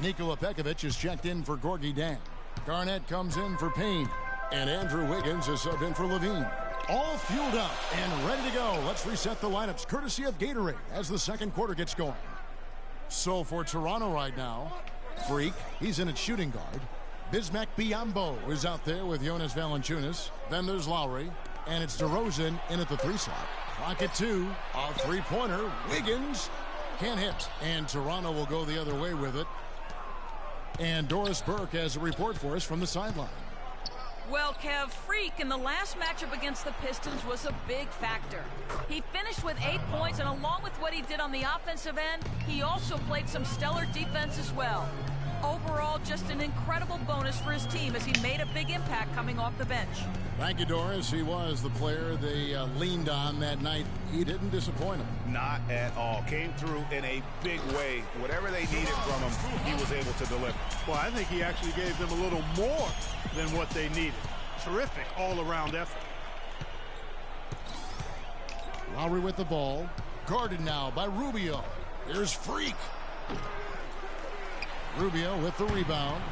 Nikola Pekovic is checked in for Gorgie Dan. Garnett comes in for Payne. And Andrew Wiggins is subbed in for Levine. All fueled up and ready to go. Let's reset the lineups courtesy of Gatorade as the second quarter gets going. So for Toronto right now, Freak, he's in at shooting guard. Bismack Biyombo is out there with Jonas Valanciunas. Then there's Lowry. And it's DeRozan in at the 3 slot. Clock at 2. A 3-pointer. Wiggins can't hit. And Toronto will go the other way with it. And Doris Burke has a report for us from the sideline. Well, Kev, Freak in the last matchup against the Pistons was a big factor. He finished with 8 points, and along with what he did on the offensive end, he also played some stellar defense as well. Overall, just an incredible bonus for his team as he made a big impact coming off the bench. Thank you, Doris. He was the player they leaned on that night. He didn't disappoint them. Not at all. Came through in a big way. Whatever they needed from him, he was able to deliver. Well, I think he actually gave them a little more than what they needed. Terrific all-around effort. Lowry with the ball. Guarded now by Rubio. Here's Freak. Rubio with the rebound.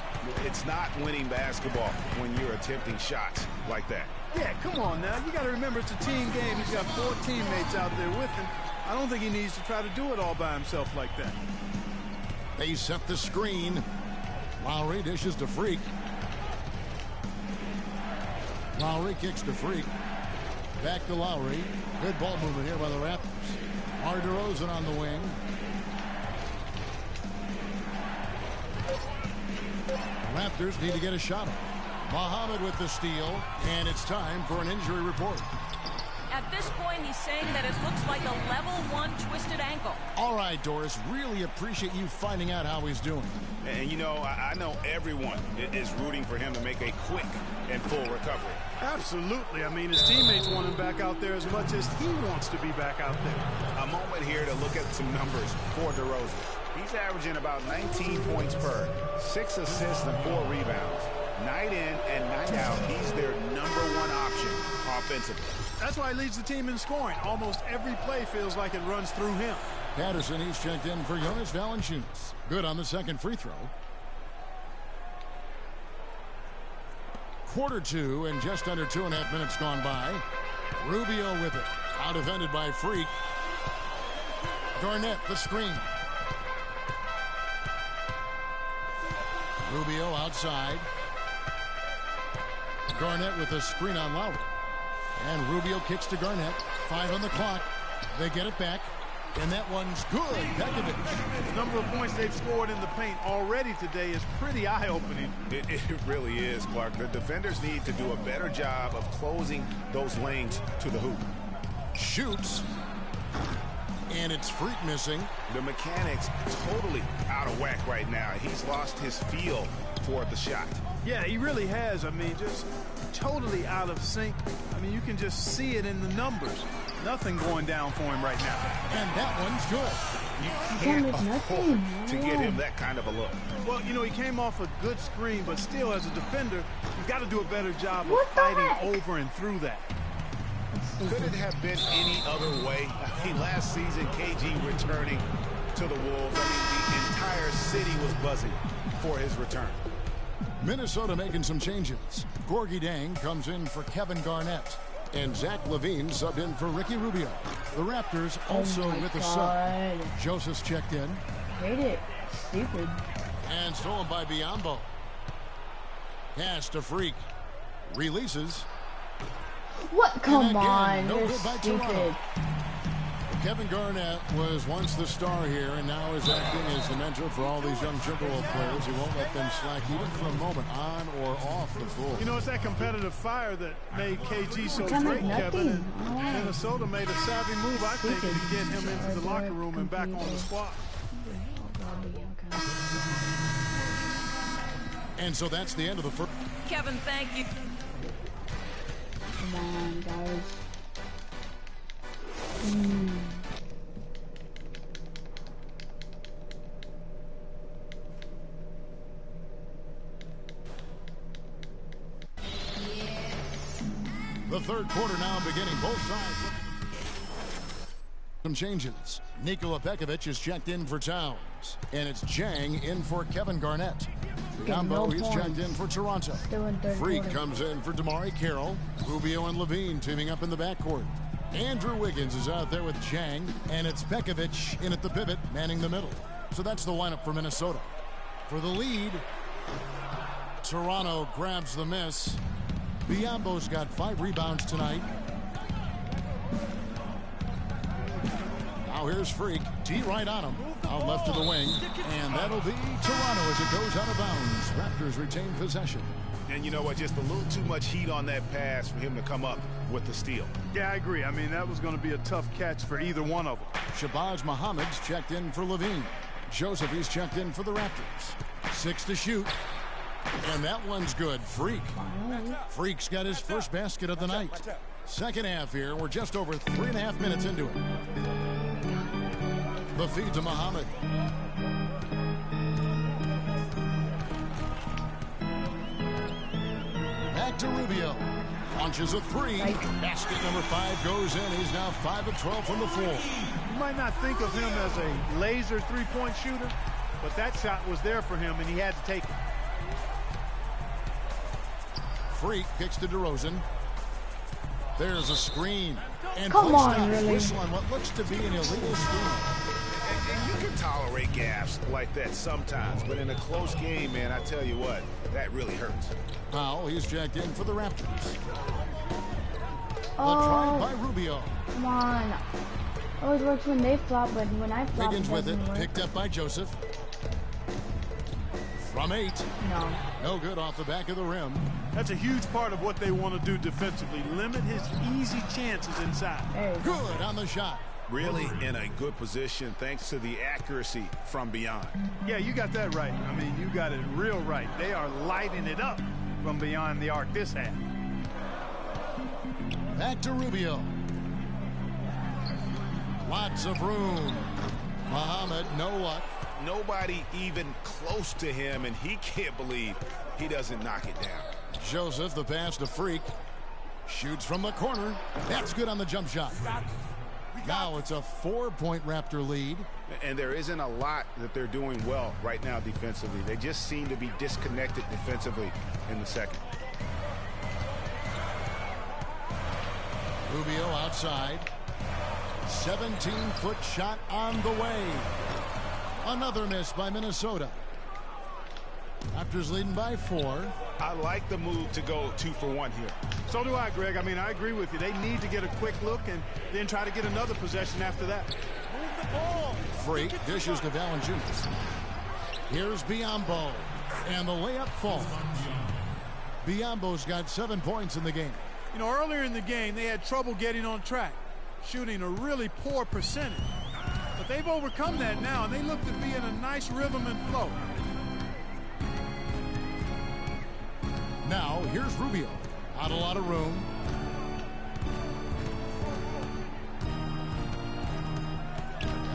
It's not winning basketball when you're attempting shots like that. Yeah, come on now. You got to remember it's a team game. He's got 4 teammates out there with him. I don't think he needs to try to do it all by himself like that. They set the screen. Lowry dishes to Freak. Lowry kicks to Freak. Back to Lowry. Good ball movement here by the Raptors. DeRozan on the wing. The Raptors need to get a shot off. Muhammad with the steal, and it's time for an injury report. At this point, he's saying that it looks like a level 1 twisted ankle. All right, Doris, really appreciate you finding out how he's doing. And you know, I know everyone is rooting for him to make a quick and full recovery. Absolutely. I mean, his teammates want him back out there as much as he wants to be back out there. A moment here to look at some numbers for DeRozan. He's averaging about 19 points per, 6 assists and 4 rebounds. Night in and night out, he's their #1 option offensively. That's why he leads the team in scoring. Almost every play feels like it runs through him. Patterson, he's checked in for Jonas Valanciunas. Good on the second free throw. Quarter 2 and just under 2.5 minutes gone by. Rubio with it. Out defended by Freak. Garnett, the screen. Rubio outside. Garnett with a screen on Lowry. And Rubio kicks to Garnett. 5 on the clock. They get it back. And that one's good. Pekovic. The number of points they've scored in the paint already today is pretty eye-opening. It really is, Clark. The defenders need to do a better job of closing those lanes to the hoop. Shoots. And it's Freak missing. The mechanics totally out of whack right now. He's lost his feel for the shot. Yeah, he really has. I mean, just totally out of sync. I mean, you can just see it in the numbers. Nothing going down for him right now. And that one's good. You can't afford to get him that kind of a look. Well, you know, he came off a good screen, but still, as a defender, you've got to do a better job of fighting over and through that. Could it have been any other way? I mean, last season, KG returning to the Wolves. I mean, the entire city was buzzing for his return. Minnesota making some changes. Gorgie Dang comes in for Kevin Garnett. And Zach LaVine subbed in for Ricky Rubio. The Raptors also with a sub. Joseph's checked in. Hate it. Stupid. And stolen by Biyombo. Pass to Freak. Releases. What? Come on. No You're good by stupid. Toronto. Kevin Garnett was once the star here and now is acting as the mentor for all these young Timberwolves players. He won't let them slack even for a moment on or off the floor. You know, it's that competitive fire that made KG so great, Kevin. And Minnesota made a savvy move, I think, to get him into the locker room and back on the squad. And so that's the end of the first. Kevin, thank you. Come on, guys. The third quarter now beginning. Both sides. Some changes. Nikola Pekovic is checked in for Towns. And it's Jang in for Kevin Garnett. Biyombo, he's checked in for Toronto. Freak comes in for Damari Carroll. Rubio and LaVine teaming up in the backcourt. Andrew Wiggins is out there with Jang. And it's Pekovic in at the pivot, manning the middle. So that's the lineup for Minnesota. For the lead, Toronto grabs the miss. Biyombo's got 5 rebounds tonight. Now here's Freak. D right on him. Out left to the wing. And that'll be Toronto as it goes out of bounds. Raptors retain possession. And you know what? Just a little too much heat on that pass for him to come up with the steal. Yeah, I agree. I mean, that was going to be a tough catch for either one of them. Shabazz Muhammad's checked in for LaVine. Joseph, he's checked in for the Raptors. 6 to shoot. And that one's good. Freak's got his first basket of the night. Second half here. We're just over 3.5 minutes into it. The feed to Muhammad. Back to Rubio. Launches a 3. Basket number 5 goes in. He's now 5 of 12 from the floor. You might not think of him as a laser three-point shooter, but that shot was there for him, and he had to take it. Freak kicks to DeRozan. There's a screen. And come on, really? Whistle on what looks to be an illegal screen. And you can tolerate gaffes like that sometimes, but in a close game, man, I tell you what, that really hurts. Powell, he's checked in for the Raptors. Oh, The try by Rubio. Come on. Always works when they flop, but when I flop, Wiggins it with it, doesn't work. picked up by Joseph. From 8. No. No good off the back of the rim. That's a huge part of what they want to do defensively. Limit his easy chances inside. Good on the shot. Really in a good position thanks to the accuracy from beyond. Yeah, you got that right. I mean, you got it real right. They are lighting it up from beyond the arc this half. Back to Rubio. Lots of room. Muhammad, no luck. Nobody even close to him, and he can't believe he doesn't knock it down. Joseph, the pass to Freak. Shoots from the corner. That's good on the jump shot. Now it's a 4-point Raptor lead. And there isn't a lot that they're doing well right now defensively. They just seem to be disconnected defensively in the second. Rubio outside. 17-foot shot on the way. Another miss by Minnesota. Raptors leading by 4. I like the move to go 2 for 1 here. So do I, Greg. I mean, I agree with you. They need to get a quick look and then try to get another possession after that. Move the ball. Freak dishes to Valanciunas. Here's Biyombo. And the layup falls. Biyombo's got 7 points in the game. You know, earlier in the game, they had trouble getting on track, shooting a really poor percentage. But they've overcome that now, and they look to be in a nice rhythm and flow. Now, here's Rubio. Not a lot of room.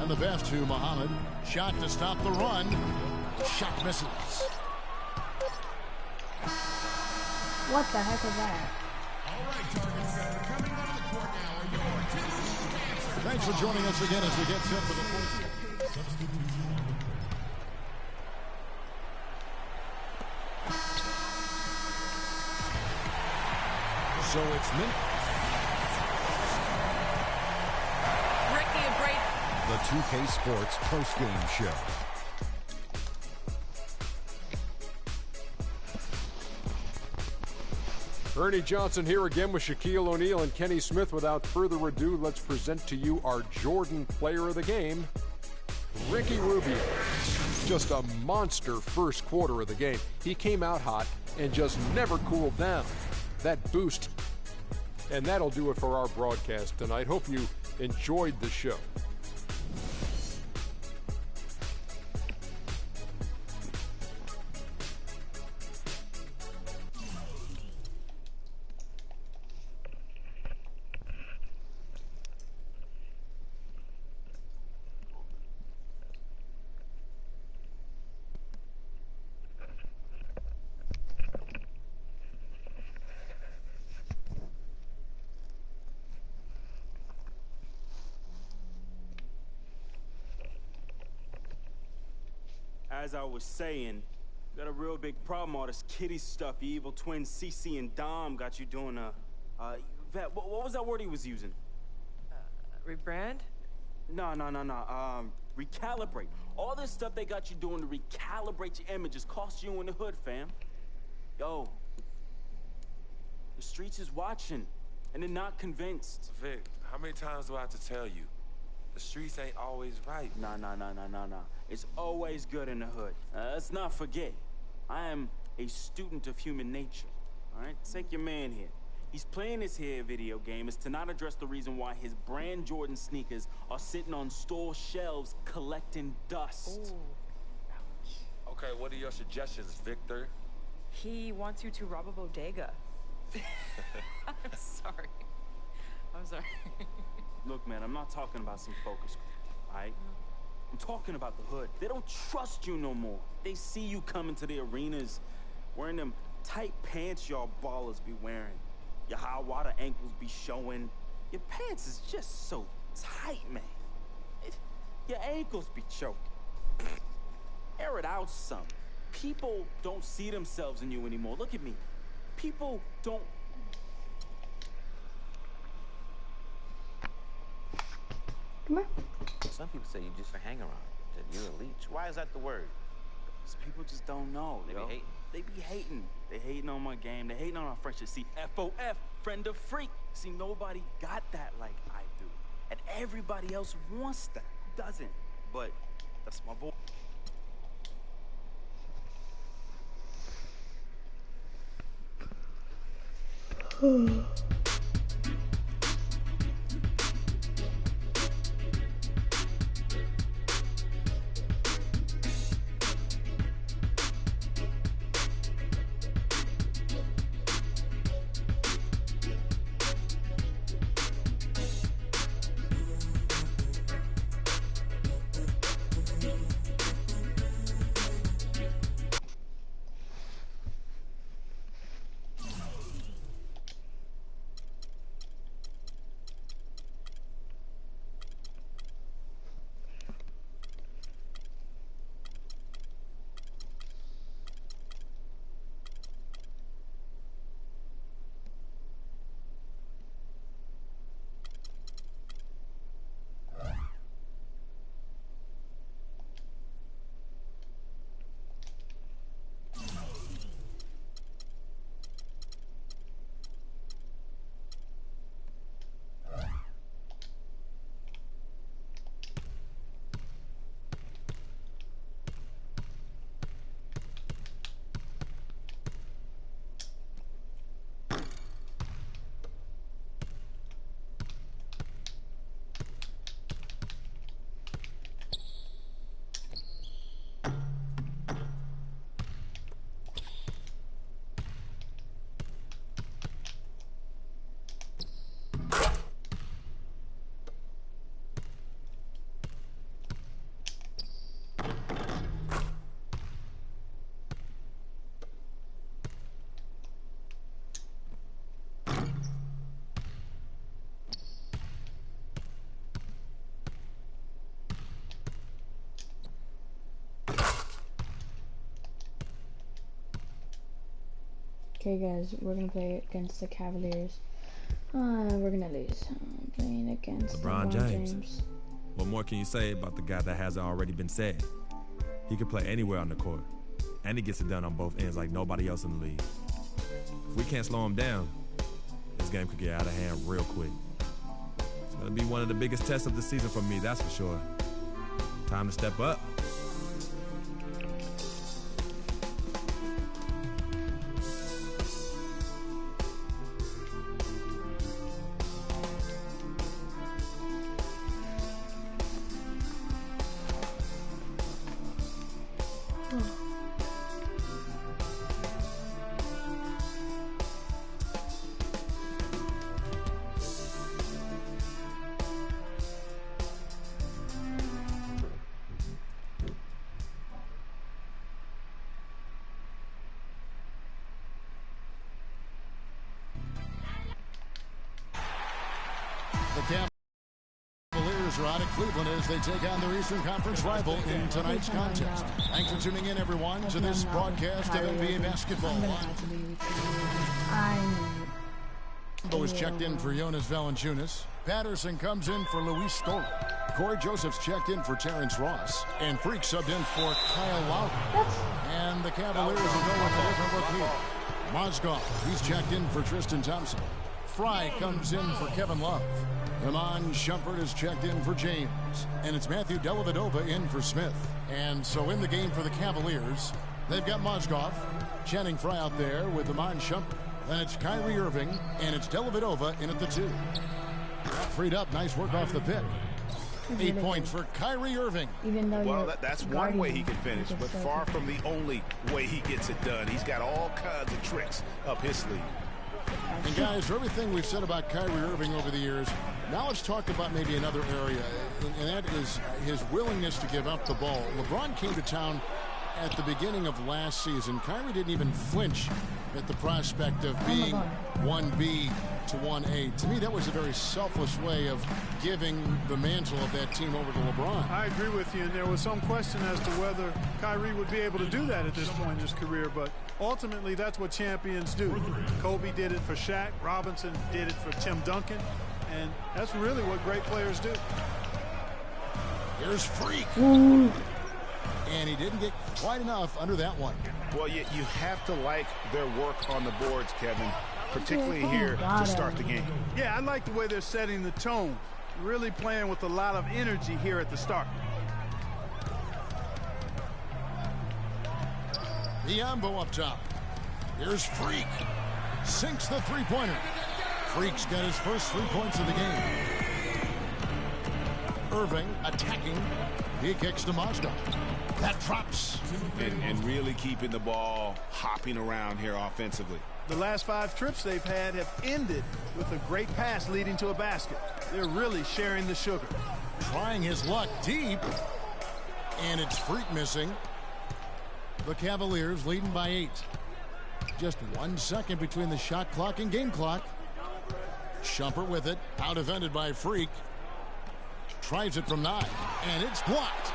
And the pass to Muhammad. Shot to stop the run. Shot misses. What the heck was that? Thanks for joining us again as we get set for the fourth. So it's Ricky, a great. The 2K Sports postgame show. Ernie Johnson here again with Shaquille O'Neal and Kenny Smith. Without further ado, let's present to you our Jordan player of the game, Ricky Rubio. Just a monster first quarter of the game. He came out hot and just never cooled down. That boost. And that'll do it for our broadcast tonight. Hope you enjoyed the show. As I was saying, got a real big problem, all this kitty stuff. Your evil twin CC and Dom got you doing Vet, what was that word he was using? Rebrand? No. Recalibrate. All this stuff they got you doing to recalibrate your image is cost you in the hood, fam. Yo, the streets is watching, and they're not convinced. Vic, how many times do I have to tell you? The streets ain't always right. Nah. It's always good in the hood. Let's not forget, I am a student of human nature. All right, take your man here. He's playing this here video game is to not address the reason why his brand Jordan sneakers are sitting on store shelves collecting dust. Ooh. Okay, what are your suggestions, Victor? He wants you to rob a bodega. I'm sorry. Look, man, I'm not talking about some focus group, all right? I'm talking about the hood. They don't trust you no more. They see you coming to the arenas wearing them tight pants y'all ballers be wearing. Your high water ankles be showing. Your pants is just so tight, man. Your ankles be choking. Air it out some. People don't see themselves in you anymore. Look at me. People don't... Come on. Some people say you just a hang around, that you're a leech. Why is that the word? Because people just don't know. They be hating. They be hating. They hating on my game. They hating on our friendship. See, FOF, friend of freak. See, nobody got that like I do. And everybody else wants that. Doesn't. But that's my boy. Okay, guys, we're gonna play against the Cavaliers. We're gonna lose. Playing against LeBron James. What more can you say about the guy that hasn't already been said? He can play anywhere on the court, and he gets it done on both ends like nobody else in the league. If we can't slow him down, this game could get out of hand real quick. It's gonna be one of the biggest tests of the season for me, that's for sure. Time to step up. The Cavaliers are out of Cleveland as they take on their Eastern Conference rival in tonight's contest. Thanks for tuning in, everyone, to this broadcast of NBA basketball. Was checked in for Jonas Valanciunas. Patterson comes in for Luis Scola. Corey Joseph's checked in for Terrence Ross. And Freak subbed in for Kyle Lowry. And the Cavaliers will go with a different look here. Mozgov, he's checked in for Tristan Thompson. Fry comes in for Kevin Love. Iman Shumpert is checked in for James. And it's Matthew Dellavedova in for Smith. And so in the game for the Cavaliers, they've got Mozgov, Channing Frye out there with Iman Shumpert. Then it's Kyrie Irving, and it's Dellavedova in at the 2. Freed up, nice work off the pick. 8 points for Kyrie Irving. Even though well, that's one way he can finish, but far from the only way he gets it done. He's got all kinds of tricks up his sleeve. And guys, for everything we've said about Kyrie Irving over the years, now let's talk about maybe another area, and that is his willingness to give up the ball. LeBron came to town at the beginning of last season. Kyrie didn't even flinch at the prospect of being 1B to 1A. To me, that was a very selfless way of giving the mantle of that team over to LeBron. I agree with you, and there was some question as to whether Kyrie would be able to do that at this point in his career, but ultimately that's what champions do. Kobe did it for Shaq, Robinson did it for Tim Duncan, and that's really what great players do. Here's Freak. And he didn't get quite enough under that one. Well, you have to like their work on the boards, Kevin, particularly here to start the game. Yeah, I like the way they're setting the tone, really playing with a lot of energy here at the start. Biombo up top. Here's Freak. Sinks the three-pointer. Freak's got his first 3 points of the game. Irving attacking. He kicks to Mozgov. That drops. And really keeping the ball hopping around here offensively. The last 5 trips they've had have ended with a great pass leading to a basket. They're really sharing the sugar. Trying his luck deep. And it's Freak missing. The Cavaliers leading by 8. Just 1 second between the shot clock and game clock. Shumpert with it. Out defended by Freak. Tries it from 9. And it's blocked.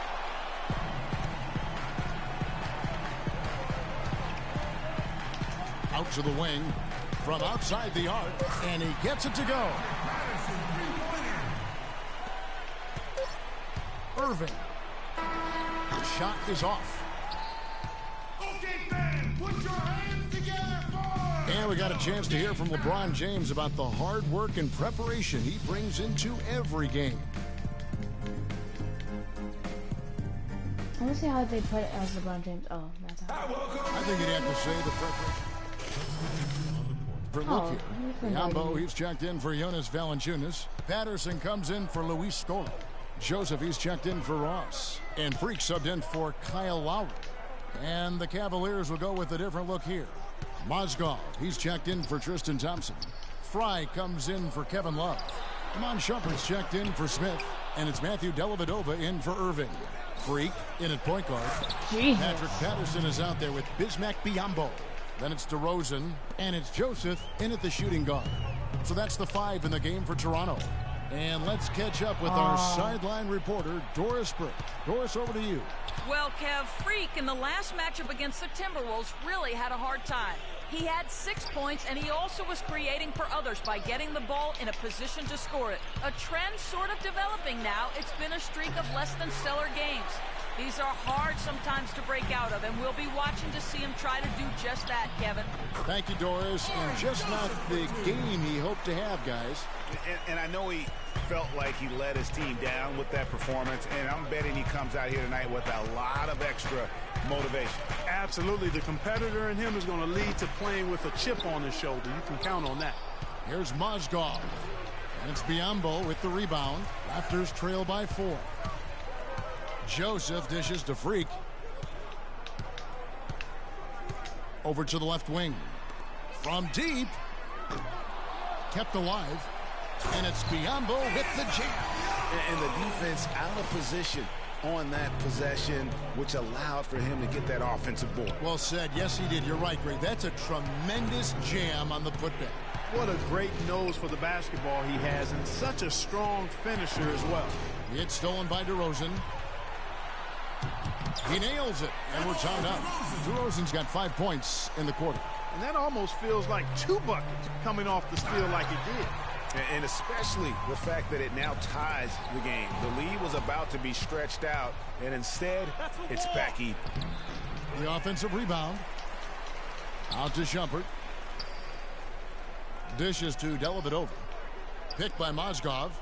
Out to the wing. From outside the arc. And he gets it to go. Irving. The shot is off. Okay, fans, put your hands together for... And we got a chance to hear from LeBron James about the hard work and preparation he brings into every game. I want to see how they put it as LeBron James. Oh, that's how. I think you'd have to say the preparation. For look here. Yambo, he's checked in for Jonas Valanciunas. Patterson comes in for Luis Scola. Joseph, he's checked in for Ross. And Freak subbed in for Kyle Lowry. And the Cavaliers will go with a different look here. Mozgov, he's checked in for Tristan Thompson. Fry comes in for Kevin Love. Amon Shumpert's checked in for Smith. And it's Matthew Dellavedova in for Irving. Freak in at point guard. Jesus. Patrick Patterson is out there with Bismack Biyombo. Then it's DeRozan, and it's Joseph in at the shooting guard. So that's the 5 in the game for Toronto. And let's catch up with our sideline reporter, Doris Burke. Doris, over to you. Well, Kev, Freak in the last matchup against the Timberwolves really had a hard time. He had 6 points, and he also was creating for others by getting the ball in a position to score it. A trend sort of developing now. It's been a streak of less than stellar games. These are hard sometimes to break out of, and we'll be watching to see him try to do just that, Kevin. Thank you, Doris. And just not the game he hoped to have, guys. And I know he felt like he let his team down with that performance, and I'm betting he comes out here tonight with a lot of extra motivation. Absolutely. The competitor in him is going to lead to playing with a chip on his shoulder. You can count on that. Here's Mozgov. And it's Biyombo with the rebound. Raptors trail by 4. Joseph dishes to Freak. Over to the left wing. From deep. Kept alive. And it's Biyombo with the jam. And the defense out of position on that possession, which allowed for him to get that offensive board. Well said. Yes, he did. You're right, Greg. That's a tremendous jam on the putback. What a great nose for the basketball he has, and such a strong finisher as well. It's stolen by DeRozan. He nails it, and we're tied up. DeRozan's got 5 points in the quarter. And that almost feels like 2 buckets coming off the steal like it did. And especially the fact that it now ties the game. The lead was about to be stretched out, and instead, it's back even. The offensive rebound. Out to Shumpert. Dishes to Dellavedova. Picked by Mozgov.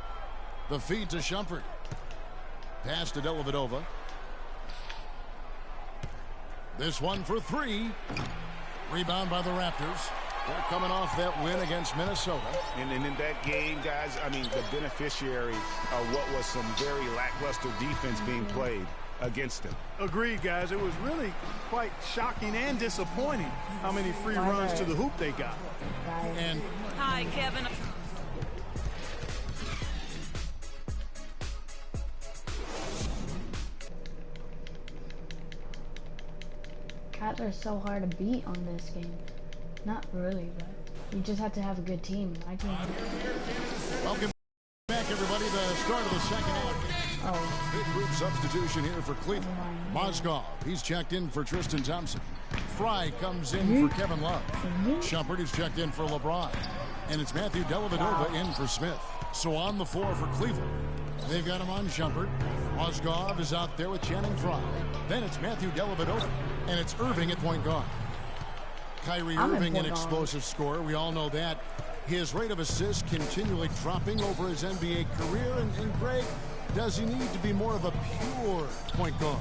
The feed to Shumpert. Pass to Dellavedova. This one for 3. Rebound by the Raptors. They're coming off that win against Minnesota. And in that game, guys, I mean, the beneficiary of what was some very lackluster defense being played against them. Agreed, guys. It was really quite shocking and disappointing how many free runs to the hoop they got. And hi, Kevin. Cats are so hard to beat on this game. Not really, but you just have to have a good team. My team. Welcome back, everybody. The start of the second half. Big group substitution here for Cleveland. Mozgov, he's checked in for Tristan Thompson. Fry comes in for Kevin Love. Shumpert is checked in for LeBron. And it's Matthew Dellavedova in for Smith. So on the floor for Cleveland, they've got him on Shumpert. Mozgov is out there with Channing Fry. Then it's Matthew Dellavedova. And it's Irving at point guard. Kyrie Irving, an explosive scorer. We all know that. His rate of assists continually dropping over his NBA career. And Greg, does he need to be more of a pure point guard?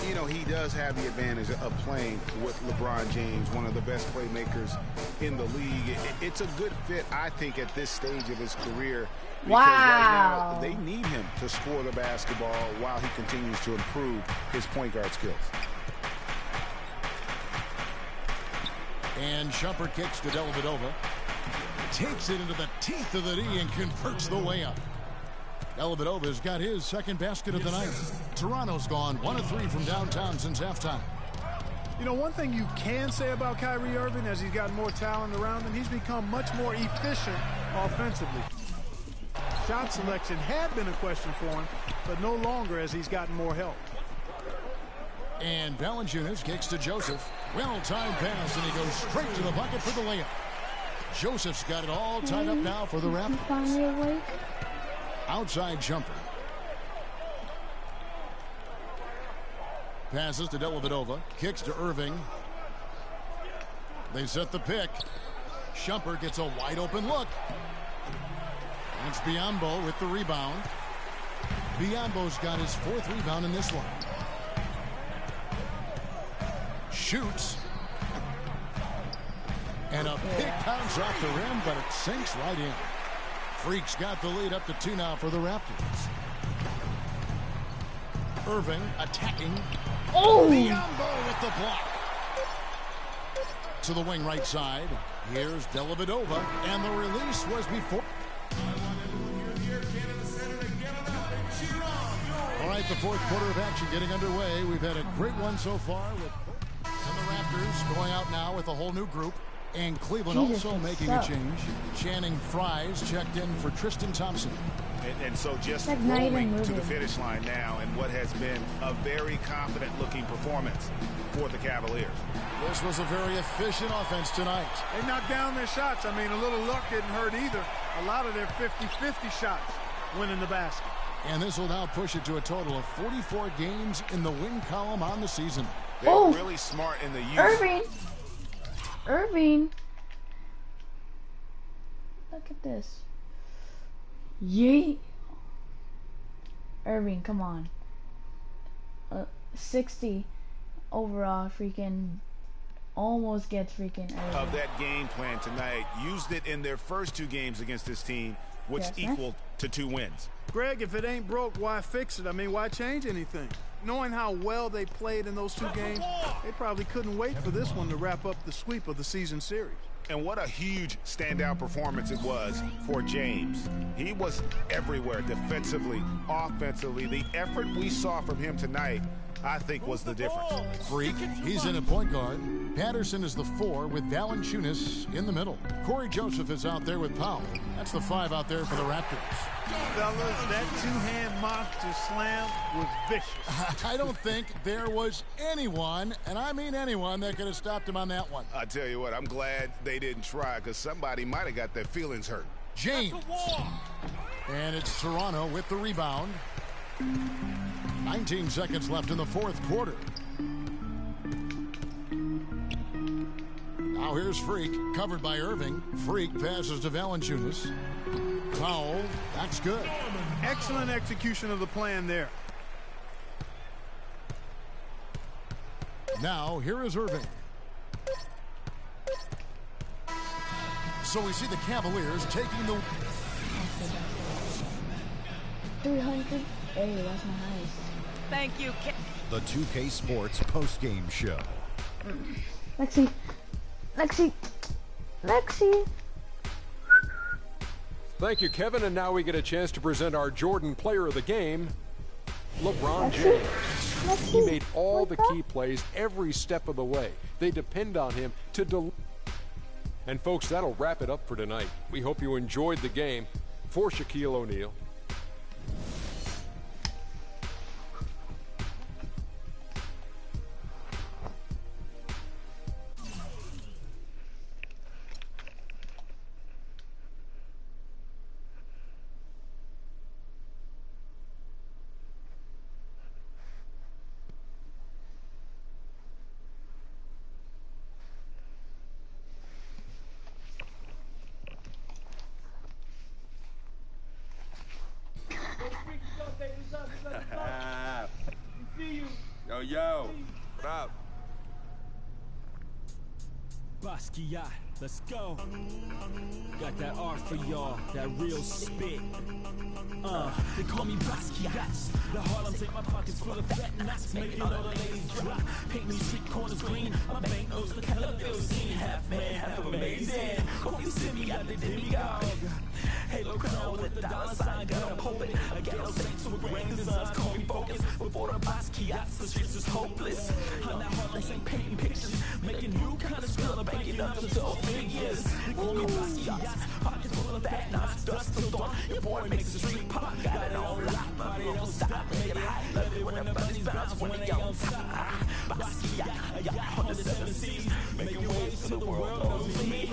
You know, he does have the advantage of playing with LeBron James, one of the best playmakers in the league. It's a good fit, I think, at this stage of his career. Because right now, they need him to score the basketball while he continues to improve his point guard skills. And Shumpert kicks to Dellavedova. Takes it into the teeth of the D and converts the way up. Dellavedova's got his second basket of the night. Toronto's gone 1 of 3 from downtown since halftime. You know, one thing you can say about Kyrie Irving, as he's got more talent around him, he's become much more efficient offensively. Shot selection had been a question for him, but no longer as he's gotten more help. And Valanciunas kicks to Joseph. Well-timed pass, and he goes straight to the bucket for the layup. Joseph's got it all tied up now for the Raptors. Outside jumper. Passes to Dellavedova. Kicks to Irving. They set the pick. Shumpert gets a wide-open look. That's Biyombo with the rebound. Biyombo's got his 4th rebound in this one. Shoots. And a pick bounce off the rim, but it sinks right in. Freak's got the lead up to 2 now for the Raptors. Irving attacking. Oh! Biyombo with the block. To the wing right side. Here's Dellavedova, and the release was before. All right, the 4th quarter of action getting underway. We've had a great one so far with the Raptors going out now with a whole new group. And Cleveland also making a change. Channing Fries checked in for Tristan Thompson. And so just rolling to the finish line now in what has been a very confident-looking performance for the Cavaliers. This was a very efficient offense tonight. They knocked down their shots. I mean, a little luck didn't hurt either. A lot of their 50-50 shots went in the basket. And this will now push it to a total of 44 games in the win column on the season. They're really smart in the use. Irving. Look at this. Yeet. Irving, come on. 60 overall, freaking almost gets freaking Irving. Of that game plan tonight, used it in their first 2 games against this team, which equaled to 2 wins. Greg, if it ain't broke, why fix it? I mean, why change anything? Knowing how well they played in those 2 games, they probably couldn't wait for this one to wrap up the sweep of the season series. And what a huge standout performance it was for James. He was everywhere defensively, offensively. The effort we saw from him tonight, I think, was the difference. Freak, he's in a point guard. Patterson is the 4 with Valanciunas in the middle. Corey Joseph is out there with Powell. That's the 5 out there for the Raptors. Fellas, that 2-hand monster slam was vicious. I don't think there was anyone, and I mean anyone, that could have stopped him on that one. I tell you what, I'm glad they didn't try, because somebody might have got their feelings hurt. James. And it's Toronto with the rebound. 19 seconds left in the 4th quarter. Now here's Freak, covered by Irving. Freak passes to Valanciunas. Foul, that's good. Excellent execution of the plan there. Now here is Irving. So we see the Cavaliers taking the... 300. Hey, that's my highest. Thank you, The 2K Sports post-game show. Lexi. Thank you, Kevin. And now we get a chance to present our Jordan Player of the Game, LeBron James. He made all the key plays every step of the way. They depend on him to deliver. And folks, that'll wrap it up for tonight. We hope you enjoyed the game. For Shaquille O'Neal, Yo, yo. What up? Basquiat, let's go. Got that art for y'all, that real spit. They call me Basquiat. The Harlem's in my pockets full of fat knots, making all the ladies drop. Paint me street corners green, my banknotes look hella scene. Half man, half amazing. Call me Simi, got the demigod. Halo crown with the dollar sign, got a poet. A ghetto saint to a grand designs, call me focus. Before the Basquiats, the streets is hopeless. I'm that Harlem Saint painting pictures, making new kind of skill, banking up to all figures. They call me Basquiat, pockets full of fat knots, dust till dawn. Your boy makes the street pop, got it on lock, body don't stop, make it hot. Love it when the bunnies bounce when they on top. Basquiat, yacht on the 7 seas, making waves till the world knows me.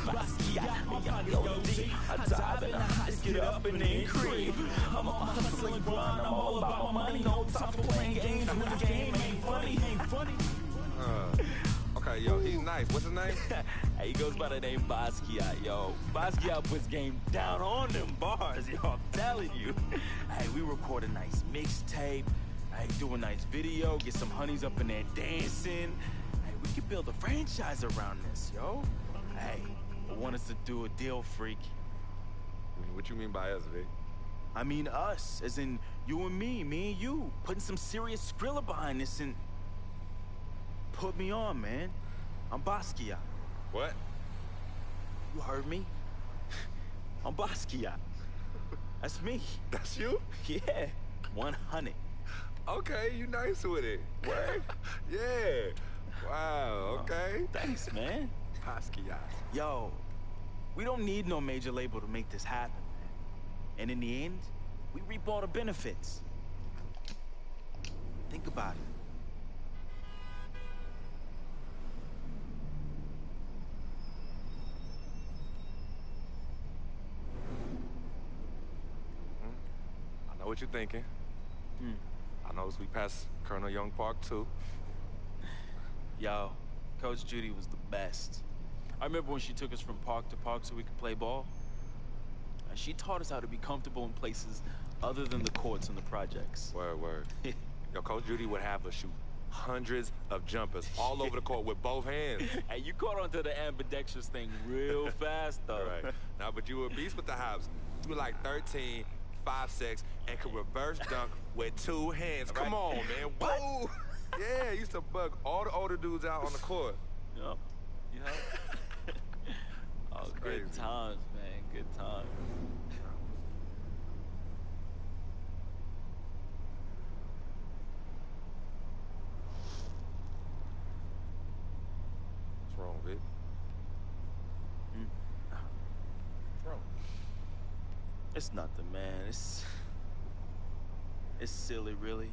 Basquiat, my pocket OD, I dive in the heights, get up and then creep. I'm on my hustle and grind, I'm all about my money. No time for playing games when the game ain't funny. Okay, yo, he's nice. What's his name? Hey, he goes by the name Basquiat, yo. Basquiat puts game down on them bars, yo. I'm telling you. Hey, we record a nice mixtape. Hey, do a nice video, get some honeys up in there dancing. Hey, we could build a franchise around this, yo. Hey, I want us to do a deal, freak. What you mean by us, Vic? I mean us, as in you and me and you, putting some serious Skrilla behind this and... Put me on, man. I'm Basquiat. What? You heard me? I'm Basquiat. That's me. That's you? Yeah, 100. Okay, you nice with it. What? Yeah. Wow, okay. Thanks, man. Basquiat. Yo, we don't need no major label to make this happen, man. And in the end, we reap all the benefits. Think about it. I know what you're thinking. I know as we pass Colonel Young Park, too. Yo, Coach Judy was the best. I remember when she took us from park to park so we could play ball. And she taught us how to be comfortable in places other than the courts and the projects. Word, word. Yo, Coach Judy would have us shoot hundreds of jumpers all over the court with both hands. Hey, you caught on to the ambidextrous thing real fast, though. Right. Nah, but you were a beast with the hops. You were like 13, 5'6", and could reverse dunk with 2 hands. Right. Come on, man. Whoa! Yeah, used to bug all the older dudes out on the court. Yup. Oh, good times, man. Good times. What's wrong, Vic? What's wrong? It's nothing, man. It's silly, really.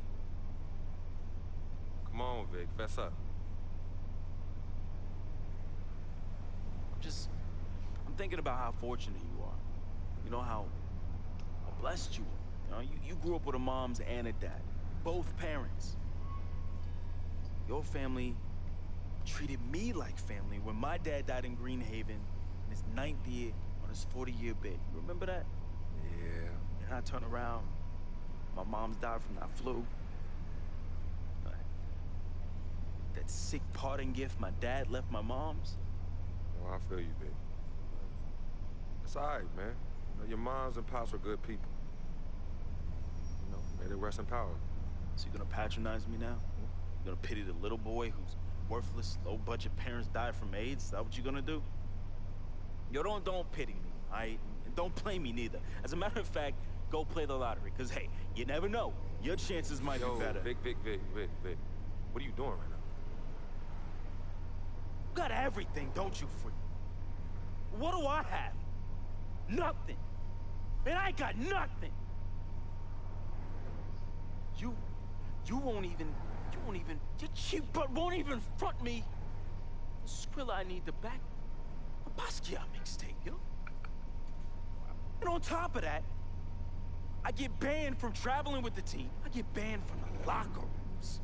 Come on, Vic. Fess up. I'm thinking about how fortunate you are. You know how blessed you are. You know, you grew up with a mom and a dad, both parents. Your family treated me like family when my dad died in Greenhaven in his 9th year on his 40-year bid. You remember that? Yeah. And I turn around, my mom's died from that flu. That sick parting gift my dad left my mom's. Well, I feel you, Vic. It's all right, man. You know, your moms and pops were good people. You know, may they rest in power. So you gonna patronize me now? You gonna pity the little boy whose worthless, low-budget parents died from AIDS? Is that what you gonna do? Yo, don't pity me, all right? And don't play me neither. As a matter of fact, go play the lottery, because, hey, you never know. Your chances might be better. Vic. What are you doing right now? You got everything, don't you, freak? What do I have? Nothing. And I got nothing. You won't even, your cheap butt won't even front me. The Skrilla I need to back a Basquiat mixtape, yo. And on top of that, I get banned from traveling with the team. I get banned from the locker rooms.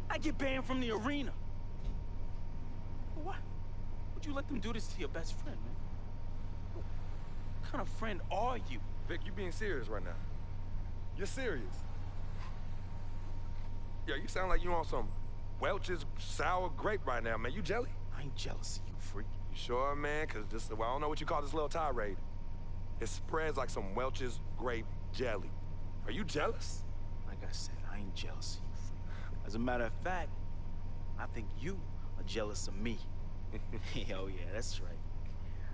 I get banned from the arena. What? Would you let them do this to your best friend, man? What kind of friend are you? Vic, you being serious right now. You're serious. Yeah, you sound like you on some Welch's sour grape right now, man. You jelly? I ain't jealous of you, freak. You sure, man? Because this, well, I don't know what you call this little tirade. It spreads like some Welch's grape jelly. Are you jealous? Like I said, I ain't jealous of you, freak. As a matter of fact, I think you are jealous of me. Oh, yeah, that's right.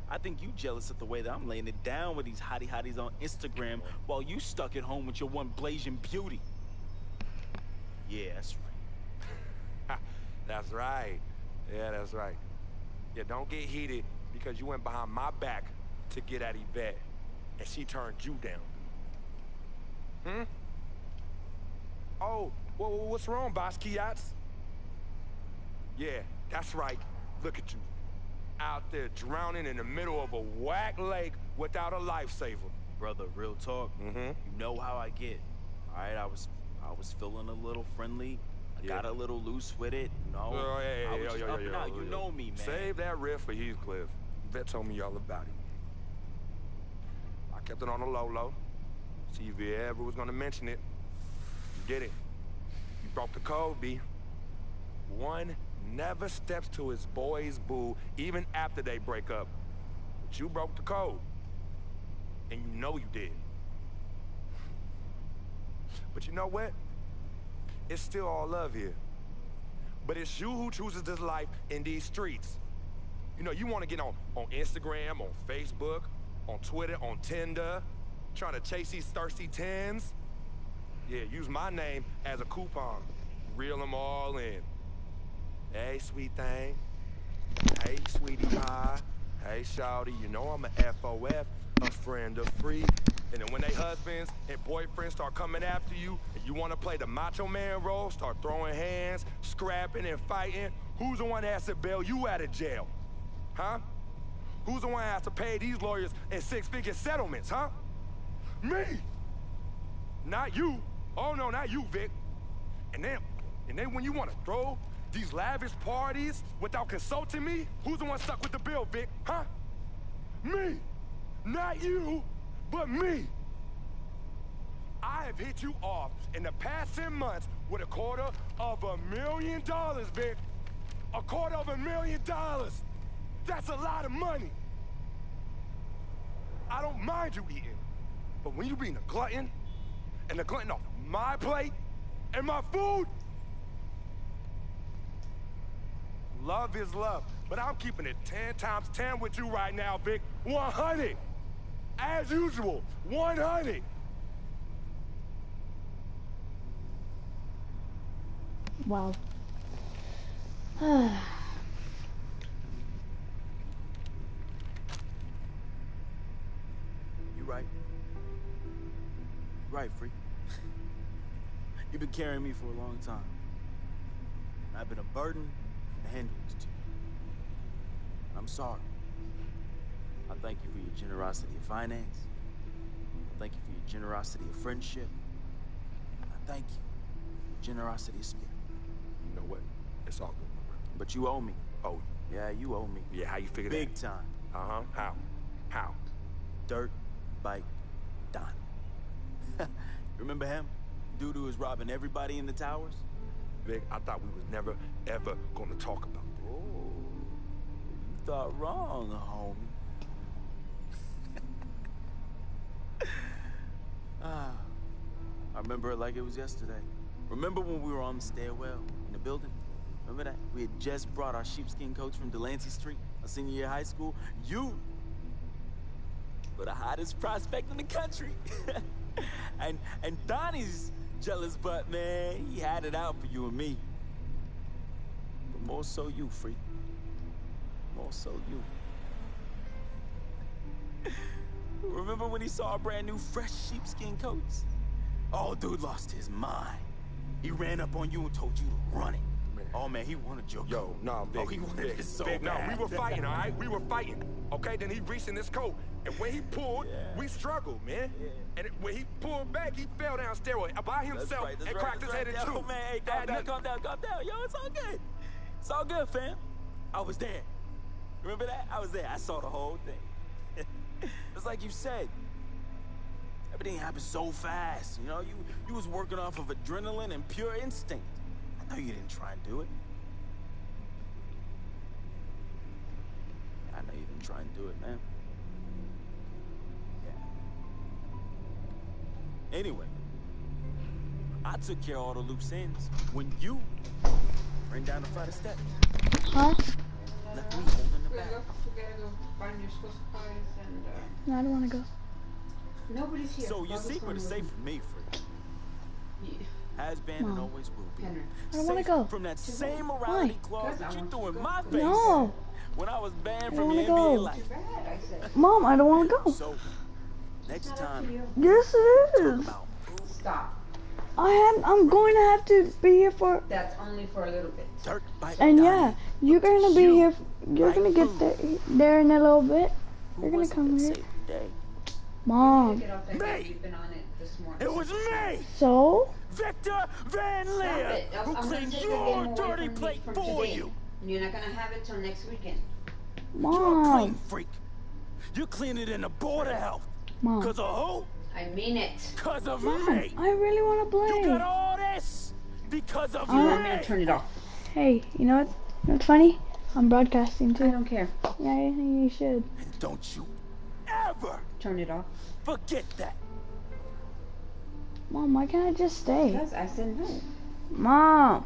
I think you jealous of the way that I'm laying it down with these hotties on Instagram while you stuck at home with your one blazing beauty. Yeah, that's right. That's right. Yeah, that's right. Yeah, don't get heated because you went behind my back to get at Yvette, and she turned you down. Oh, what's wrong, Basquiat's? Yeah, that's right. Look at you. Out there drowning in the middle of a whack lake without a lifesaver. Brother, real talk. You know how I get. All right, I was feeling a little friendly. I got a little loose with it, you know. I was just up and out. You know me, man. Save that riff for Heathcliff. Yvette told me all about it. I kept it on the low. See if you ever was gonna mention it. You did it. You broke the code, B. One never steps to his boy's boo, even after they break up. But you broke the code. And you know you did. But you know what? It's still all love here. But it's you who chooses this life in these streets. You know, you want to get on Instagram, on Facebook, on Twitter, on Tinder, trying to chase these thirsty tens. Yeah, use my name as a coupon. Reel them all in. Hey, sweet thing. Hey, sweetie pie. Hey, shawty, you know I'm a FOF, a friend of free. And then when they husbands and boyfriends start coming after you, and you want to play the macho man role, start throwing hands, scrapping and fighting, who's the one that has to bail you out of jail? Huh? Who's the one that has to pay these lawyers in six-figure settlements, huh? Me! Not you. Oh, no, not you, Vic. And then when you want to throw these lavish parties without consulting me, who's the one stuck with the bill, Vic, huh? Me! Not you, but me! I have hit you off in the past 10 months with $250,000, Vic. $250,000! That's a lot of money. I don't mind you eating, but when you being a glutton, and a glutton off my plate and my food, love is love, but I'm keeping it 10 times 10 with you right now, Vic. 100! As usual, 100! Wow. You right. Right, freak. You've been carrying me for a long time. I've been a burden and a hindrance to you. And I'm sorry. I thank you for your generosity of finance. I thank you for your generosity of friendship. And I thank you for your generosity of spirit. You know what? It's all good, my brother. But you owe me. Oh, yeah, you owe me. Yeah, how you figure that? Big time. Uh-huh. How? Dirt Bike Don. Remember him? Dude who was robbing everybody in the towers? Vic, I thought we was never, ever gonna talk about that. Oh, you thought wrong, homie. I remember it like it was yesterday. Remember when we were on the stairwell in the building? Remember that? We had just brought our sheepskin coach from Delancey Street, our senior year of high school. You were the hottest prospect in the country. and Donnie's jealous butt, man, he had it out for you and me. But more so you, freak. More so you. Remember when he saw a brand new fresh sheepskin coats? Oh, dude lost his mind. He ran up on you and told you to run it. Man. Oh, man, he wanted your coat. No, Vic. Oh, he wanted it so Vic, bad. No, we were fighting, all right? We were fighting. Okay, then he reached in his coat. And when he pulled, we struggled, man. Yeah. And when he pulled back, he fell down steroid by himself and cracked his head in two. Yo, man, hey, calm down. Yo, it's all good. It's all good, fam. I was there. Remember that? I was there. I saw the whole thing. It's like you said. Everything happened so fast. You know, you was working off of adrenaline and pure instinct. No, you didn't try and do it. I know you didn't try and do it, man. Yeah. Anyway, I took care of all the loose ends when you ran down the flight of steps. Huh? Left me holding the bag. We gotta go find your school supplies and, No, I don't want to go. Nobody's here. So your secret is safe from me, Freak. Has been and always will be. I don't want to go. From that same morality clause that you threw in my face No. when I was I banned don't from your wanna NBA go. life. Mom, I don't want to go. So, next time. Yes, it is. Stop. I'm going to have to be here for. That's only for a little bit. And yeah, you're gonna be here. You're gonna get there in a little bit. You're gonna come here. Mom. It was me! So? Victor Van Leer, who cleaned your dirty plate for you. You're not gonna have it till next weekend. You're a clean Mom. freak. You clean it in the Board of Health. Mom. Cause of who? I mean it. Cause of Mom, me. I really want to play. You got all this because of You me. want me to turn it off? Hey, you know what? You know what's funny? I'm broadcasting too. I don't care. Yeah, you should. And don't you ever Turn it off. forget that. Mom, why can't I just stay? Because I said no. Mom.